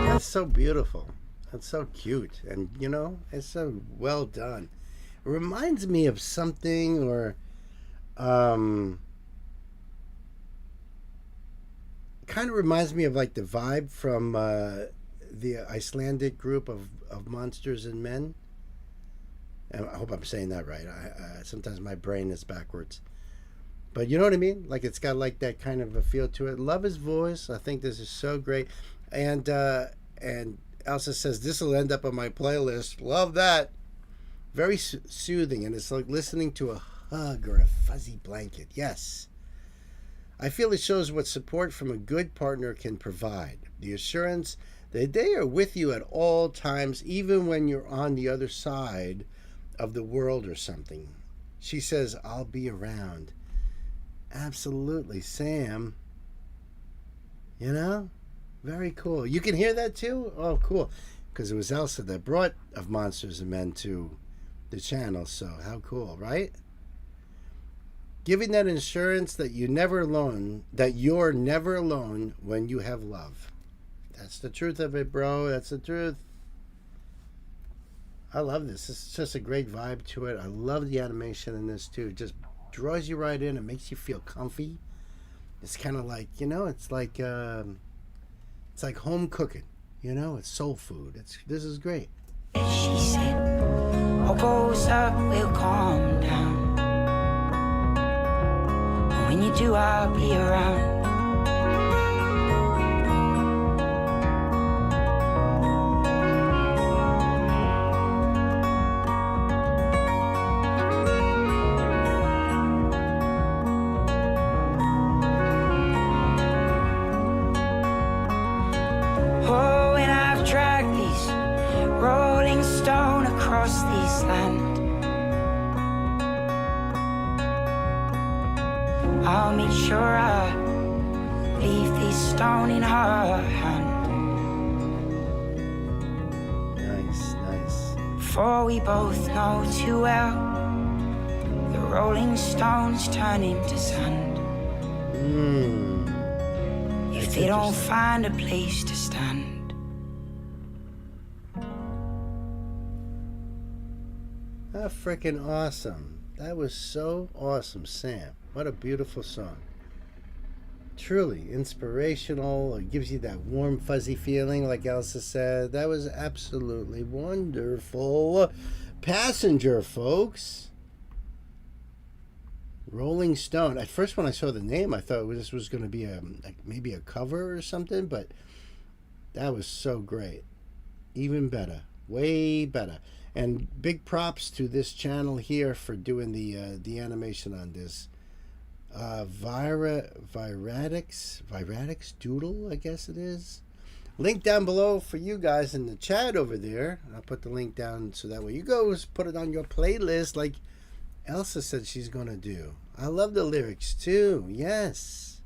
That's so beautiful. That's so cute. And, it's so well done. It reminds me of something, or kind of reminds me of like the vibe from the Icelandic group of Monsters and Men. And I hope I'm saying that right. Sometimes my brain is backwards. But you know what I mean? Like, it's got like that kind of a feel to it. Love his voice. I think this is so great. And Elsa says, this will end up on my playlist. Love that. Very soothing. And it's like listening to a hug or a fuzzy blanket. Yes. I feel it shows what support from a good partner can provide. The assurance that they are with you at all times, even when you're on the other side of the world or something. She says, I'll be around. Absolutely, Sam. Very cool. You can hear that too? Oh, cool. Because it was Elsa that brought Of Monsters and Men to the channel. So how cool, right? Giving that assurance that you're never alone when you have love. That's the truth of it, bro. That's the truth. I love this. It's just a great vibe to it. I love the animation in this too. It just draws you right in. It makes you feel comfy. It's kind of like, it's like home cooking. It's soul food. This is great. She said, what goes up will calm down. When you do, I'll be around. Oh, and I've dragged these rolling stone across this land, I'll make sure I leave this stone in her hand. Nice. For we both know too well, the rolling stones turn into sand. If they don't find a place to stand. Freaking awesome. That was so awesome, Sam. What a beautiful song. Truly inspirational. It gives you that warm, fuzzy feeling, like Elsa said. That was absolutely wonderful. Passenger, folks. Rolling Stone. At first, when I saw the name, I thought this was going to be maybe a cover or something, but that was so great. Even better. Way better. And big props to this channel here for doing the animation on this. Viratix Doodle, I guess it is. Link down below for you guys in the chat over there. I'll put the link down so that way you go put it on your playlist like Elsa said she's going to do. I love the lyrics too. Yes.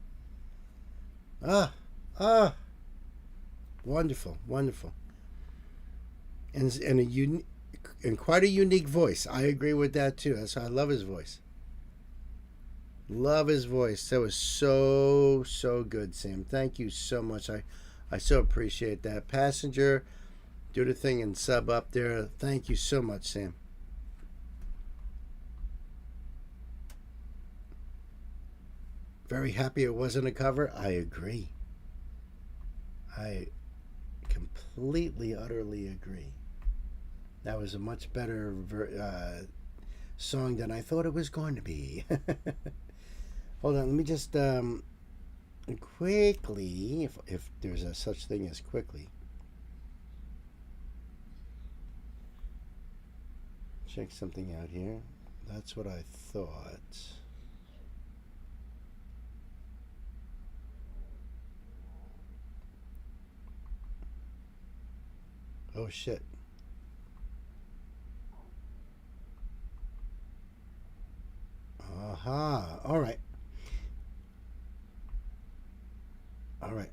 Wonderful, wonderful. And quite a unique voice. I agree with that too. That's why I love his voice. Love his voice. That was so good, Sam. Thank you so much. I so appreciate that. Passenger, do the thing and sub up there. Thank you so much, Sam. Very happy it wasn't a cover. I agree. I completely, utterly agree. That was a much better song than I thought it was going to be. Hold on, let me just quickly, if there's a such thing as quickly, check something out here. That's what I thought. Oh shit. Aha. All right. All right.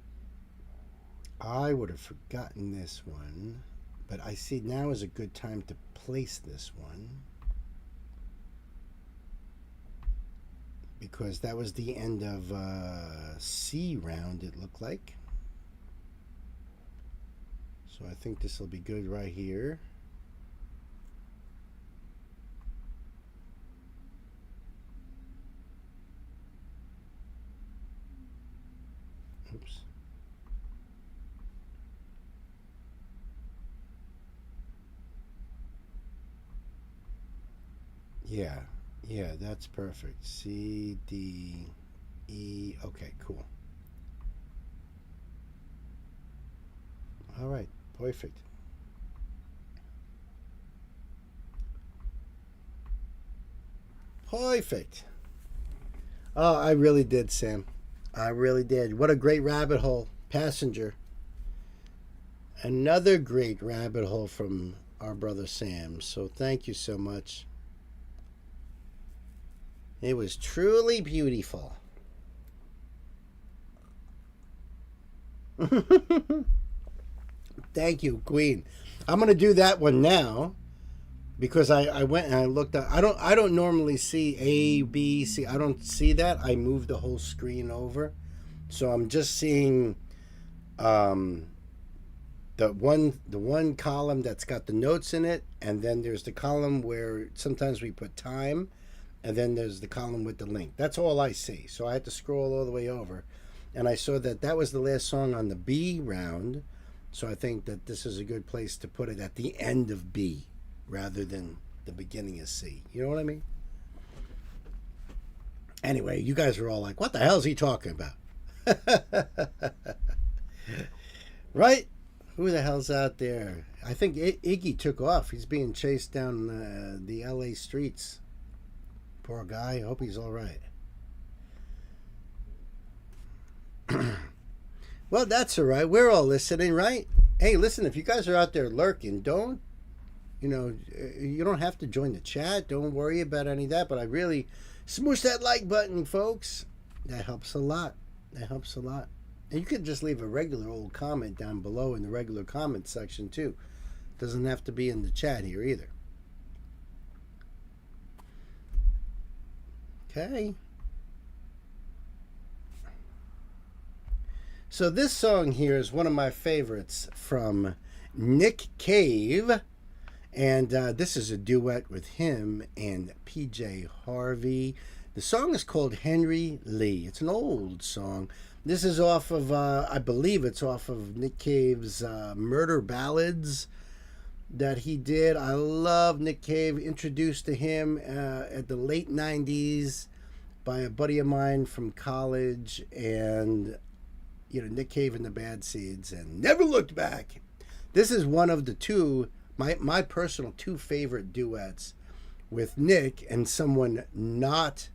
I would have forgotten this one, but I see now is a good time to place this one because that was the end of C round, it looked like. So I think this will be good right here. Oops. Yeah, that's perfect. C, D, E. Okay, cool. All right, perfect. Perfect. Oh, I really did, Sam. I really did. What a great rabbit hole. Passenger. Another great rabbit hole from our brother Sam. So thank you so much. It was truly beautiful. Thank you, Queen. I'm going to do that one now because I went and I looked at. I don't normally see A, B, C. I don't see that. I moved the whole screen over, so I'm just seeing the one column that's got the notes in it, and then there's the column where sometimes we put time, and then there's the column with the link. That's all I see. So I had to scroll all the way over, and I saw that was the last song on the B round. So I think that this is a good place to put it at the end of B rather than the beginning of C. You know what I mean? Anyway, you guys are all like, what the hell is he talking about? Right? Who the hell's out there? I think Iggy took off. He's being chased down the LA streets. Poor guy. I hope he's all right. Well, that's all right. We're all listening, right? Hey, listen, if you guys are out there lurking, you don't have to join the chat. Don't worry about any of that. But I really smoosh that like button, folks. That helps a lot. That helps a lot. And you can just leave a regular old comment down below in the regular comment section, too. Doesn't have to be in the chat here either. Okay. So this song here is one of my favorites from Nick Cave. And this is a duet with him and PJ Harvey. The song is called Henry Lee. It's an old song. This is off of, I believe it's off of Nick Cave's Murder Ballads that he did. I love Nick Cave. Introduced to him at the late 90s by a buddy of mine from college. And Nick Cave and the Bad Seeds, and Never Looked Back. This is one of the two, my personal two favorite duets with Nick and someone not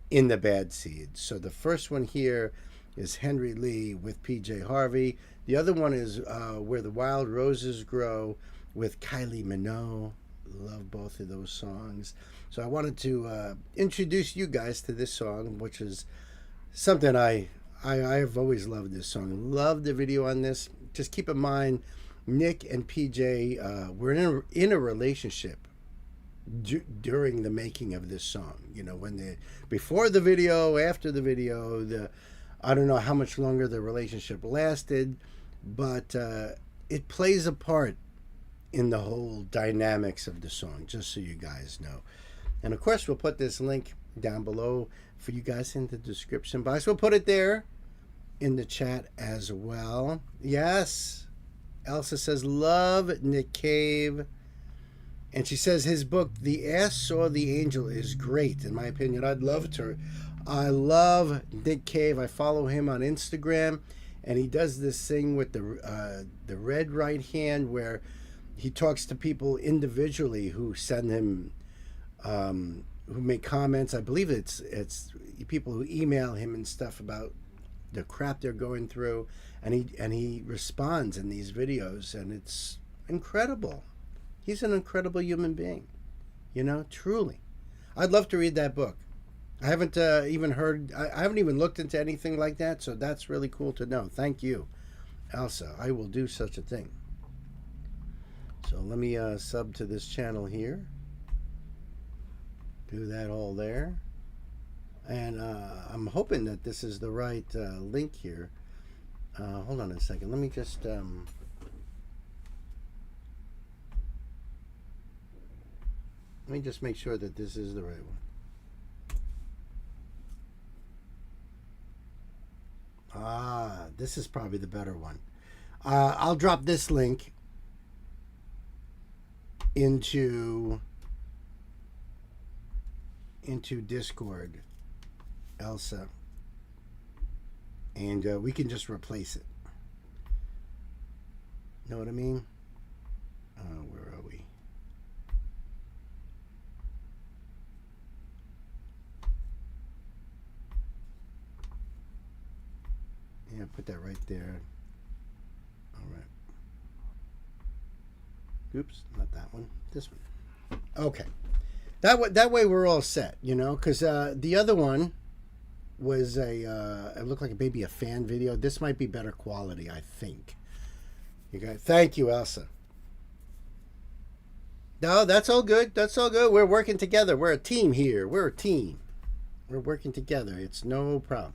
in the Bad Seeds. So the first one here is Henry Lee with PJ Harvey. The other one is Where the Wild Roses Grow with Kylie Minogue. Love both of those songs. So I wanted to introduce you guys to this song, which is something I've always loved this song. Love the video on this. Just keep in mind, Nick and PJ were in a relationship during the making of this song. You know, before the video, after the video, I don't know how much longer the relationship lasted, but it plays a part in the whole dynamics of the song, just so you guys know. And of course, we'll put this link down below for you guys in the description box. We'll put it there in the chat as well. Yes, Elsa says, love Nick Cave. And she says his book, The Ass Saw the Angel, is great. In my opinion, I'd love to. I love Nick Cave. I follow him on Instagram. And he does this thing with the red right hand where he talks to people individually who send him, who make comments. I believe it's people who email him and stuff about the crap they're going through, and he responds in these videos, and it's incredible. He's an incredible human being, you know, truly. I'd love to read that book. I haven't even heard, I haven't even looked into anything like that, so that's really cool to know. Thank you, Elsa. I will do such a thing. So let me sub to this channel here. Do that all there. And I'm hoping that this is the right link here. Hold on a second. Let me just... Let me just make sure that this is the right one. Ah, this is probably the better one. I'll drop this link into Discord, Elsa, and we can just replace it. Know what I mean? Where are we? Yeah, put that right there. All right. Oops, not that one. This one. Okay. That way we're all set, you know, because the other one was it looked like maybe a fan video. This might be better quality, I think. You guys, thank you, Elsa. No, that's all good. That's all good. We're working together. We're a team here. We're a team. We're working together. It's no problem.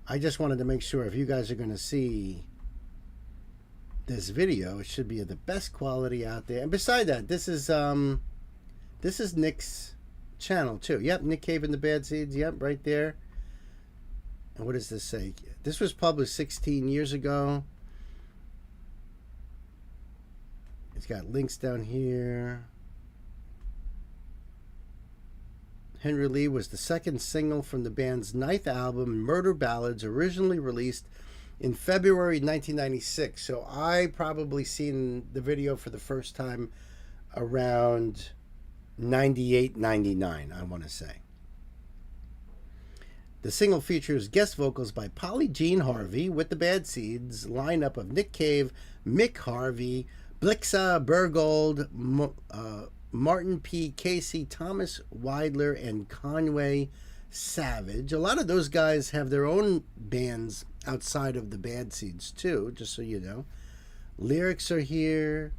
I just wanted to make sure if you guys are going to see this video, it should be of the best quality out there. And beside that, this is Nick's channel too. Yep, Nick Cave and the Bad Seeds. Yep, right there. And what does this say? This was published 16 years ago. It's got links down here. Henry Lee was the second single from the band's ninth album, Murder Ballads, originally released in February 1996. So I probably seen the video for the first time around 98, 99, I want to say. The single features guest vocals by Polly Jean Harvey with the Bad Seeds, lineup of Nick Cave, Mick Harvey, Blixa Bergold, Martin P. Casey, Thomas Weidler, and Conway Savage. A lot of those guys have their own bands outside of the Bad Seeds too, just so you know. Lyrics are here.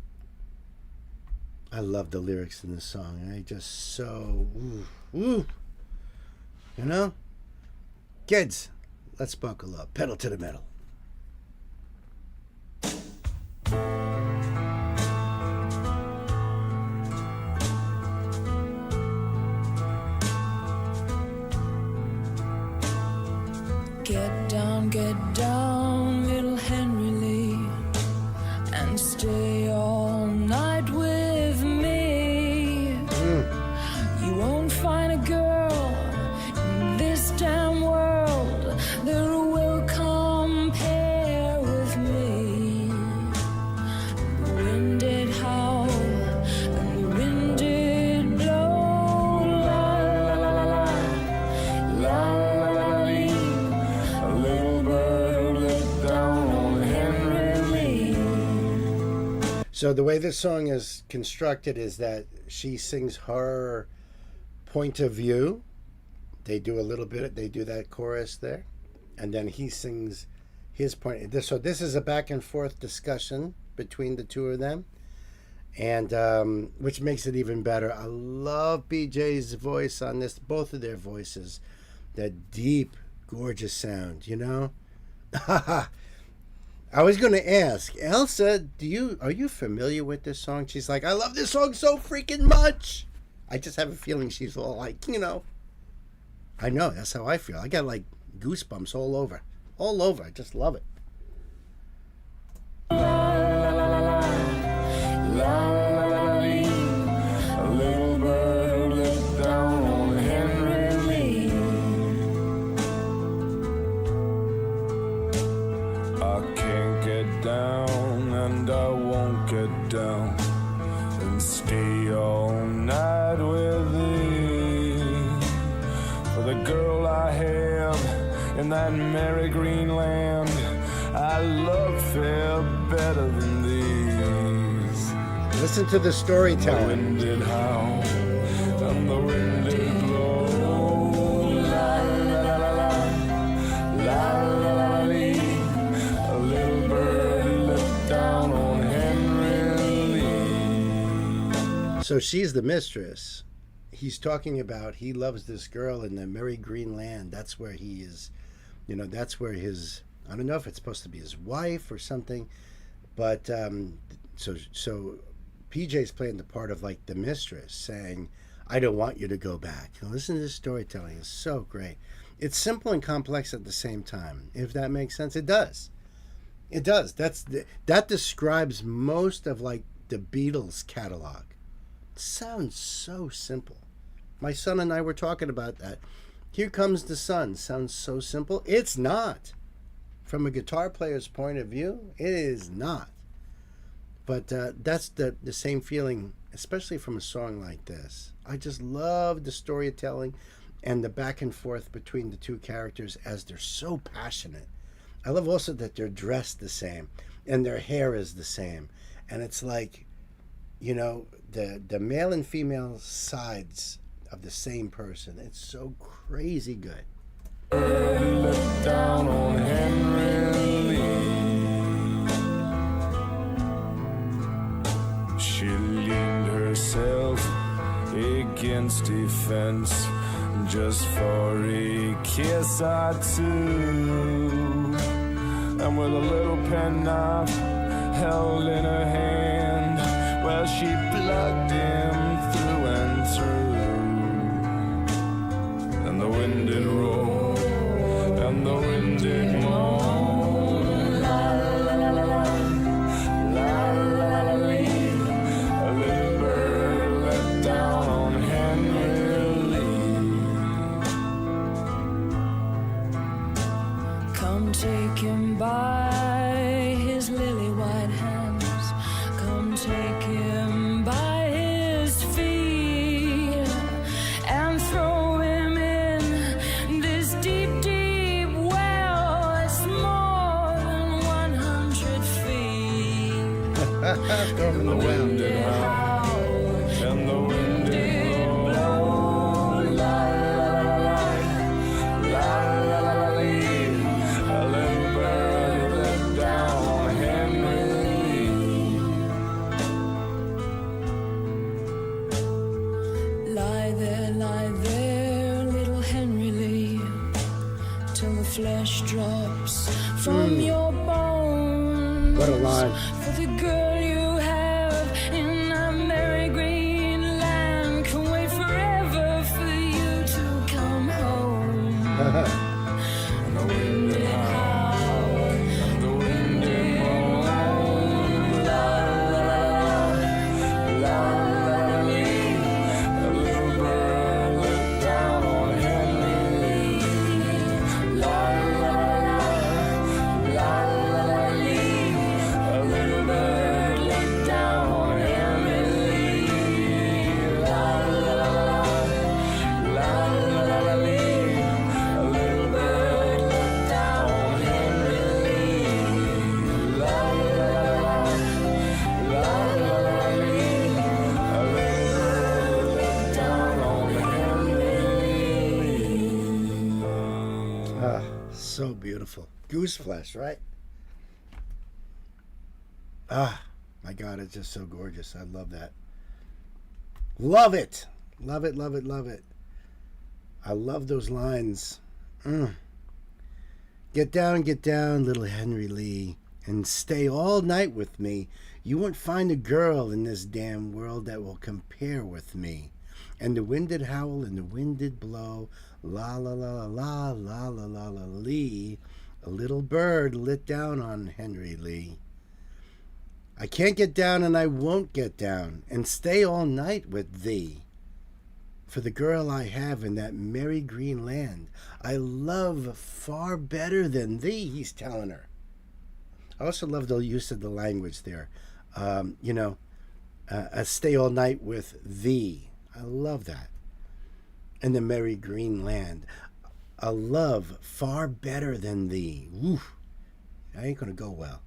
I love the lyrics in this song. I just so... Ooh. You know? Kids, let's buckle up. Pedal to the metal. Get down, little Henry Lee, and stay all night with me. You won't find a girl in this damn world that will compare with me. The wind did howl and the wind did blow, la la la la la la la. So the way this song is constructed is that she sings her point of view. They do a little bit. They do that chorus there, and then he sings his point. So this is a back and forth discussion between the two of them, and which makes it even better. I love BJ's voice on this. Both of their voices, that deep, gorgeous sound. You know. I was going to ask Elsa, are you familiar with this song? She's like, I love this song so freaking much. I just have a feeling she's all like, you know. I know, that's how I feel. I got like goosebumps all over. I just love it. A little bird let down on Henry Lee. I can't get down and I won't get down and stay all night with thee. For the girl I have in that merry green land, I love fair better than these. Listen to the storytelling. The wind did howl and the wind did blow. La la la la la la la lee. A little bird let down on Henry Lee. So she's the mistress. He's talking about he loves this girl in the merry green land. That's where he is, you know, that's where his, I don't know if it's supposed to be his wife or something, but so PJ's playing the part of like the mistress saying, I don't want you to go back. Now, listen to this storytelling. It's so great. It's simple and complex at the same time, if that makes sense. It does. It does. That describes most of like the Beatles catalog. It sounds so simple. My son and I were talking about that. Here Comes the Sun sounds so simple. It's not. From a guitar player's point of view, it is not. But that's the same feeling, especially from a song like this. I just love the storytelling and the back and forth between the two characters as they're so passionate. I love also that they're dressed the same and their hair is the same. And it's like, you know, the male and female sides of the same person. It's so crazy good. Let down on Henry Lee. She leaned herself against a fence just for a kiss or two, and with a little penknife held in her hand, well, she plugged him through and through. And the wind did roll, and the wind did moan. La la la la la, la la la la. A little bird let down on Henry Lee. Come take him by his lily white hands. Come take him by his feet and throw him in this deep, deep well. It's more than 100 feet. Throw him in the well. And the wind did blow. La la la la, la la la la. A little bird let down on Henry Lee. Lie there, little Henry Lee, till the flesh drops from your bones. What a line. For the girl you have in a merry green land can wait forever for you to come home. And the wind did howl, and the wind did moan. La la la la, la la la. A little bird let down on Henry Lee. La la la la, la la la. A little bird let down on Henry Lee. La la la la, la la la. A little So beautiful. Goose flesh, right? Ah, my God, it's just so gorgeous. I love that. Love it. Love it, love it, love it. I love those lines. Get down, little Henry Lee, and stay all night with me. You won't find a girl in this damn world that will compare with me. And the wind did howl and the wind did blow. La la la la la la la la lee. A little bird lit down on Henry Lee. I can't get down and I won't get down and stay all night with thee. For the girl I have in that merry green land, I love far better than thee, he's telling her. I also love the use of the language there. Stay all night with thee. I love that. In the merry green land, a love far better than thee. Woo, that ain't gonna go well.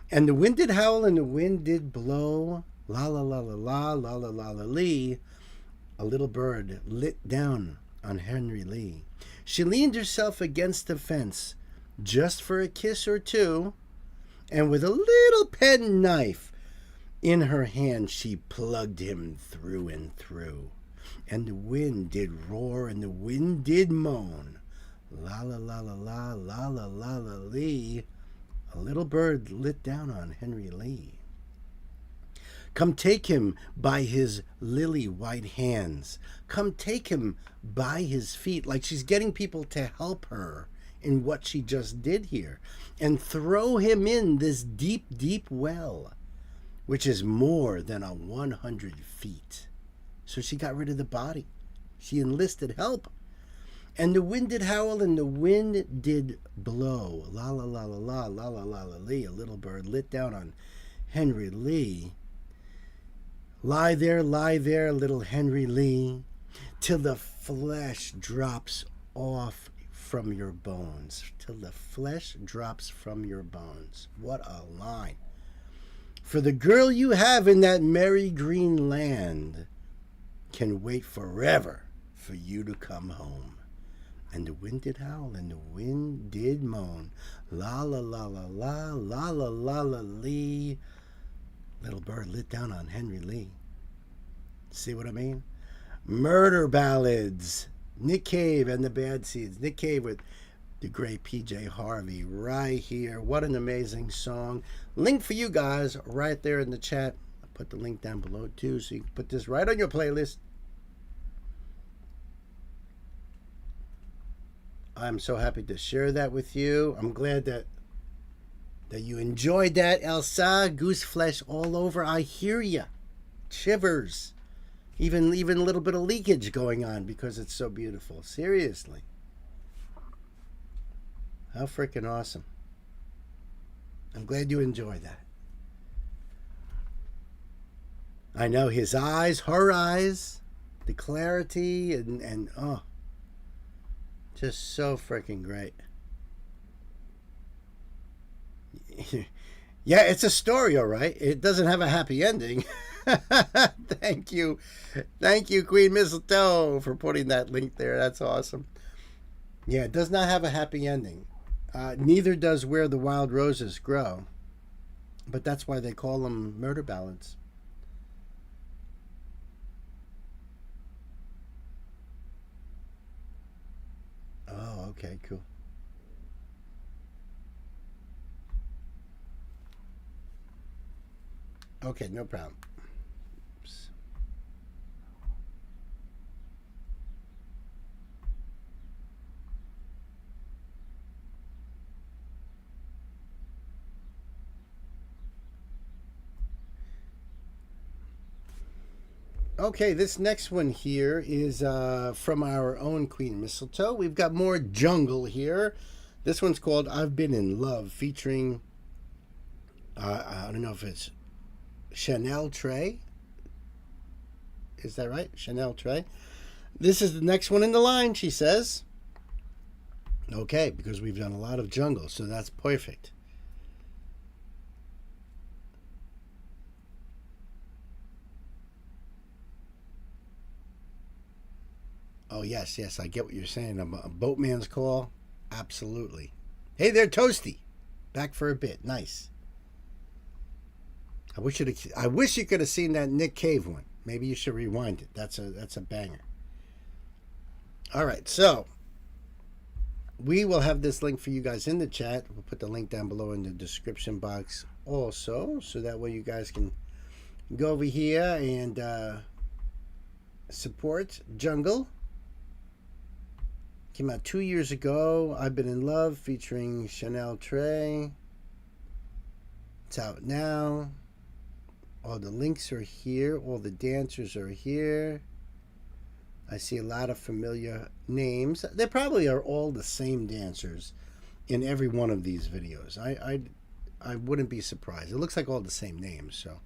And the wind did howl and the wind did blow. La la la la la la la la la lee. A little bird lit down on Henry Lee. She leaned herself against the fence just for a kiss or two, and with a little penknife in her hand she plugged him through and through. And the wind did roar and the wind did moan. La la la la la la la la la lee. A little bird lit down on Henry Lee. Come take him by his lily white hands. Come take him by his feet, like she's getting people to help her in what she just did here. And throw him in this deep, deep well, which is more than 100 feet. So she got rid of the body. She enlisted help. And the wind did howl and the wind did blow. La la la la la la la la la lee. A little bird lit down on Henry Lee. Lie there, little Henry Lee, till the flesh drops off from your bones. Till the flesh drops from your bones. What a line. For the girl you have in that merry green land can wait forever for you to come home. And the wind did howl and the wind did moan. La la la la la la la la la lee. Little bird lit down on Henry Lee. See what I mean? Murder ballads. Nick Cave and the Bad Seeds. Nick Cave with the great PJ Harvey right here. What an amazing song. Link for you guys right there in the chat. I'll put the link down below too, so you can put this right on your playlist. I'm so happy to share that with you. I'm glad that you enjoyed that, Elsa. Goose flesh all over. I hear ya. Shivers. Even a little bit of leakage going on because it's so beautiful. Seriously. How freaking awesome. I'm glad you enjoyed that. I know his eyes, her eyes, the clarity, and oh, just so freaking great. Yeah, it's a story, all right. It doesn't have a happy ending. Thank you, Queen Mistletoe, for putting that link there. That's awesome. Yeah, it does not have a happy ending. Neither does Where the Wild Roses Grow. But that's why they call them murder ballads. Oh, okay, cool. Okay, no problem. Oops. Okay, this next one here is from our own Queen Mistletoe. We've got more jungle here. This one's called I've Been in Love, featuring, I don't know if it's Chanel Trey. Is that right? Chanel Trey. This is the next one in the line, she says. Okay, because we've done a lot of jungle, so that's perfect. Oh, yes, I get what you're saying. A boatman's call. Absolutely. Hey there, Toasty. Back for a bit. Nice. I wish you could have seen that Nick Cave one. Maybe you should rewind it. That's a banger. All right, so we will have this link for you guys in the chat. We'll put the link down below in the description box also, so that way you guys can go over here and support Jungle. Came out 2 years ago. I've Been in Love featuring Chanel Trey. It's out now. All the links are here. All the dancers are here. I see a lot of familiar names. They probably are all the same dancers in every one of these videos. I wouldn't be surprised. It looks like all the same names, so.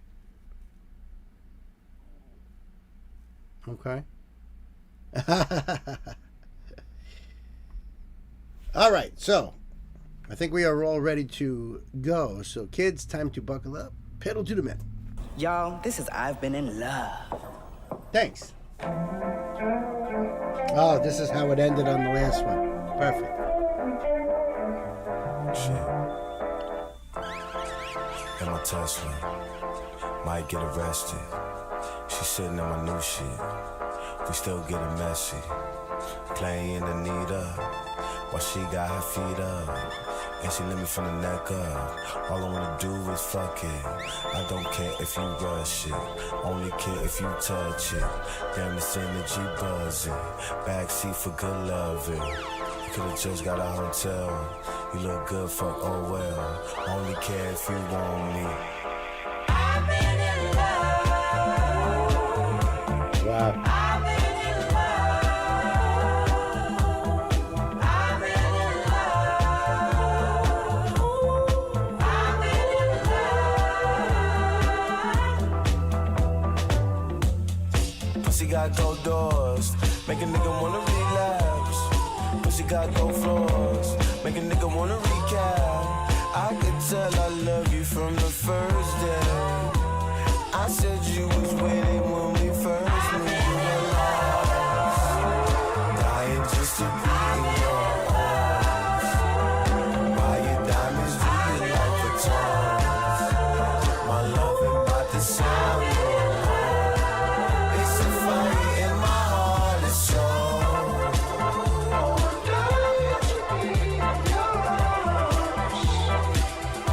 Okay. All right, so I think we are all ready to go. So kids, time to buckle up. Pedal to the metal. Y'all, this is I've Been in Love. Thanks. Oh, this is how it ended on the last one. Perfect. Shit. In my Tesla, might get arrested. She sitting in my new shit. We still getting messy. Playing Anita while she got her feet up. And she let me from the neck up. All I wanna do is fuck it. I don't care if you rush it. Only care if you touch it. Damn, this energy buzzing. Backseat for good loving. You could've just got a hotel. You look good for oh well. Only care if you want me. I've been in love. Wow. Pussy got gold doors, make a nigga wanna relapse. Pussy got gold floors, make a nigga wanna recap. I could tell I love you from the first day. I said you was waiting when we first knew you were lost. Dying just to be in your arms. Buy your diamonds, do you like the tongues? My love ain't about to sound no more. It's a fire in my heart, it's so.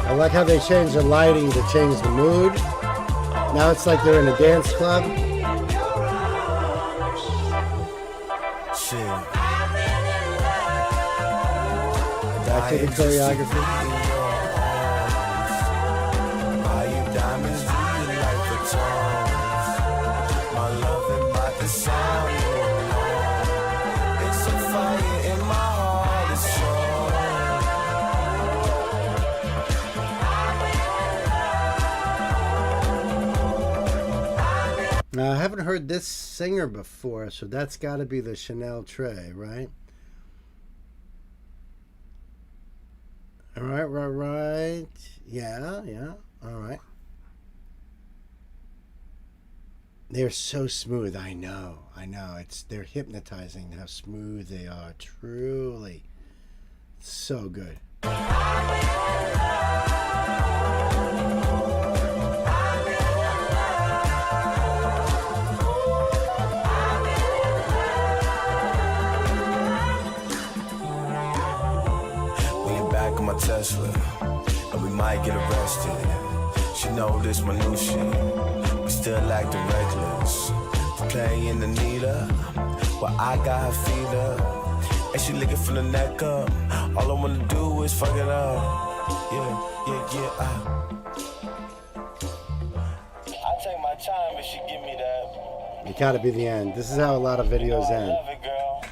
I like how they changed the lighting to change the mood. Now it's like they're in a dance club. Shit. Back to the choreography. Buy you diamonds, do you like the tongues? My love ain't about to sound no more. It's a fire in my heart, it's so. Now, I haven't heard this singer before, so that's got to be the Chanel Trey, right? All right. Yeah, all right. They're so smooth, I know. They're hypnotizing how smooth they are, truly. So good. My Tesla, and we might get arrested. She know this my new shit. We still acting reckless. Playing Anita, while I got her feet up, and she licking from the neck up. All I wanna do is fuck it up. Yeah. I take my time if she give me that. It gotta be the end. This is how a lot of videos end. Love it, girl.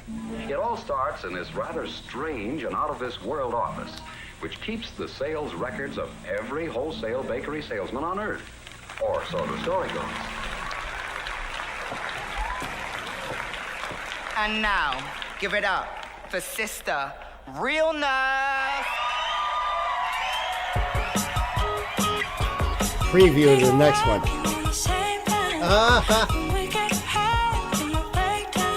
It all starts in this rather strange and out-of-this-world office, which keeps the sales records of every wholesale bakery salesman on Earth. Or so the story goes. And now, give it up for Sister Realness. Preview of the next one.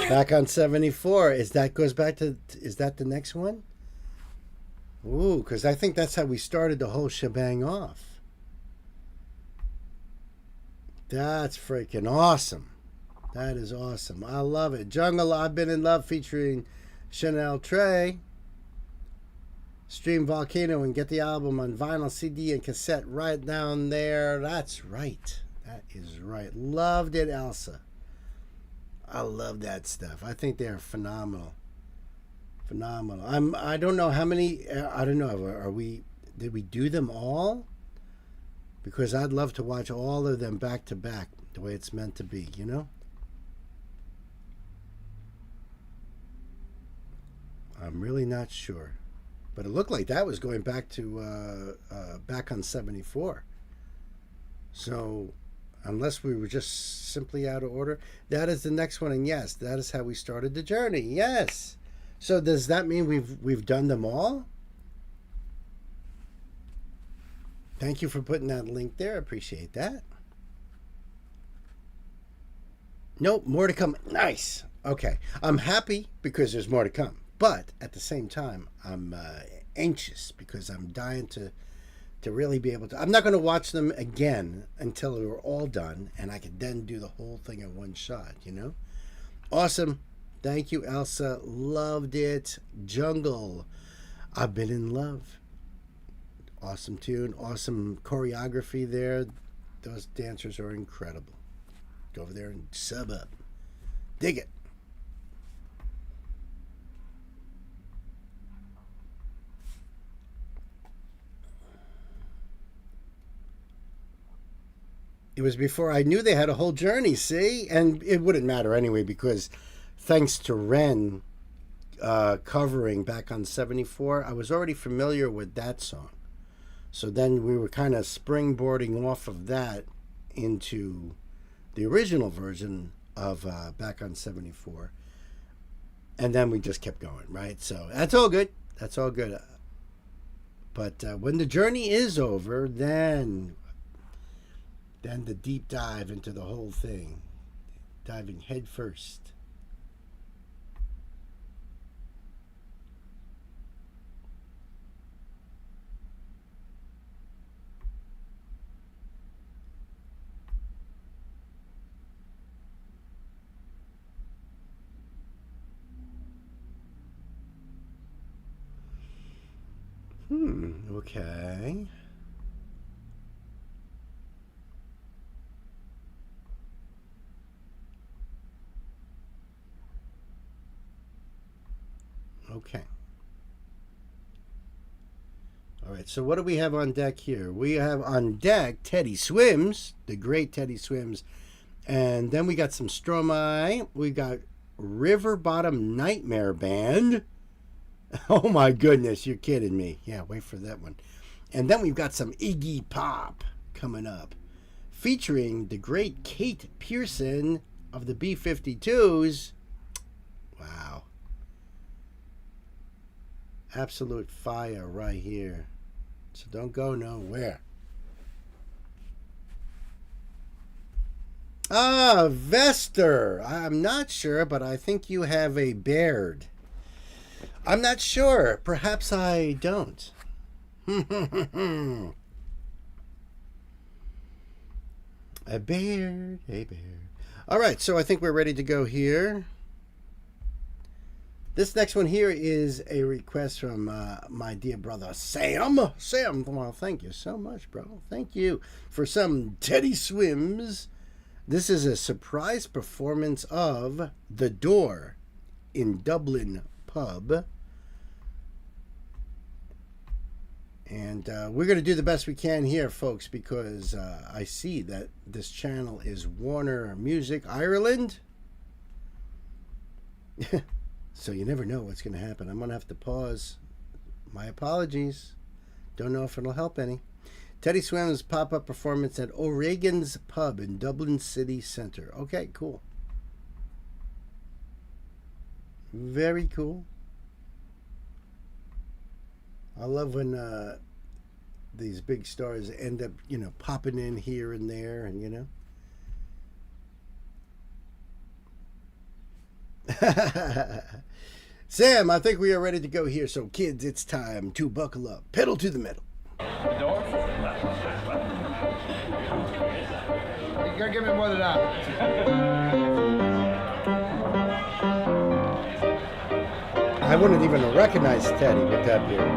Back on 74. Is that the next one? Ooh, because I think that's how we started the whole shebang off. That's freaking awesome. That is awesome. I love it. Jungle, I've Been in Love featuring Chanel Trey. Stream Volcano and get the album on vinyl, CD, and cassette right down there. That's right. That is right. Loved it, Elsa. I love that stuff. I think they're phenomenal. Phenomenal. I don't know how many. I don't know. Did we do them all? Because I'd love to watch all of them back to back, the way it's meant to be. You know. I'm really not sure, but it looked like that was going back to back on 74. So, unless we were just simply out of order, that is the next one, and yes, that is how we started the journey. Yes. So does that mean we've done them all? Thank you for putting that link there. I appreciate that. Nope, more to come. Nice. Okay. I'm happy because there's more to come. But at the same time, I'm anxious because I'm dying to really be able to. I'm not going to watch them again until they're all done, and I can then do the whole thing in one shot, you know? Awesome. Thank you, Elsa. Loved it. Jungle, I've Been in Love. Awesome tune. Awesome choreography there. Those dancers are incredible. Go over there and sub up. Dig it. It was before I knew they had a whole journey, see? And it wouldn't matter anyway because thanks to Ren covering back on 74, I was already familiar with that song. So then we were kind of springboarding off of that into the original version of back on 74. And then we just kept going, right? So that's all good. That's all good. But when the journey is over, then the deep dive into the whole thing. Diving head first. Okay. Okay. All right, so what do we have on deck here? We have on deck Teddy Swims, the great Teddy Swims. And then we got some Stromae. We got River Bottom Nightmare Band. Oh my goodness, you're kidding me. Yeah, wait for that one. And then we've got some Iggy Pop coming up, featuring the great Kate Pearson of the B-52s. Wow. Absolute fire right here. So don't go nowhere. Ah, Vester. I'm not sure, but I think you have a beard. I'm not sure. Perhaps I don't. A beard, a beard. All right, so I think we're ready to go here. This next one here is a request from my dear brother Sam. Sam, well, thank you so much, bro. Thank you for some Teddy Swims. This is a surprise performance of The Door in Dublin Pub. And we're going to do the best we can here, folks, because I see that this channel is Warner Music Ireland. So you never know what's going to happen. I'm going to have to pause. My apologies. Don't know if it'll help any. Teddy Swims pop-up performance at O'Regan's Pub in Dublin City Centre. Okay, cool. Very cool. I love when these big stars end up, popping in here and there, and Sam, I think we are ready to go here. So, kids, it's time to buckle up. Pedal to the metal. The door? You gotta give me more than that. I wouldn't even recognize Teddy with that beard.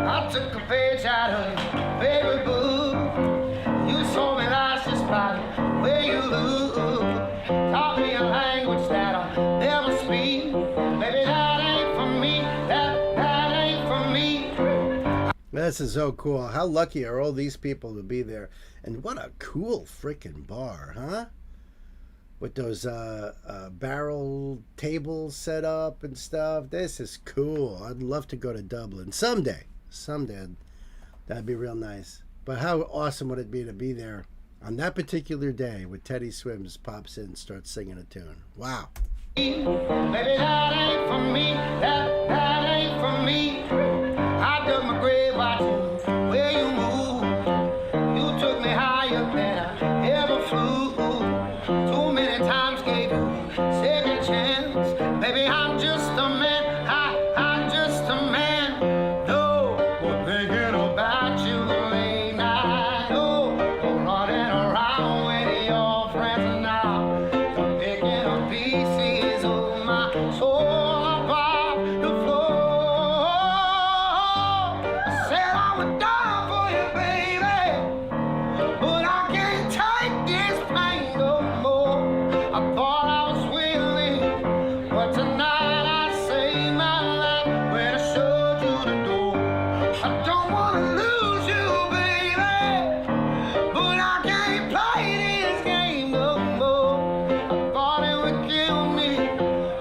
I took a page out of your favorite book. You told me lies just by the way you look. Taught me a language that I'll never speak. Baby, that ain't for me. That ain't for me. This is so cool. How lucky are all these people to be there? And what a cool freaking bar, huh? With those barrel tables set up and stuff. This is cool. I'd love to go to Dublin someday. Someday. That'd be real nice. But how awesome would it be to be there on that particular day when Teddy Swims pops in and starts singing a tune? Wow. Baby, that ain't for me. That ain't for me. I dug my grave watching where you move. You took me higher than I ever flew. Too many times gave you second chance. Baby, I'm just a man. I'm just a man. No, we're thinking about you late night. No, we're running around with your friends now. I'm picking up pieces of my soul above the floor. I said I would die for you, baby, but I can't take this pain no more. I thought I was willing, but tonight I saved my life when I showed you the door. I don't want to lose you, baby, but I can't play this game no more. I thought it would kill me,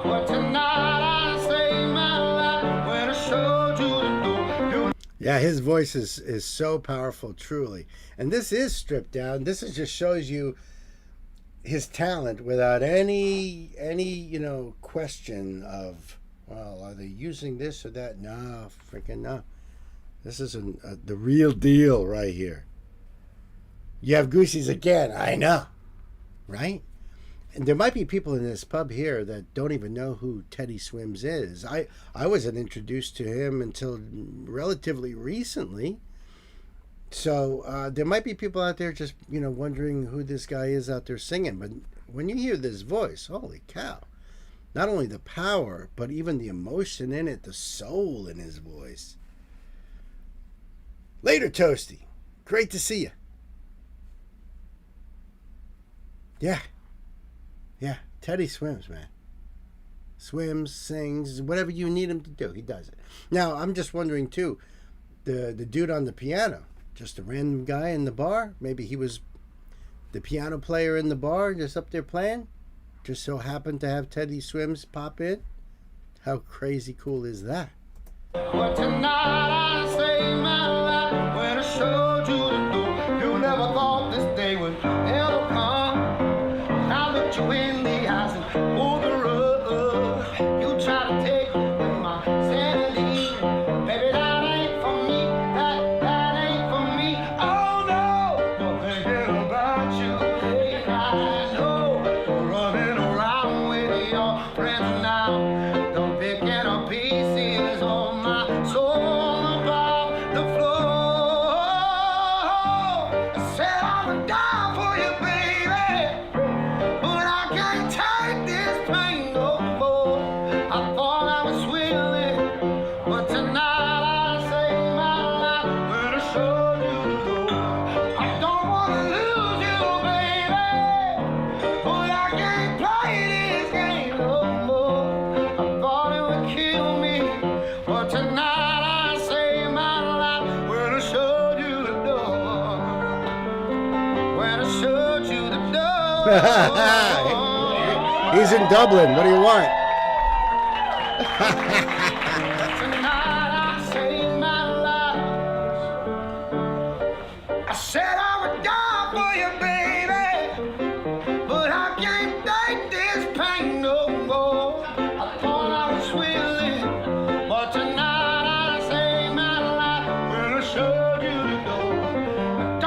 but tonight I saved my life when I showed you the door. Yeah, his voice is so powerful, truly. And this is stripped down. This is just shows you his talent without any question of, well, are they using this or that? No, freaking no. This is the real deal right here. You have Goosey's again. I know, right? And there might be people in this pub here that don't even know who Teddy Swims is. I wasn't introduced to him until relatively recently. So there might be people out there just, wondering who this guy is out there singing. But when you hear this voice, holy cow. Not only the power, but even the emotion in it, the soul in his voice. Later, Toasty. Great to see you. Yeah. Yeah, Teddy Swims, man. Swims, sings, whatever you need him to do, he does it. Now, I'm just wondering, too, the dude on the piano, just a random guy in the bar? Maybe he was the piano player in the bar, just up there playing? Just so happened to have Teddy Swims pop in? How crazy cool is that? But tonight I saved my life when I showed you the door. You never thought this day would ever come. I looked you in the eyes and pulled the rug. You tried to take away my sanity. Baby, that ain't for me. That ain't for me. Oh no, I'm thinking about you late night. No, I'm running around with your friends now. Don't picking up pieces of my soul about the floor. I said I would die for you, baby, but I can't take this pain no more. I thought I was willing, but tonight I saved my life when I showed you the door. I don't want to lose you, baby, but I can't play this game no more. I thought it would kill me, but tonight I saved my life when I showed you the door. When I showed you the door. He's in Dublin. What do you want? Tonight I saved my life. I said I would die for you, baby, but I can't take this pain no more. I thought I was willing, but tonight I saved my life when I showed you the door.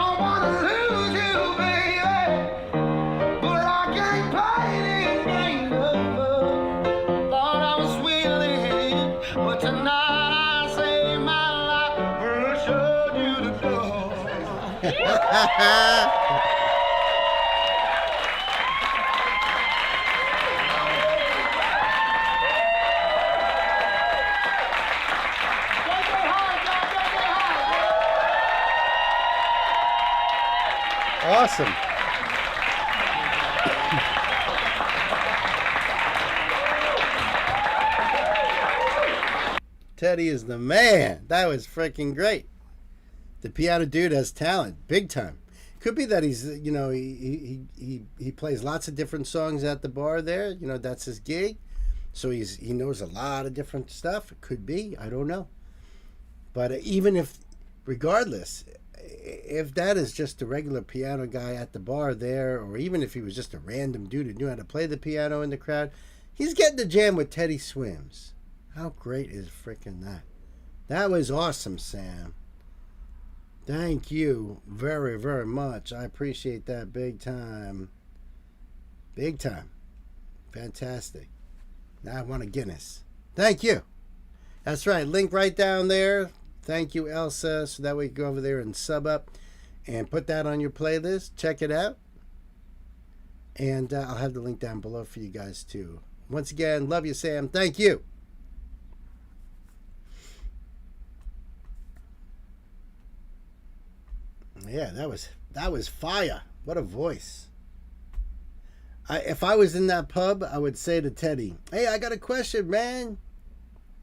Awesome. Teddy is the man. That was freaking great. The piano dude has talent, big time. Could be that he's, you know, he plays lots of different songs at the bar there. You know, that's his gig. So he knows a lot of different stuff. It could be. I don't know. But even if, regardless, if that is just a regular piano guy at the bar there, or even if he was just a random dude who knew how to play the piano in the crowd, he's getting to jam with Teddy Swims. How great is freaking that? That was awesome, Sam. Thank you very, very much. I appreciate that big time. Big time. Fantastic. Now I want a Guinness. Thank you. That's right. Link right down there. Thank you, Elsa. So that way you can go over there and sub up and put that on your playlist. Check it out. And I'll have the link down below for you guys too. Once again, love you, Sam. Thank you. Yeah, that was fire. What a voice. If I was in that pub, I would say to Teddy, "Hey, I got a question, man."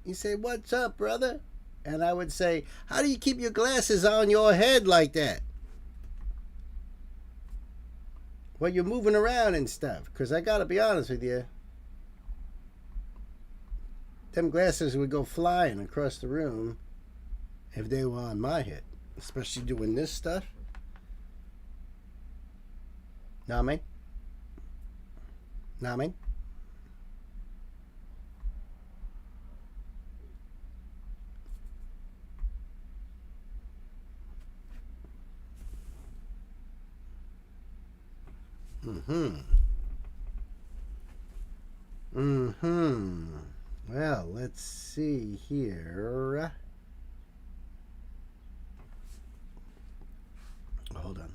He say, "What's up, brother?" And I would say, "How do you keep your glasses on your head like that? Well, you're moving around and stuff." Because I got to be honest with you, them glasses would go flying across the room if they were on my head. Especially doing this stuff. Know what I mean? Know what I mean? Well, let's see here. Hold on.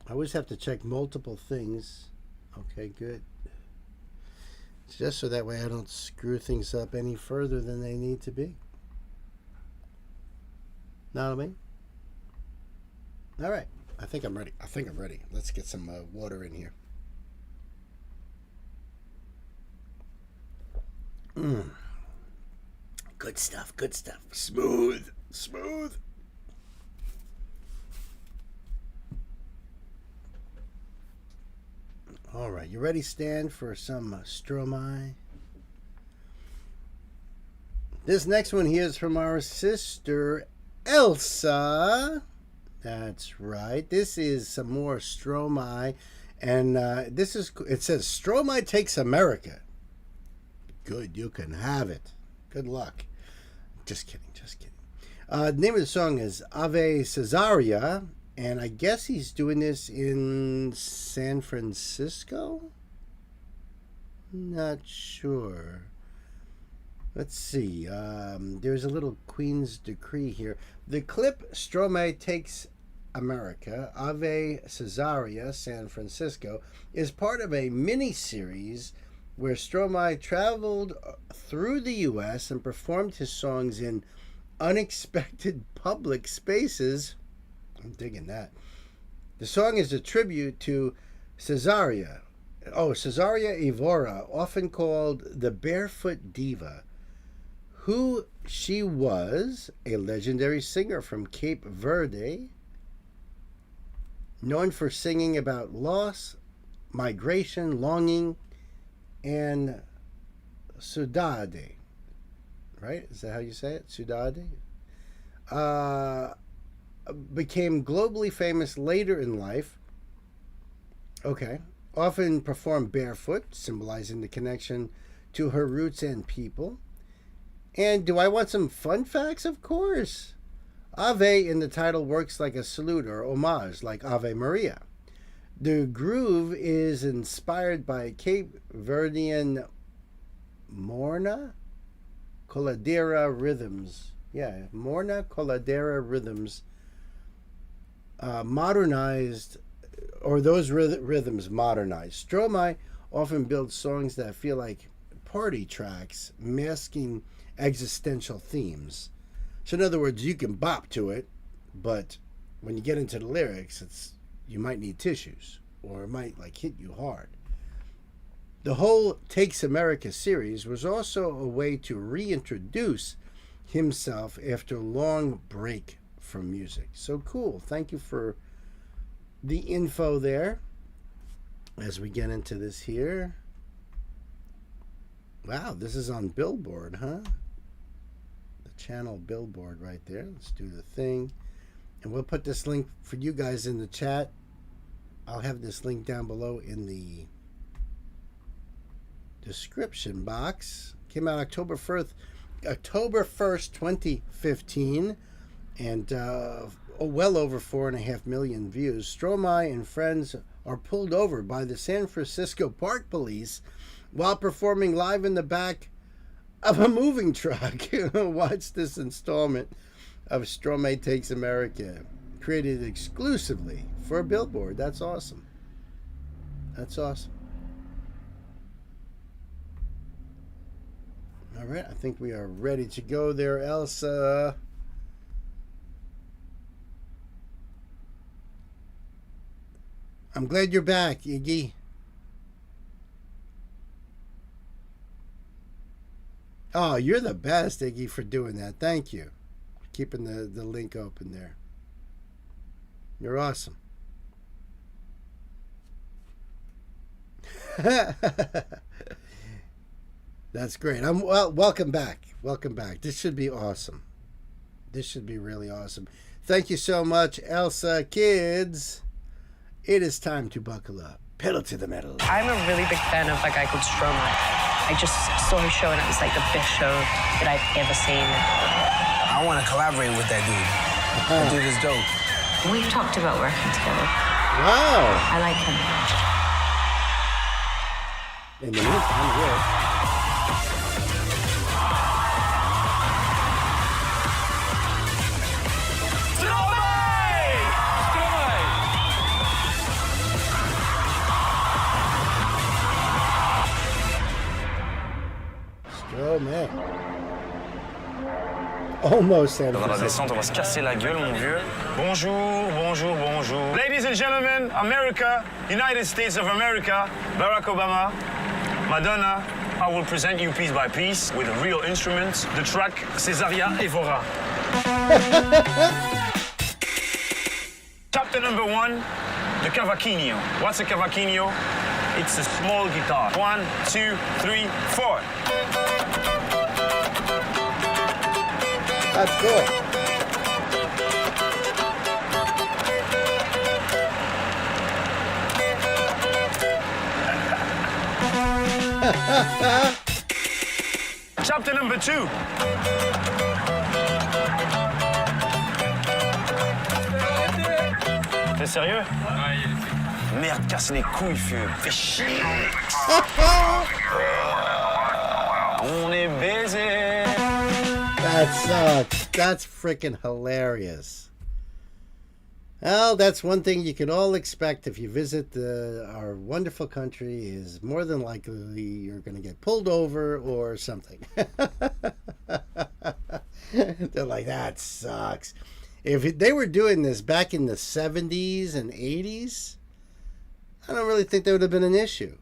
I always have to check multiple things. Okay, good. It's just so that way I don't screw things up any further than they need to be. Know what I mean? All right. I think I'm ready. Let's get some water in here. Good stuff. Smooth. All right, you ready, Stan, for some Stromae? This next one here is from our sister, Elsa. That's right. This is some more Stromae. And it says, Stromae Takes America. Good, you can have it. Good luck. Just kidding. The name of the song is Ave Cesaria. And I guess he's doing this in San Francisco? Not sure. Let's see. There's a little Queen's decree here. The clip Stromae Takes America, Ave Cesaria, San Francisco, is part of a mini-series where Stromae traveled through the U.S. and performed his songs in unexpected public spaces. I'm digging that. The song is a tribute to Cesaria Evora, often called the Barefoot Diva, who she was, a legendary singer from Cape Verde, known for singing about loss, migration, longing, and saudade. Right? Is that how you say it? Saudade? Became globally famous later in life. Okay. Often performed barefoot, symbolizing the connection to her roots and people. And do I want some fun facts? Of course. Ave in the title works like a salute or homage, like Ave Maria. The groove is inspired by Cape Verdean Morna Coladera rhythms. Yeah, Morna Coladera rhythms. modernized, or those rhythms modernized. Stromae often builds songs that feel like party tracks, masking existential themes. So in other words, you can bop to it, but when you get into the lyrics, you might need tissues, or it might like hit you hard. The whole Takes America series was also a way to reintroduce himself after a long break from music. So cool. Thank you for the info there. As we get into this here. Wow, this is on Billboard, huh? The channel Billboard right there. Let's do the thing. And we'll put this link for you guys in the chat. I'll have this link down below in the description box. Came out October 1st, 2015. And well over 4.5 million views. Stromae and friends are pulled over by the San Francisco Park Police while performing live in the back of a moving truck. Watch this installment of Stromae Takes America, created exclusively for Billboard. That's awesome. That's awesome. All right, I think we are ready to go there, Elsa. I'm glad you're back, Iggy. Oh, you're the best, Iggy, for doing that. Thank you. Keeping the link open there. You're awesome. That's great. Welcome back. Welcome back. This should be awesome. This should be really awesome. Thank you so much, Elsa. Kids, it is time to buckle up. Pedal to the metal. I'm a really big fan of a guy called Stromae. I just saw his show and it was like the best show that I've ever seen. I want to collaborate with that dude. That dude is dope. We've talked about working together. Wow. I like him. In the meantime, yeah. Oh man. Almost San Dans la descente, on va se casser la gueule, mon vieux. Bonjour, bonjour, bonjour. Ladies and gentlemen, America, United States of America, Barack Obama, Madonna, I will present you piece by piece with real instruments, the track Cesaria Evora. Chapter number 1, the cavaquinho. What's a cavaquinho? It's a small guitar. 1, 2, 3, 4. That's cool. Chapter number 2. T'es sérieux? Merde, casse les couilles, vieux. Fais chier. On est baisé. That sucks. That's freaking hilarious. Well, that's one thing you can all expect if you visit our wonderful country is more than likely you're going to get pulled over or something. They're like, that sucks. If they were doing this back in the 70s and 80s, I don't really think that would have been an issue.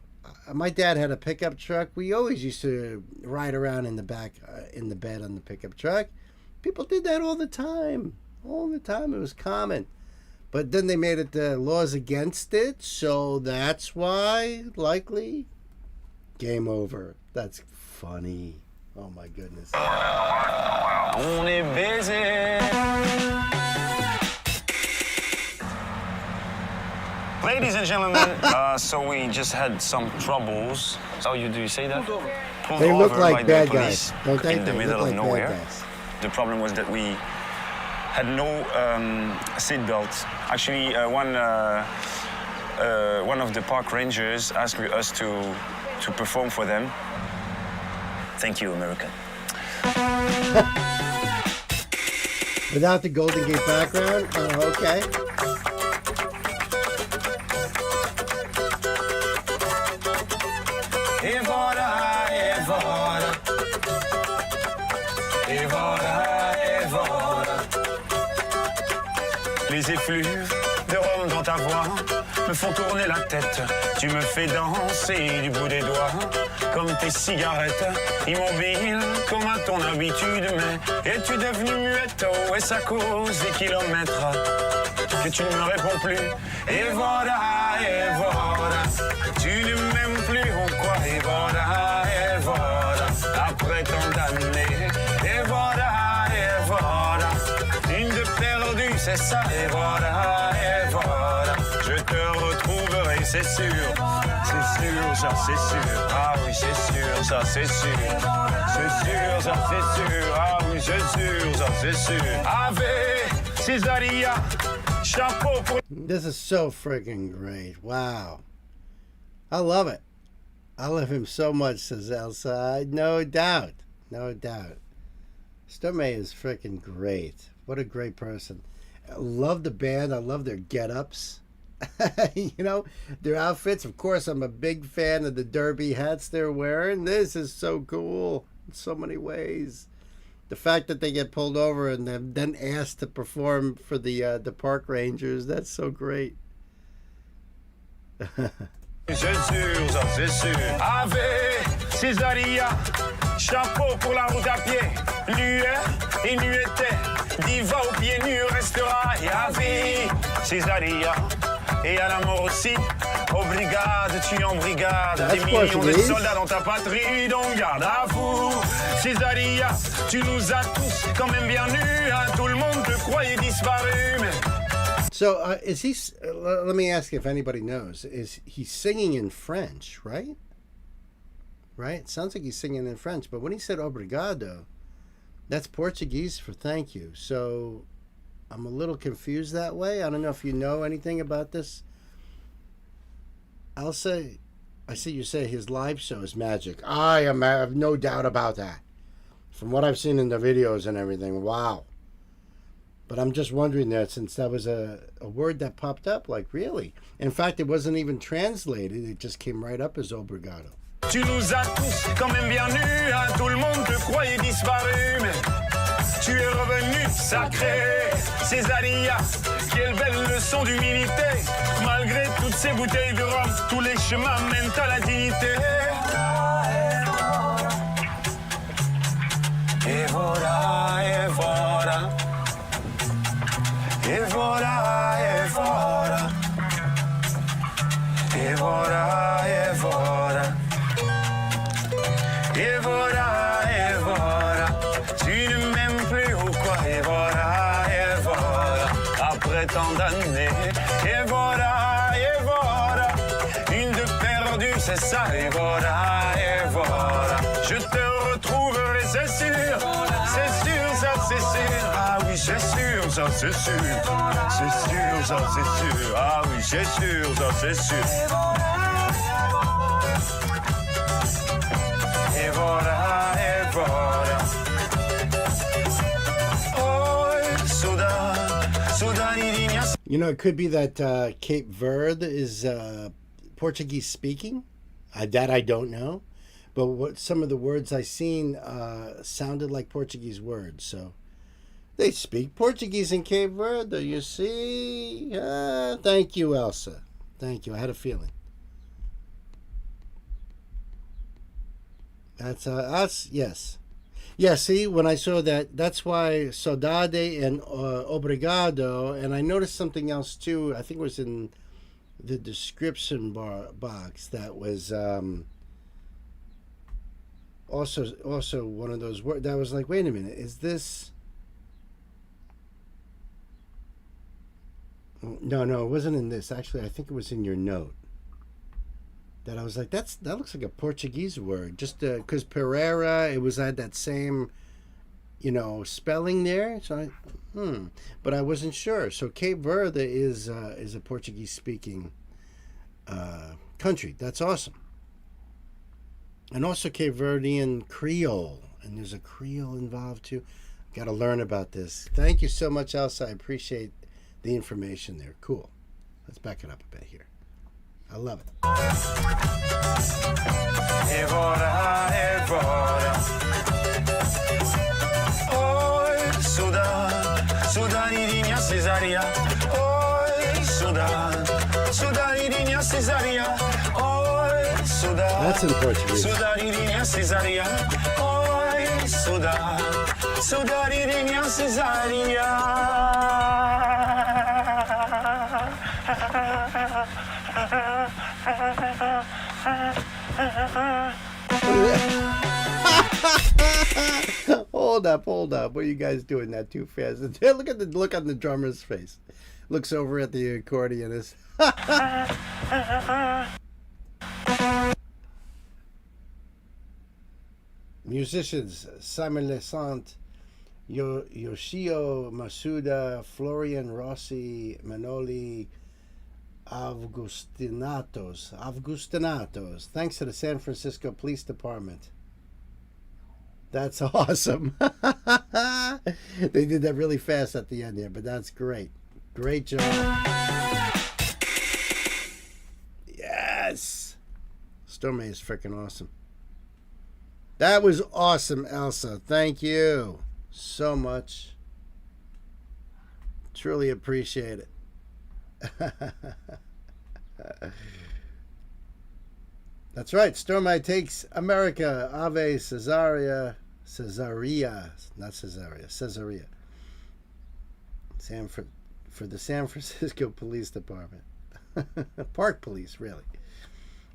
My dad had a pickup truck. We always used to ride around in the back, in the bed on the pickup truck. People did that all the time. All the time. It was common. But then they made it the laws against it. So that's why, likely, game over. That's funny. Oh, my goodness. On est baisé. Ladies and gentlemen, So we just had some troubles. How do you say that? Pulled They look over like by bad the police guys, don't they? in the They middle look of like nowhere. bad guys. The problem was that we had no seat belts. Actually, one of the park rangers asked us to perform for them. Thank you, America. Without the Golden Gate background? Oh, okay. voilà. Et voilà, et voilà. Les effluves de rhum dans ta voix me font tourner la tête. Tu me fais danser du bout des doigts, comme tes cigarettes, immobile comme à ton habitude. Mais es-tu devenu muette, ou est-ce à cause des kilomètres que tu ne me réponds plus? Et voilà, tu ne m'aimes plus ou quoi? Et voilà, après tant d'années. Et voilà, une de perdue, c'est ça. Et voilà, je te retrouverai, c'est sûr, ça c'est sûr. Ah oui, c'est sûr, ça c'est sûr. C'est sûr, ça c'est sûr. Ah oui, c'est sûr, ça c'est sûr. Ave Césaria, chapeau pour... This is so freaking great. Wow. I love it. I love him so much, says Elsa. No doubt. No doubt. Stomach is freaking great. What a great person. I love the band. I love their get-ups. You know, their outfits. Of course, I'm a big fan of the derby hats they're wearing. This is so cool in so many ways. The fact that they get pulled over and then asked to perform for the park rangers, that's so great. C'est sûr, ça c'est sûr. Ave Césaria, chapeau pour la route à pied. Nuet et nuetée, diva aux pieds nus restera. Et ave Césaria, et à la mort aussi. Aux brigades, tu en brigade. Des millions de soldats dans ta patrie, donc garde à vous. Césaria, tu nous as tous quand même bien nus. Hein, tout le monde te croyait disparu, mais... So, is he? Let me ask if anybody knows. Is he singing in French? Right. Right. It sounds like he's singing in French. But when he said obrigado, that's Portuguese for thank you. So, I'm a little confused that way. I don't know if you know anything about this. Elsa, I see you say his live show is magic. I have no doubt about that. From what I've seen in the videos and everything, wow. But I'm just wondering that since that was a word that popped up, like really. In fact, it wasn't even translated. It just came right up as obrigado. Tu nous as tous quand même bien nus, hein, tout le monde te croyait disparu, mais tu es revenu sacré, Césaria. Quelle belle leçon d'humilité, malgré toutes ces bouteilles de rhum, tous les chemins mènent à la dignité. Et voilà, et voilà. Et voilà, et voilà. Et voilà, et voilà. Et voilà, et voilà. Tu ne m'aimes plus ou quoi? Et voilà, après tant d'années. Et voilà, une de perdue, c'est ça. Et voilà, je te retrouverai, c'est sûr. C'est sûr, ça c'est sûr. Ah oui, c'est sûr, ça c'est sûr. C'est sûr, ça c'est sûr. Ah oui, c'est sûr, ça c'est sûr. Et voilà, oh, Sudan, You know, it could be that Cape Verde is Portuguese speaking. That I don't know. But what some of the words I seen sounded like Portuguese words. So they speak Portuguese in Cape Verde, you see. Thank you, Elsa. Thank you. I had a feeling. That's us. Yes. Yeah, see, when I saw that, that's why saudade and obrigado, and I noticed something else too. I think it was in the description box that was also one of those words that was like, wait a minute, is this? No, it wasn't in this. Actually, I think it was in your note. That I was like, that looks like a Portuguese word. Just because Pereira, it was had that same, spelling there. So but I wasn't sure. So Cape Verde is a Portuguese speaking country. That's awesome. And also Cape Verdean Creole, and there's a Creole involved too. Got to learn about this. Thank you so much, Elsa. I appreciate the information there. Cool. Let's back it up a bit here. I love it. Evora, Evora. Oi, Sudanidinha Cesaria. Oi, Sudanidinha Cesaria. Oi, That's in Portuguese. Sudanidinha Cesaria. Oi, Sudanidinha Cesaria. Hold up. What are you guys doing that too fast? Look at the look on the drummer's face. Looks over at the accordionist. Musicians: Simon Lesant, Yoshio Masuda, Florian Rossi, Manoli Avgustinatos. Thanks to the San Francisco Police Department. That's awesome. They did that really fast at the end there, but that's great. Great job. Yes. Stormy is freaking awesome. That was awesome, Elsa. Thank you so much. Truly appreciate it. That's right. Stormite takes America. Ave Caesarea, not Caesarea. For the San Francisco Police Department. Park Police, really.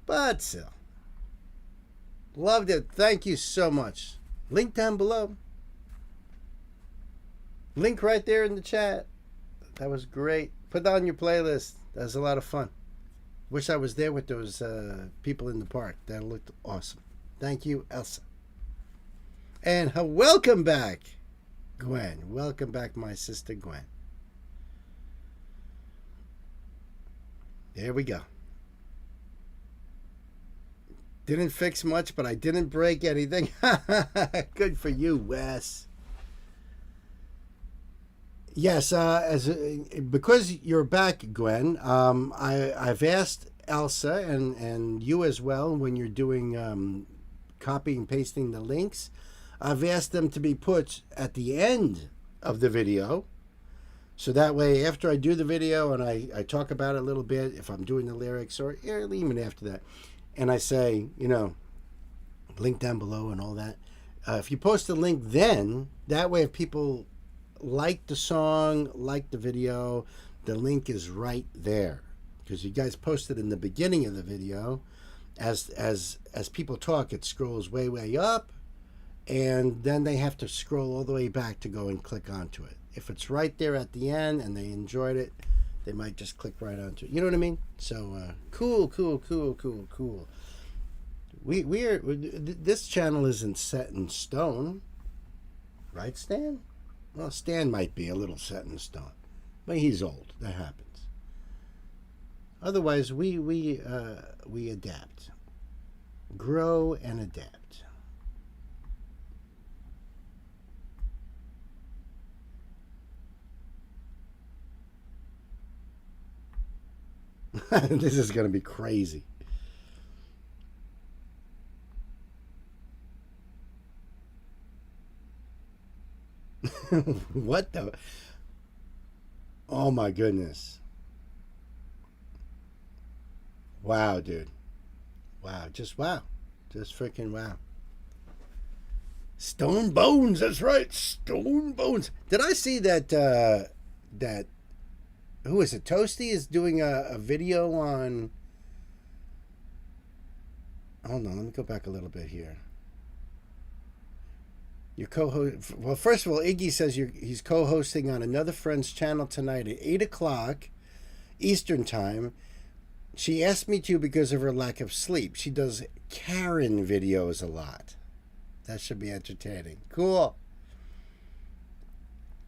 But still. Loved it. Thank you so much. Link down below. Link right there in the chat. That was great. Put that on your playlist. That was a lot of fun. Wish I was there with those people in the park. That looked awesome. Thank you, Elsa. And welcome back, Gwen. Welcome back, my sister Gwen. There we go. Didn't fix much, but I didn't break anything. Good for you, Wes. Yes, because you're back, Gwen. I've asked Elsa and you as well when you're doing copying and pasting the links. I've asked them to be put at the end of the video, so that way after I do the video and I talk about it a little bit, if I'm doing the lyrics or even after that, and I say, link down below and all that. If you post a link then, that way if people like the song, like the video, the link is right there. Because you guys posted in the beginning of the video. As people talk, it scrolls way up. And then they have to scroll all the way back to go and click onto it. If it's right there at the end and they enjoyed it, they might just click right onto it. You know what I mean? So cool. This channel isn't set in stone, right, Stan? Well, Stan might be a little set in stone, but he's old. That happens. Otherwise, we adapt, grow, and adapt. This is going to be crazy. What the? Oh my goodness. Wow, dude. Wow. Just freaking wow. Stone Bones, that's right. Stone Bones. Did I see that who is it? Toasty is doing a video on. Hold on, let me go back a little bit here. Your co-host. Well, first of all, Iggy says he's co-hosting on another friend's channel tonight at 8 o'clock Eastern time. She asked me to because of her lack of sleep. She does Karen videos a lot. That should be entertaining. Cool.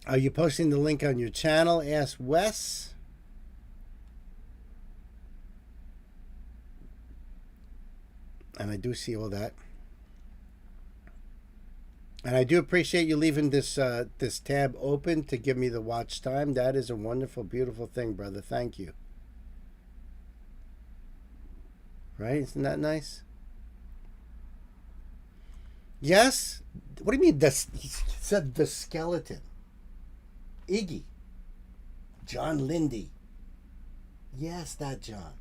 Are you posting the link on your channel? Asked Wes. And I do see all that. And I do appreciate you leaving this tab open to give me the watch time. That is a wonderful, beautiful thing, brother. Thank you. right? Isn't that nice? Yes? What do you mean? He said the skeleton. Iggy. John Lindy. Yes, that John.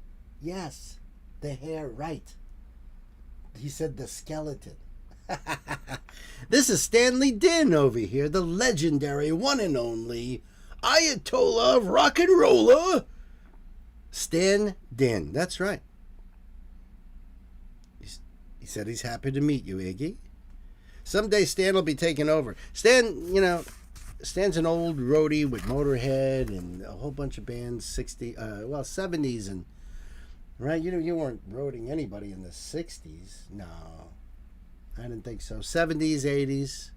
Yes. The hair, right. He said the skeleton. This is Stanley Din over here, the legendary one and only Ayatollah of rock and roller, Stan Din. That's right. He said he's happy to meet you, Iggy. Someday Stan will be taking over. Stan, you know, Stan's an old roadie with Motorhead and a whole bunch of bands, 70s, and right. You weren't roading anybody in the 60s. No, I didn't think so. 70s, 80s,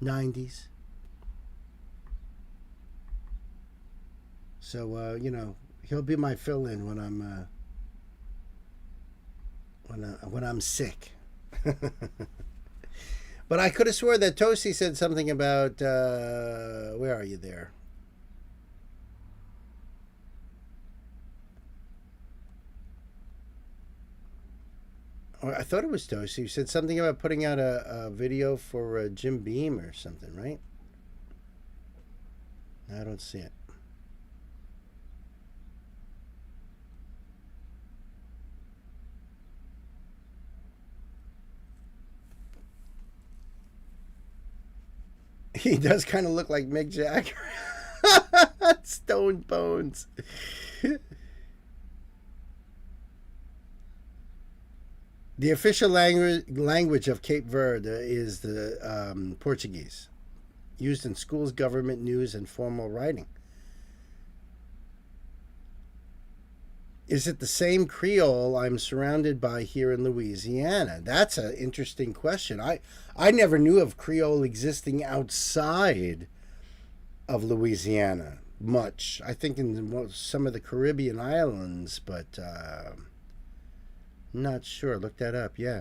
90s. So he'll be my fill-in when I'm sick. But I could have swore that Toasty said something about where are you there? Or I thought it was Toasty. He said something about putting out a video for Jim Beam or something, right? I don't see it. He does kind of look like Mick Jagger. Stone Bones. The official language of Cape Verde is the Portuguese, used in schools, government, news, and formal writing. Is it the same Creole I'm surrounded by here in Louisiana? That's an interesting question. I never knew of Creole existing outside of Louisiana much. I think in some of the Caribbean islands, but not sure. Look that up, yeah.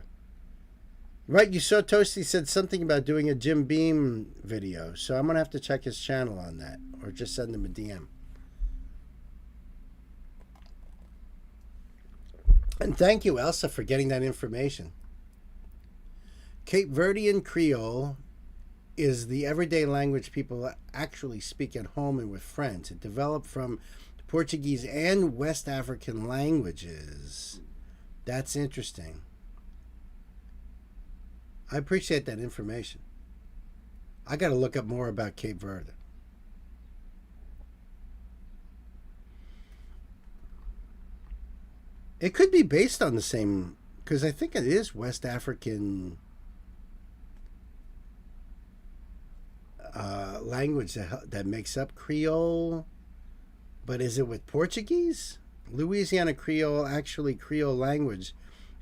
Right, you saw Toasty said something about doing a Jim Beam video, so I'm going to have to check his channel on that, or just send him a DM. And thank you, Elsa, for getting that information. Cape Verdean Creole is the everyday language people actually speak at home and with friends. It developed from Portuguese and West African languages. That's interesting. I appreciate that information. I got to look up more about Cape Verde. It could be based on the same, because I think it is West African language that makes up Creole. But is it with Portuguese? Louisiana Creole, actually Creole language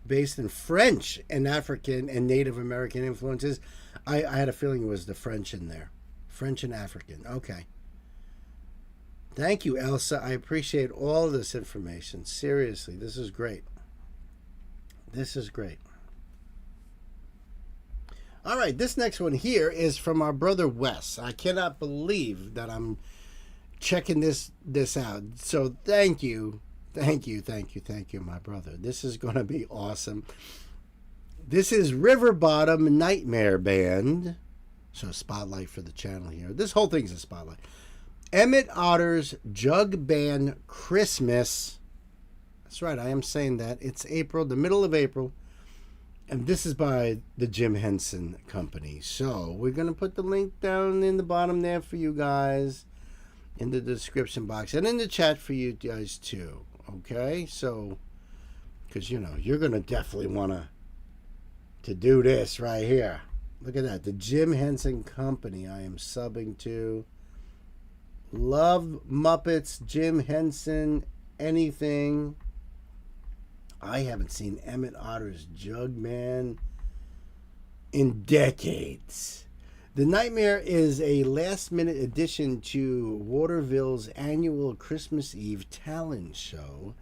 based in French and African and Native American influences. I had a feeling it was the French in there. French and African. Okay. Thank you, Elsa. I appreciate all this information. Seriously, this is great. This is great. All right, this next one here is from our brother Wes. I cannot believe that I'm checking this out. So thank you. Thank you, my brother. This is going to be awesome. This is River Bottom Nightmare Band. So spotlight for the channel here. This whole thing's a spotlight. Emmett Otter's Jug Band Christmas. That's right, I am saying that. It's April, the middle of April. And this is by the Jim Henson Company. So we're going to put the link down in the bottom there for you guys, in the description box, and in the chat for you guys too. Okay? So, because, you know, you're going to definitely want to do this right here. Look at that. The Jim Henson Company I am subbing to. Love Muppets, Jim Henson, anything. I haven't seen Emmett Otter's Jugman in decades. The Nightmare is a last-minute addition to Waterville's annual Christmas Eve talent show.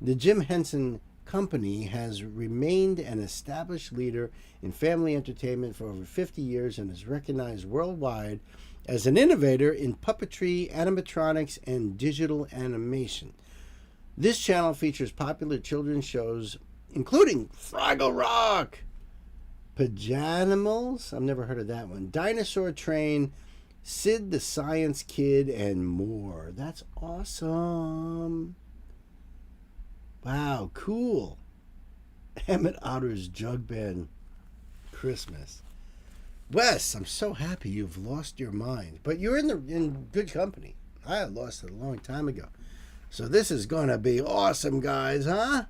The Jim Henson Company has remained an established leader in family entertainment for over 50 years and is recognized worldwide as an innovator in puppetry, animatronics, and digital animation. This channel features popular children's shows including Fraggle Rock, Pajanimals, I've never heard of that one, Dinosaur Train, Sid the Science Kid, and more. That's awesome. Wow, cool. Emmett Otter's Jug Band Christmas. Wes, I'm so happy you've lost your mind, but you're in good company. I had lost it a long time ago. So this is going to be awesome, guys, huh?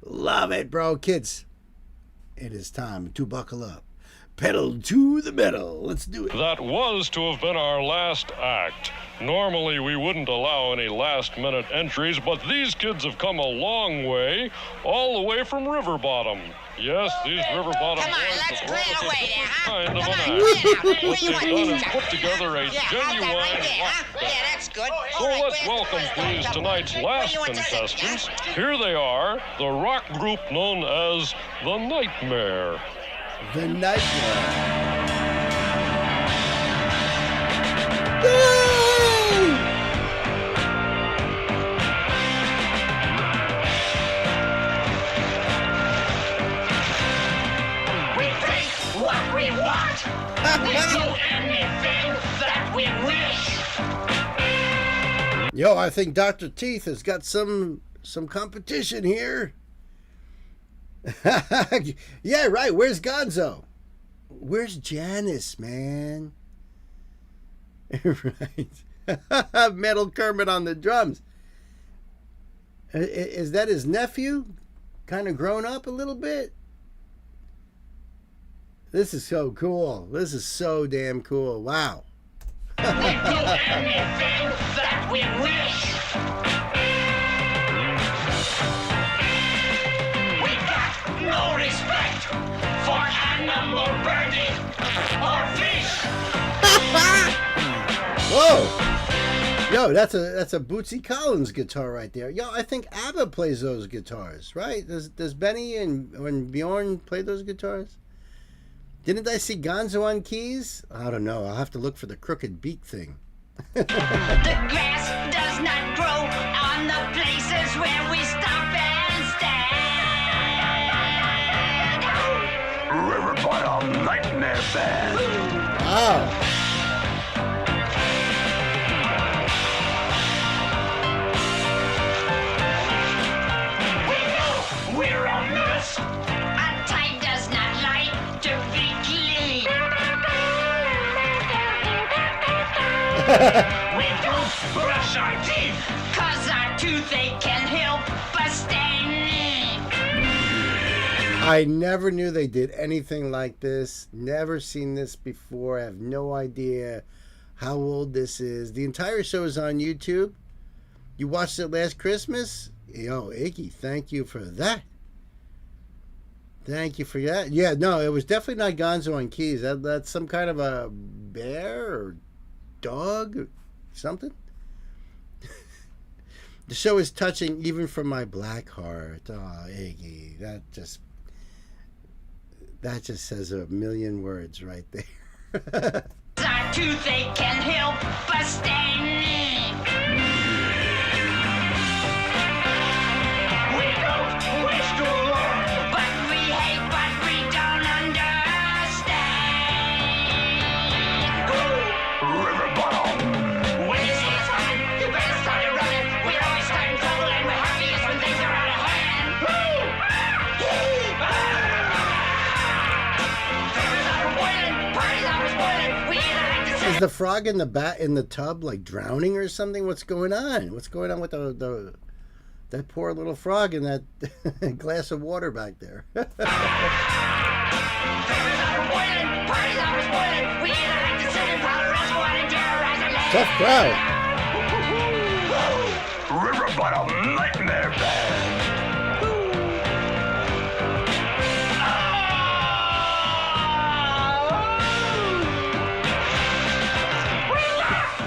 Love it, bro. Kids, it is time to buckle up. Pedal to the metal. Let's do it. That was to have been our last act. Normally, we wouldn't allow any last-minute entries, but these kids have come a long way, all the way from River Bottom. Yes, these River Bottom boys have brought us a different kind of an act. What they've done is put together a genuine rock band. That's good. So let's welcome, please, tonight's last contestants. Here they are, the rock group known as The Nightmare. The Nightmare. We think what we want. We do anything that we wish. Yo, I think Dr. Teeth has got some competition here. Yeah, right. Where's Gonzo? Where's Janice, man? Right. Metal Kermit on the drums. Is that his nephew? Kind of grown up a little bit? This is so cool. This is so damn cool. Wow. We do anything that we wish. We got no respect for animal, birdie, or fish. Whoa! Yo, that's a Bootsy Collins guitar right there. Yo, I think ABBA plays those guitars, right? Does Benny and Bjorn play those guitars? Didn't I see Gonzo on keys? I don't know. I'll have to look for the crooked beak thing. The grass does not grow on the places where we stop and stand. River Bottom Nightmare Band. Wow. We're a mess. A tie does not like to be clean. We don't brush our teeth, 'cause our toothache can help us staining. I never knew they did anything like this. Never seen this before. I have no idea how old this is. The entire show is on YouTube. You watched it last Christmas? Yo, Iggy, thank you for that. Thank you for that. Yeah, no, it was definitely not Gonzo on keys. That's some kind of a bear or dog or something. The show is touching even from my black heart. Oh, Iggy, that just says a million words right there. Our toothache can help us staining. We don't wish to learn, but we hate what we don't understand. River Bottom. When you see us coming, you better start it running. We always start in trouble and we're happiest when things are out of hand. Parties always boiling. We either like to Is the frog in the tub like drowning or something? What's going on? What's going on with that poor little frog in that glass of water back there? Parties always boiling. We either like to sit in powder and squat and terrorize our land. Tough crowd. River Bottom Nightmare Band.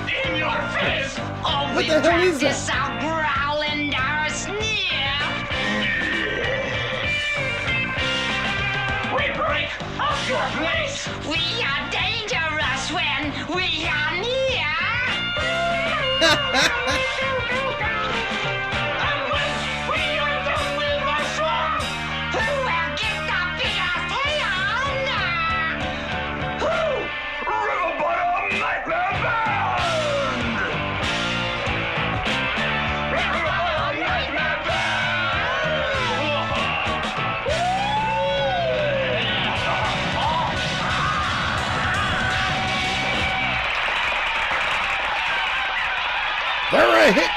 In your face. Oh, What we the hell is practice that? our growl and our sneer. We break up your place. We are dangerous when we are near. And when we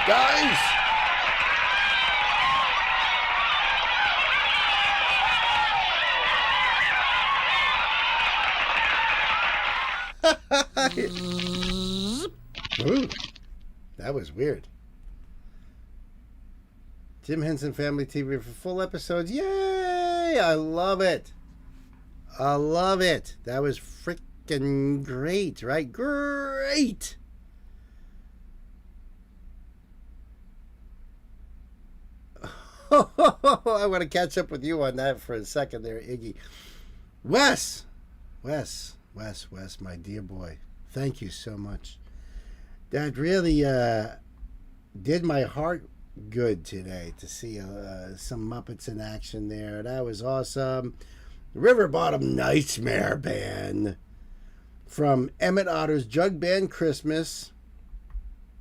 guys. Ooh, that was weird. Jim Henson Family TV for full episodes. Yay! I love it. I love it. That was freaking great, right? Great. I want to catch up with you on that for a second there, Iggy. Wes, my dear boy. Thank you so much. That really did my heart good today to see some Muppets in action there. That was awesome. River Bottom Nightmare Band from Emmett Otter's Jug Band Christmas.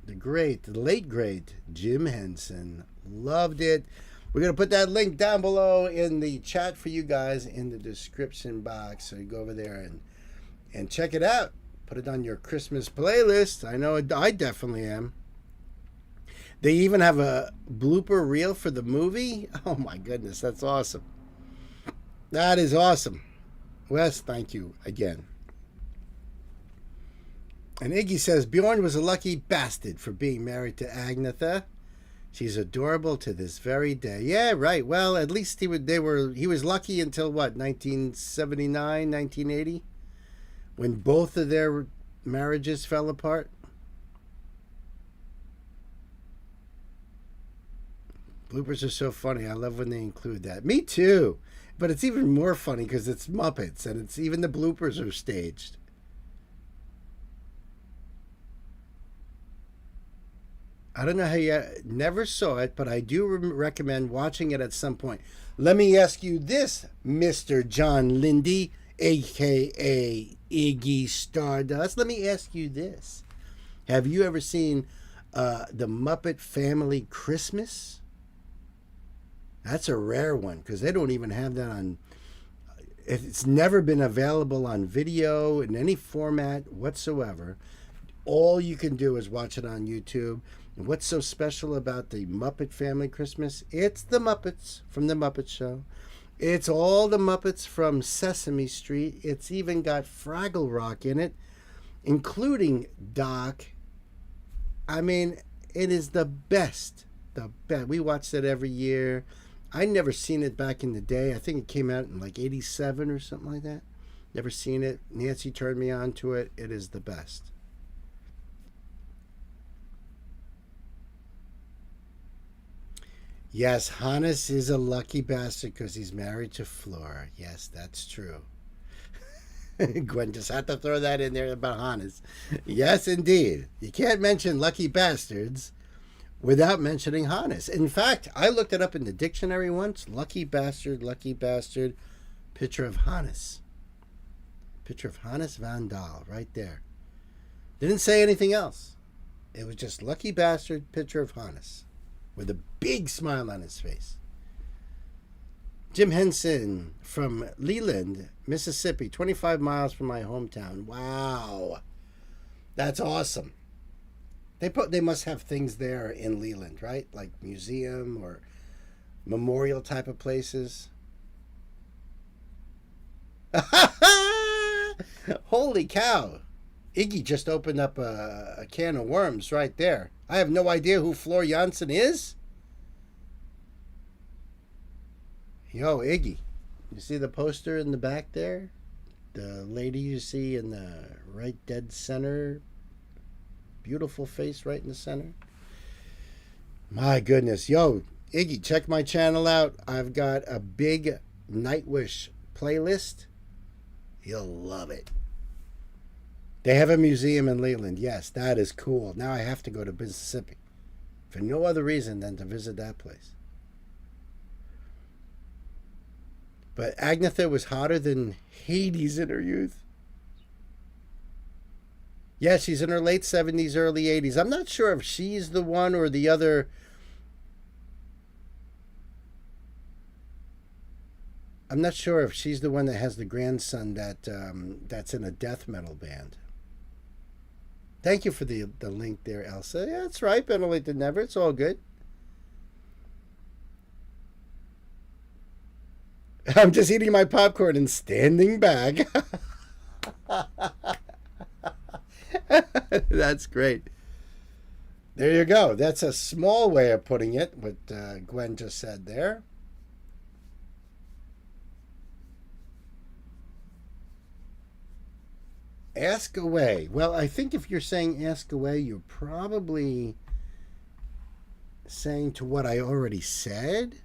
The late great Jim Henson. Loved it. We're going to put that link down below in the chat for you guys in the description box. So you go over there and check it out. Put it on your Christmas playlist. I know I definitely am. They even have a blooper reel for the movie. Oh my goodness, that's awesome. That is awesome. Wes, thank you again. And Iggy says, Bjorn was a lucky bastard for being married to Agnetha. She's adorable to this very day. Yeah, right. Well, at least he was lucky until what, 1979, 1980? When both of their marriages fell apart. Bloopers are so funny. I love when they include that. Me too. But it's even more funny because it's Muppets and it's even the bloopers are staged. I don't know how you never saw it, but I do recommend watching it at some point. Let me ask you this, Mr. John Lindy, a.k.a. Iggy Stardust. Let me ask you this. Have you ever seen the Muppet Family Christmas? That's a rare one because they don't even have that on. It's never been available on video in any format whatsoever. All you can do is watch it on YouTube. And what's so special about the Muppet Family Christmas? It's the Muppets from The Muppet Show. It's all the Muppets from Sesame Street. It's even got Fraggle Rock in it, including Doc. I mean, it is the best. The best. We watched it every year. I never seen it back in the day. I think it came out in like 87 or something like that. Never seen it. Nancy turned me on to it. It is the best. Yes, Hannes is a lucky bastard because he's married to Flora. Yes, that's true. Gwen just had to throw that in there about Hannes. Yes, indeed. You can't mention lucky bastards without mentioning Hannes. In fact, I looked it up in the dictionary once. Lucky bastard, picture of Hannes. Picture of Hannes Van Dahl right there. Didn't say anything else. It was just lucky bastard, picture of Hannes, with a big smile on his face. Jim Henson from Leland, Mississippi, 25 miles from my hometown. Wow. That's awesome. They must have things there in Leland, right? Like museum or memorial type of places. Holy cow. Iggy just opened up a can of worms right there. I have no idea who Floor Jansen is. Yo, Iggy, you see the poster in the back there? The lady you see in the right dead center. Beautiful face right in the center. My goodness. Yo, Iggy, check my channel out. I've got a big Nightwish playlist. You'll love it. They have a museum in Leland. Yes, that is cool. Now I have to go to Mississippi for no other reason than to visit that place. But Agnetha was hotter than Hades in her youth. Yeah, she's in her late 70s, early 80s. I'm not sure if she's the one or the other. I'm not sure if she's the one that has the grandson that's in a death metal band. Thank you for the link there, Elsa. Yeah, that's right. Better late than never. It's all good. I'm just eating my popcorn and standing back. That's great. There you go. That's a small way of putting it, what Gwen just said there. Ask away. Well, I think if you're saying ask away, you're probably saying to what I already said.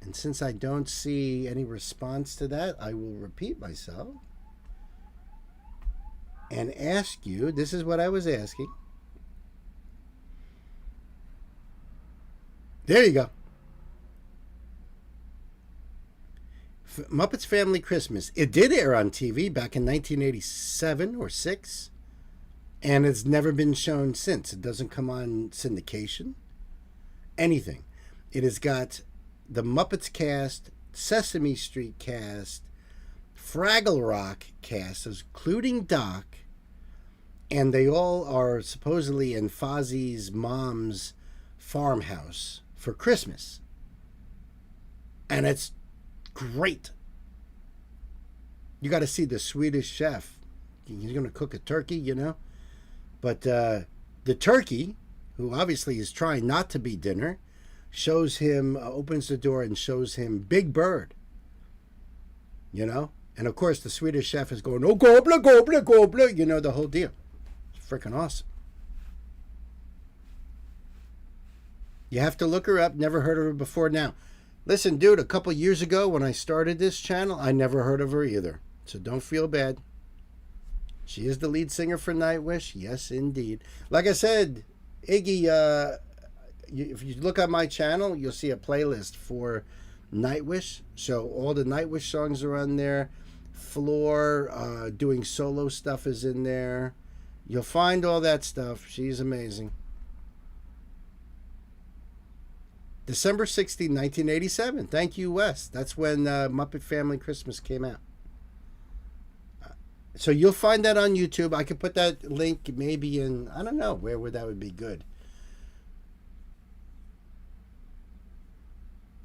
And since I don't see any response to that, I will repeat myself and ask you, this is what I was asking. There you go. Muppets Family Christmas. It did air on TV back in 1987 or 6, and it's never been shown since. It doesn't come on syndication, anything. It has got the Muppets cast, Sesame Street cast, Fraggle Rock cast, including Doc, and they all are supposedly in Fozzie's mom's farmhouse for Christmas. And it's great. You got to see the Swedish chef. He's going to cook a turkey, you know. But the turkey, who obviously is trying not to be dinner, shows him, opens the door and shows him Big Bird. You know? And of course the Swedish chef is going, oh, gobbler, gobbler, gobbler. You know, the whole deal. It's freaking awesome. You have to look her up. Never heard of her before. Now, listen, dude, a couple years ago when I started this channel, I never heard of her either. So don't feel bad. She is the lead singer for Nightwish. Yes, indeed. Like I said, Iggy, if you look on my channel, you'll see a playlist for Nightwish. So all the Nightwish songs are on there. Floor doing solo stuff is in there. You'll find all that stuff. She's amazing. December 16, 1987. Thank you, Wes. That's when Muppet Family Christmas came out. So you'll find that on YouTube. I could put that link maybe in, I don't know, where that would be good.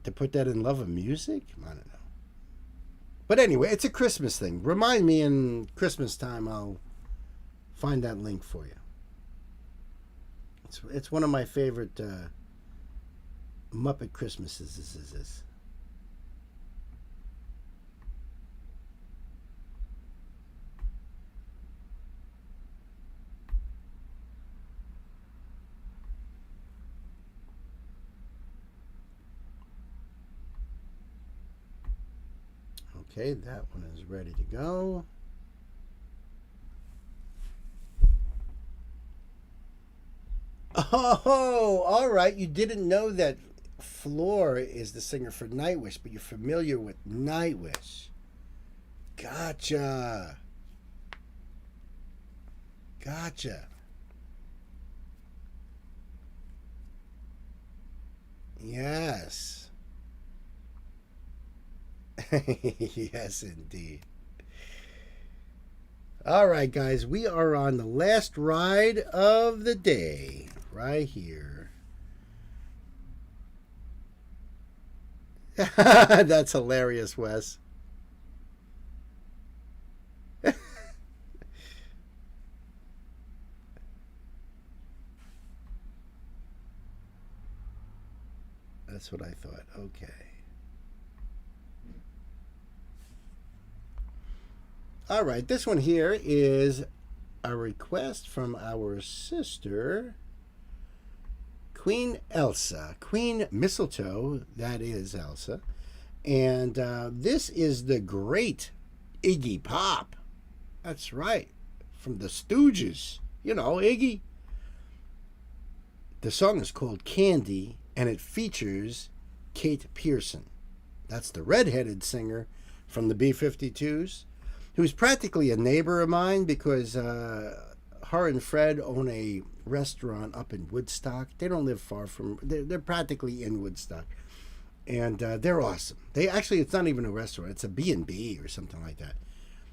To put that in Love of Music? I don't know. But anyway, it's a Christmas thing. Remind me in Christmas time, I'll find that link for you. It's one of my favorite Muppet Christmases. This is this. Okay, that one is ready to go. Oh, all right. You didn't know that Floor is the singer for Nightwish, but you're familiar with Nightwish. Gotcha. Gotcha. Yes. Yes, indeed. All right, guys, we are on the last ride of the day right here. That's hilarious, Wes. That's what I thought. Okay. All right, this one here is a request from our sister, Queen Elsa. Queen Mistletoe, that is Elsa. And this is the great Iggy Pop. That's right, from the Stooges. You know, Iggy. The song is called Candy, and it features Kate Pearson. That's the redheaded singer from the B-52s. Who's practically a neighbor of mine because her and Fred own a restaurant up in Woodstock. They don't live far from, they're practically in Woodstock. And they're awesome. They actually, it's not even a restaurant. It's a B&B or something like that.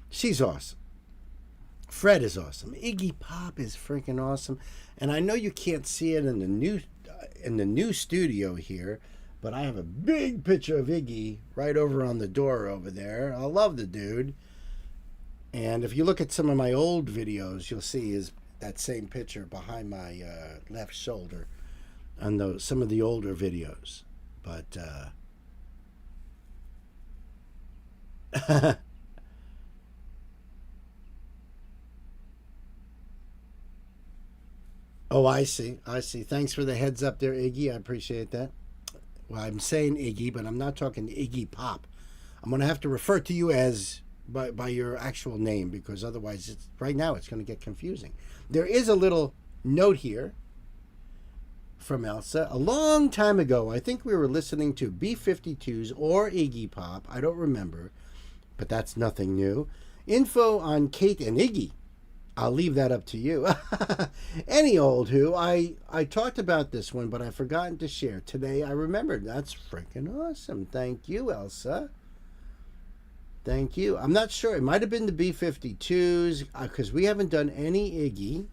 She's awesome. Fred is awesome. Iggy Pop is freaking awesome. And I know you can't see it in the new studio here, but I have a big picture of Iggy right over on the door over there. I love the dude. And if you look at some of my old videos, you'll see that same picture behind my left shoulder on some of the older videos. But oh, I see. Thanks for the heads up there, Iggy. I appreciate that. Well, I'm saying Iggy, but I'm not talking Iggy Pop. I'm going to have to refer to you as by your actual name, because otherwise right now it's going to get confusing. There is a little note here from Elsa. A long time ago, I think we were listening to B-52s or Iggy Pop. I don't remember, but that's nothing new. Info on Kate and Iggy. I'll leave that up to you. Any old who. I talked about this one, but I've forgotten to share. Today I remembered. That's freaking awesome. Thank you, Elsa. Thank you. I'm not sure. It might have been the B-52s, because we haven't done any Iggy.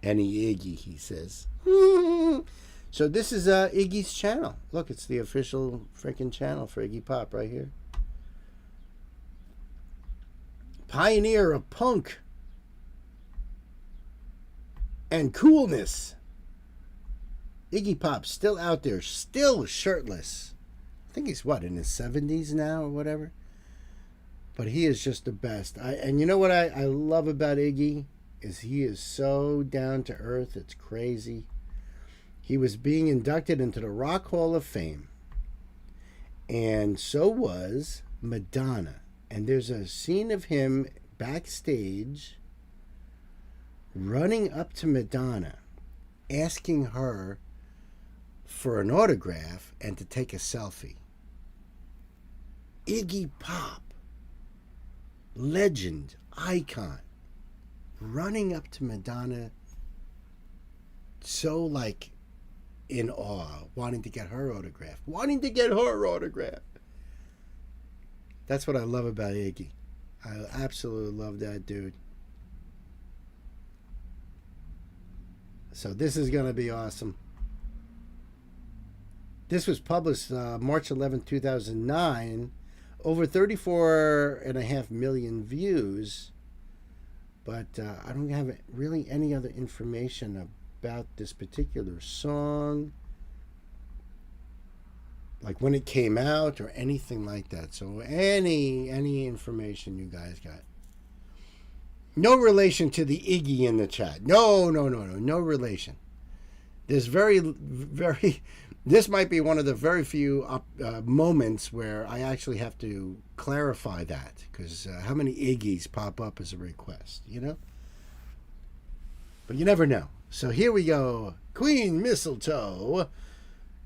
Any Iggy, he says. So this is Iggy's channel. Look, it's the official freaking channel for Iggy Pop right here. Pioneer of punk and coolness. Iggy Pop still out there, still shirtless. I think he's in his 70s now or whatever. But he is just the best. And you know what I love about Iggy is he is so down to earth. It's crazy. He was being inducted into the Rock Hall of Fame. And so was Madonna. And there's a scene of him backstage running up to Madonna, asking her for an autograph and to take a selfie. Iggy Pop, legend, icon, running up to Madonna, so in awe, wanting to get her autograph. That's what I love about Iggy. I absolutely love that dude. So this is going to be awesome. This was published March 11, 2009. Over 34.5 million views. But I don't have really any other information about this particular song, like when it came out or anything like that. So any information you guys got. No relation to the Iggy in the chat. No relation. There's this might be one of the very few moments where I actually have to clarify that, because how many Iggies pop up as a request, But you never know. So here we go. Queen Mistletoe,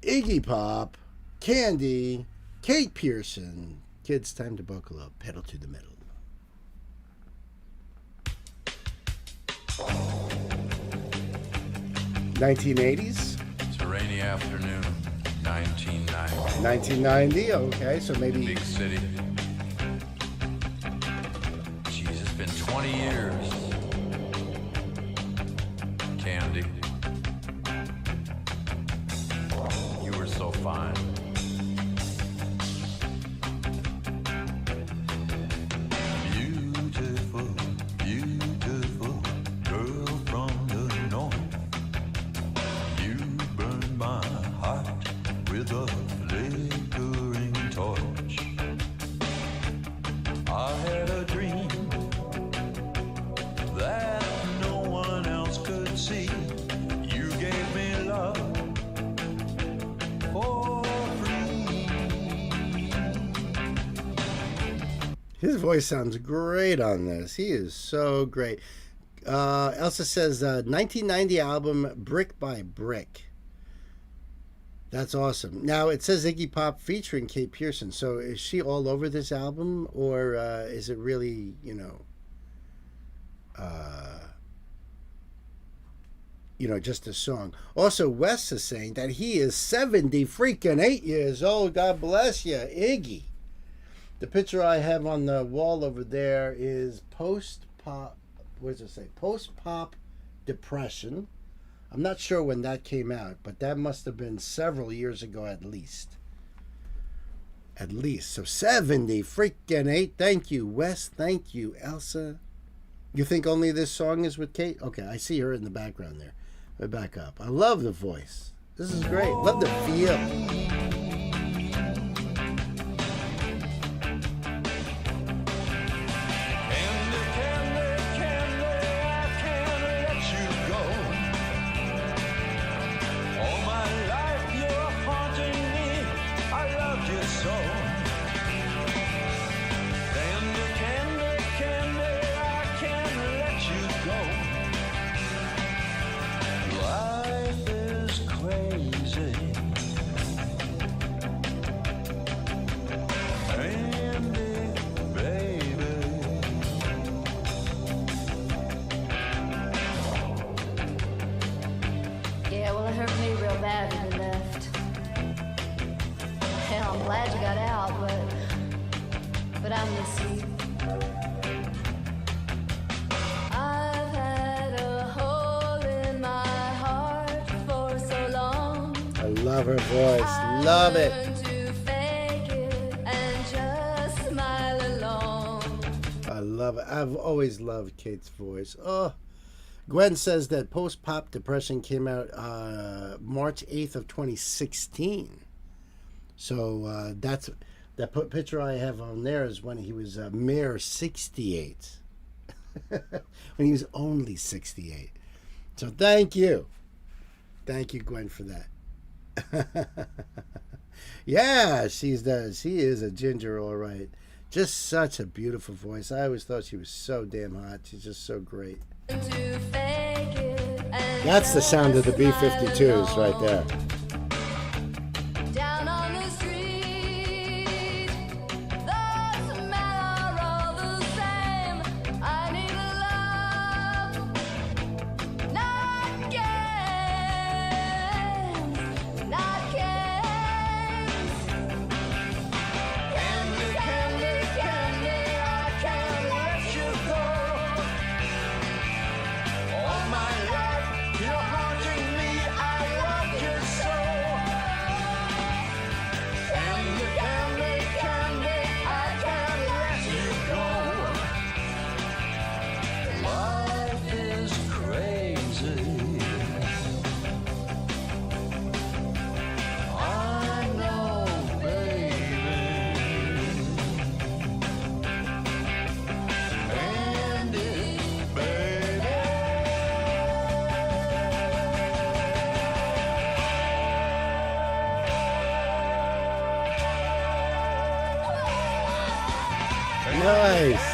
Iggy Pop, Candy, Kate Pearson. Kids, time to buckle up. Pedal to the metal. '80s. It's a rainy afternoon, 1990. 1990, okay, so maybe... Big city. Jeez, it's been 20 years. Candy. You were so fine. Beautiful, beautiful girl from the north. You burned my heart with a flickering torch. I had a dream that no one else could see. You gave me love for free. His voice sounds great on this. He is so great. Elsa says 1990 album Brick by Brick. That's awesome. Now it says Iggy Pop featuring Kate Pearson. So is she all over this album, or is it really, just a song? Also, Wes is saying that he is 78 years old. God bless you, Iggy. The picture I have on the wall over there is what does it say? Post-pop depression. I'm not sure when that came out, but that must have been several years ago at least. At least. So 70 freaking 8. Thank you, Wes. Thank you, Elsa. You think only this song is with Kate? Okay, I see her in the background there. Let me back up. I love the voice. This is great. Love the feel. Yeah, well, it hurt me real bad when you left. Hell, I'm glad you got out, but I miss you. I've had a hole in my heart for so long. I love her voice. Love it. Learned to fake it and just smile along. I love it. I've always loved Kate's voice. Oh. Gwen says that post-pop depression came out March 8th of 2016. So that's that picture I have on there is when he was mere 68. When he was only 68. So thank you. Thank you, Gwen, for that. Yeah, she is a ginger, all right. Just such a beautiful voice. I always thought she was so damn hot. She's just so great. That's the sound of the B-52s right there. Down on the street, the smell are all the same. I need love, not games, not games. Candy, candy, candy, I can't let you go. All my life, you're haunting me. I love you so. Candy, candy, candy, I can't let you go. Life is crazy. I know, baby. Candy, baby. Nice.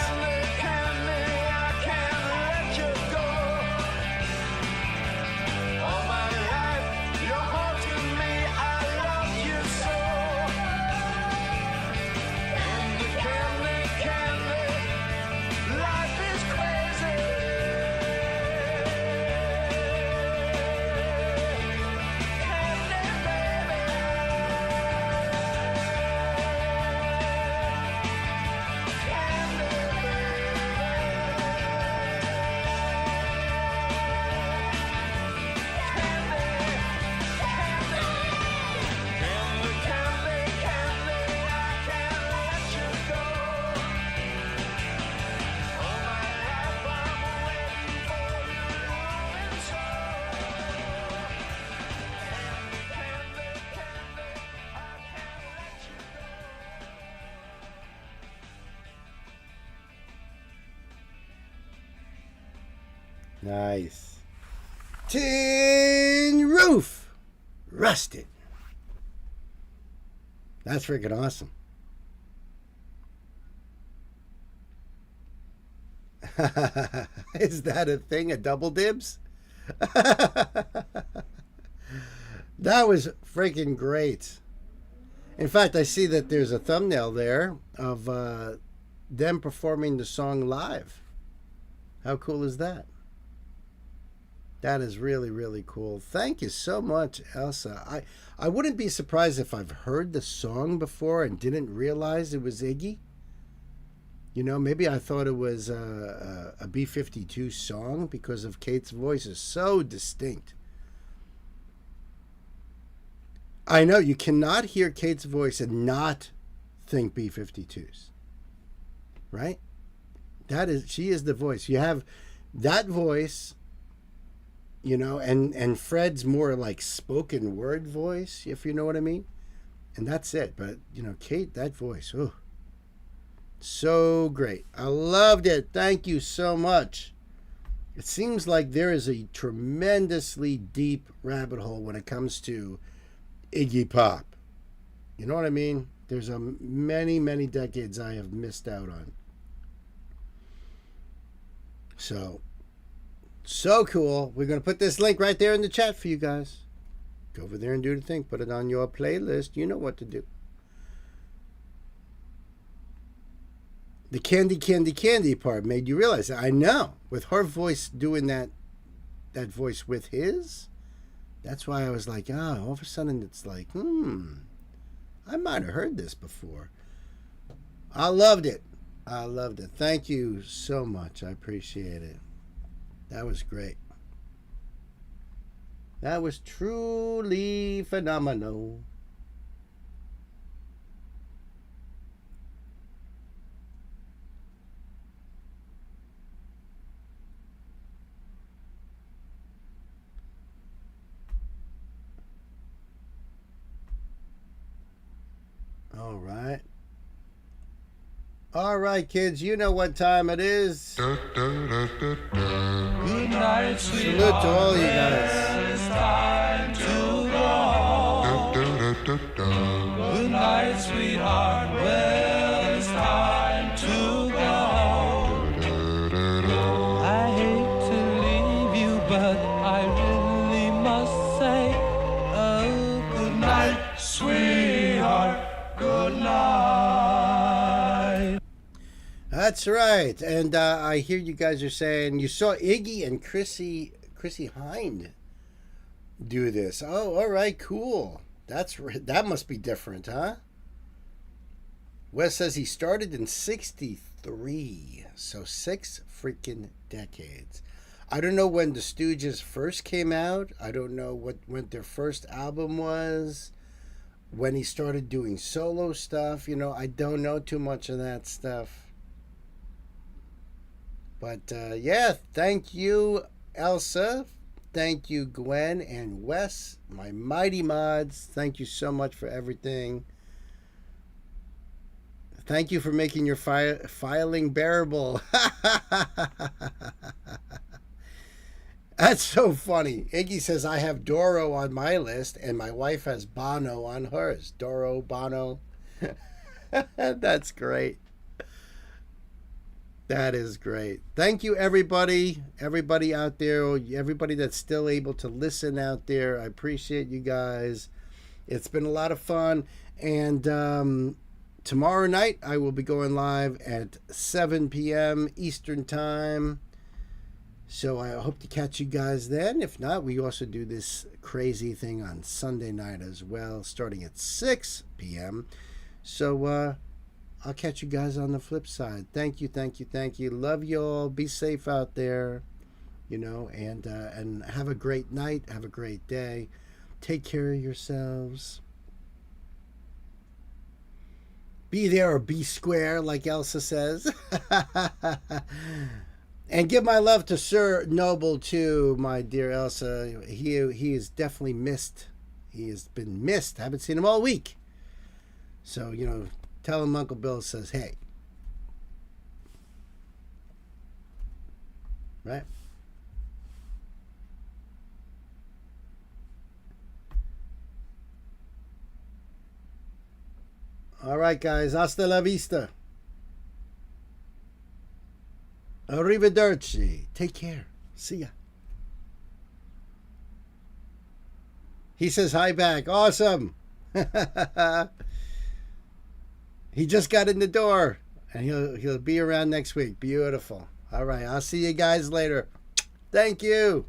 Nice. Tin roof. Rusted. That's freaking awesome. Is that a thing? A double dibs? That was freaking great. In fact, I see that there's a thumbnail there of them performing the song live. How cool is that? That is really, really cool. Thank you so much, Elsa. I wouldn't be surprised if I've heard the song before and didn't realize it was Iggy. You know, maybe I thought it was a B-52 song because of Kate's voice is so distinct. I know you cannot hear Kate's voice and not think B-52s, right? She is the voice. You have that voice, you know, and Fred's more like spoken word voice, if you know what I mean. And that's it. But, you know, Kate, that voice, oh, so great. I loved it. Thank you so much. It seems like there is a tremendously deep rabbit hole when it comes to Iggy Pop. You know what I mean? There's many, many decades I have missed out on. So cool. We're going to put this link right there in the chat for you guys. Go over there and do the thing. Put it on your playlist. You know what to do. The candy, candy, candy part made you realize that. I know. With her voice doing that voice with his, that's why I was like, all of a sudden it's like, I might have heard this before. I loved it. I loved it. Thank you so much. I appreciate it. That was great. That was truly phenomenal. All right. All right, kids, you know what time it is. Good night, Salute to all you guys. It's time to go. Good night, sweetheart. Well, it's time to go. I hate to leave you, but I really must say, oh, good night, sweetheart. Good night. That's right. And I hear you guys are saying you saw Iggy and Chrissy Hind do this. Oh, all right, cool. That must be different, huh? Wes says he started in 63, so 6 freaking decades. I don't know when the Stooges first came out. I don't know when their first album was. When he started doing solo stuff, you know, I don't know too much of that stuff. But, yeah, thank you, Elsa. Thank you, Gwen and Wes, my mighty mods. Thank you so much for everything. Thank you for making your filing bearable. That's so funny. Iggy says, I have Doro on my list, and my wife has Bono on hers. Doro, Bono. That's great. That is great. Thank you, everybody. Everybody out there. Everybody that's still able to listen out there. I appreciate you guys. It's been a lot of fun. And tomorrow night, I will be going live at 7 p.m. Eastern Time. So I hope to catch you guys then. If not, we also do this crazy thing on Sunday night as well, starting at 6 p.m. So I'll catch you guys on the flip side. Thank you, thank you, thank you. Love you all. Be safe out there, you know, and have a great night. Have a great day. Take care of yourselves. Be there or be square, like Elsa says. And give my love to Sir Noble, too, my dear Elsa. He is definitely missed. He has been missed. I haven't seen him all week. So, you know, tell him Uncle Bill says, hey. Right? All right, guys. Hasta la vista. Arrivederci. Take care. See ya. He says hi back. Awesome. He just got in the door, and he'll be around next week. Beautiful. All right. I'll see you guys later. Thank you.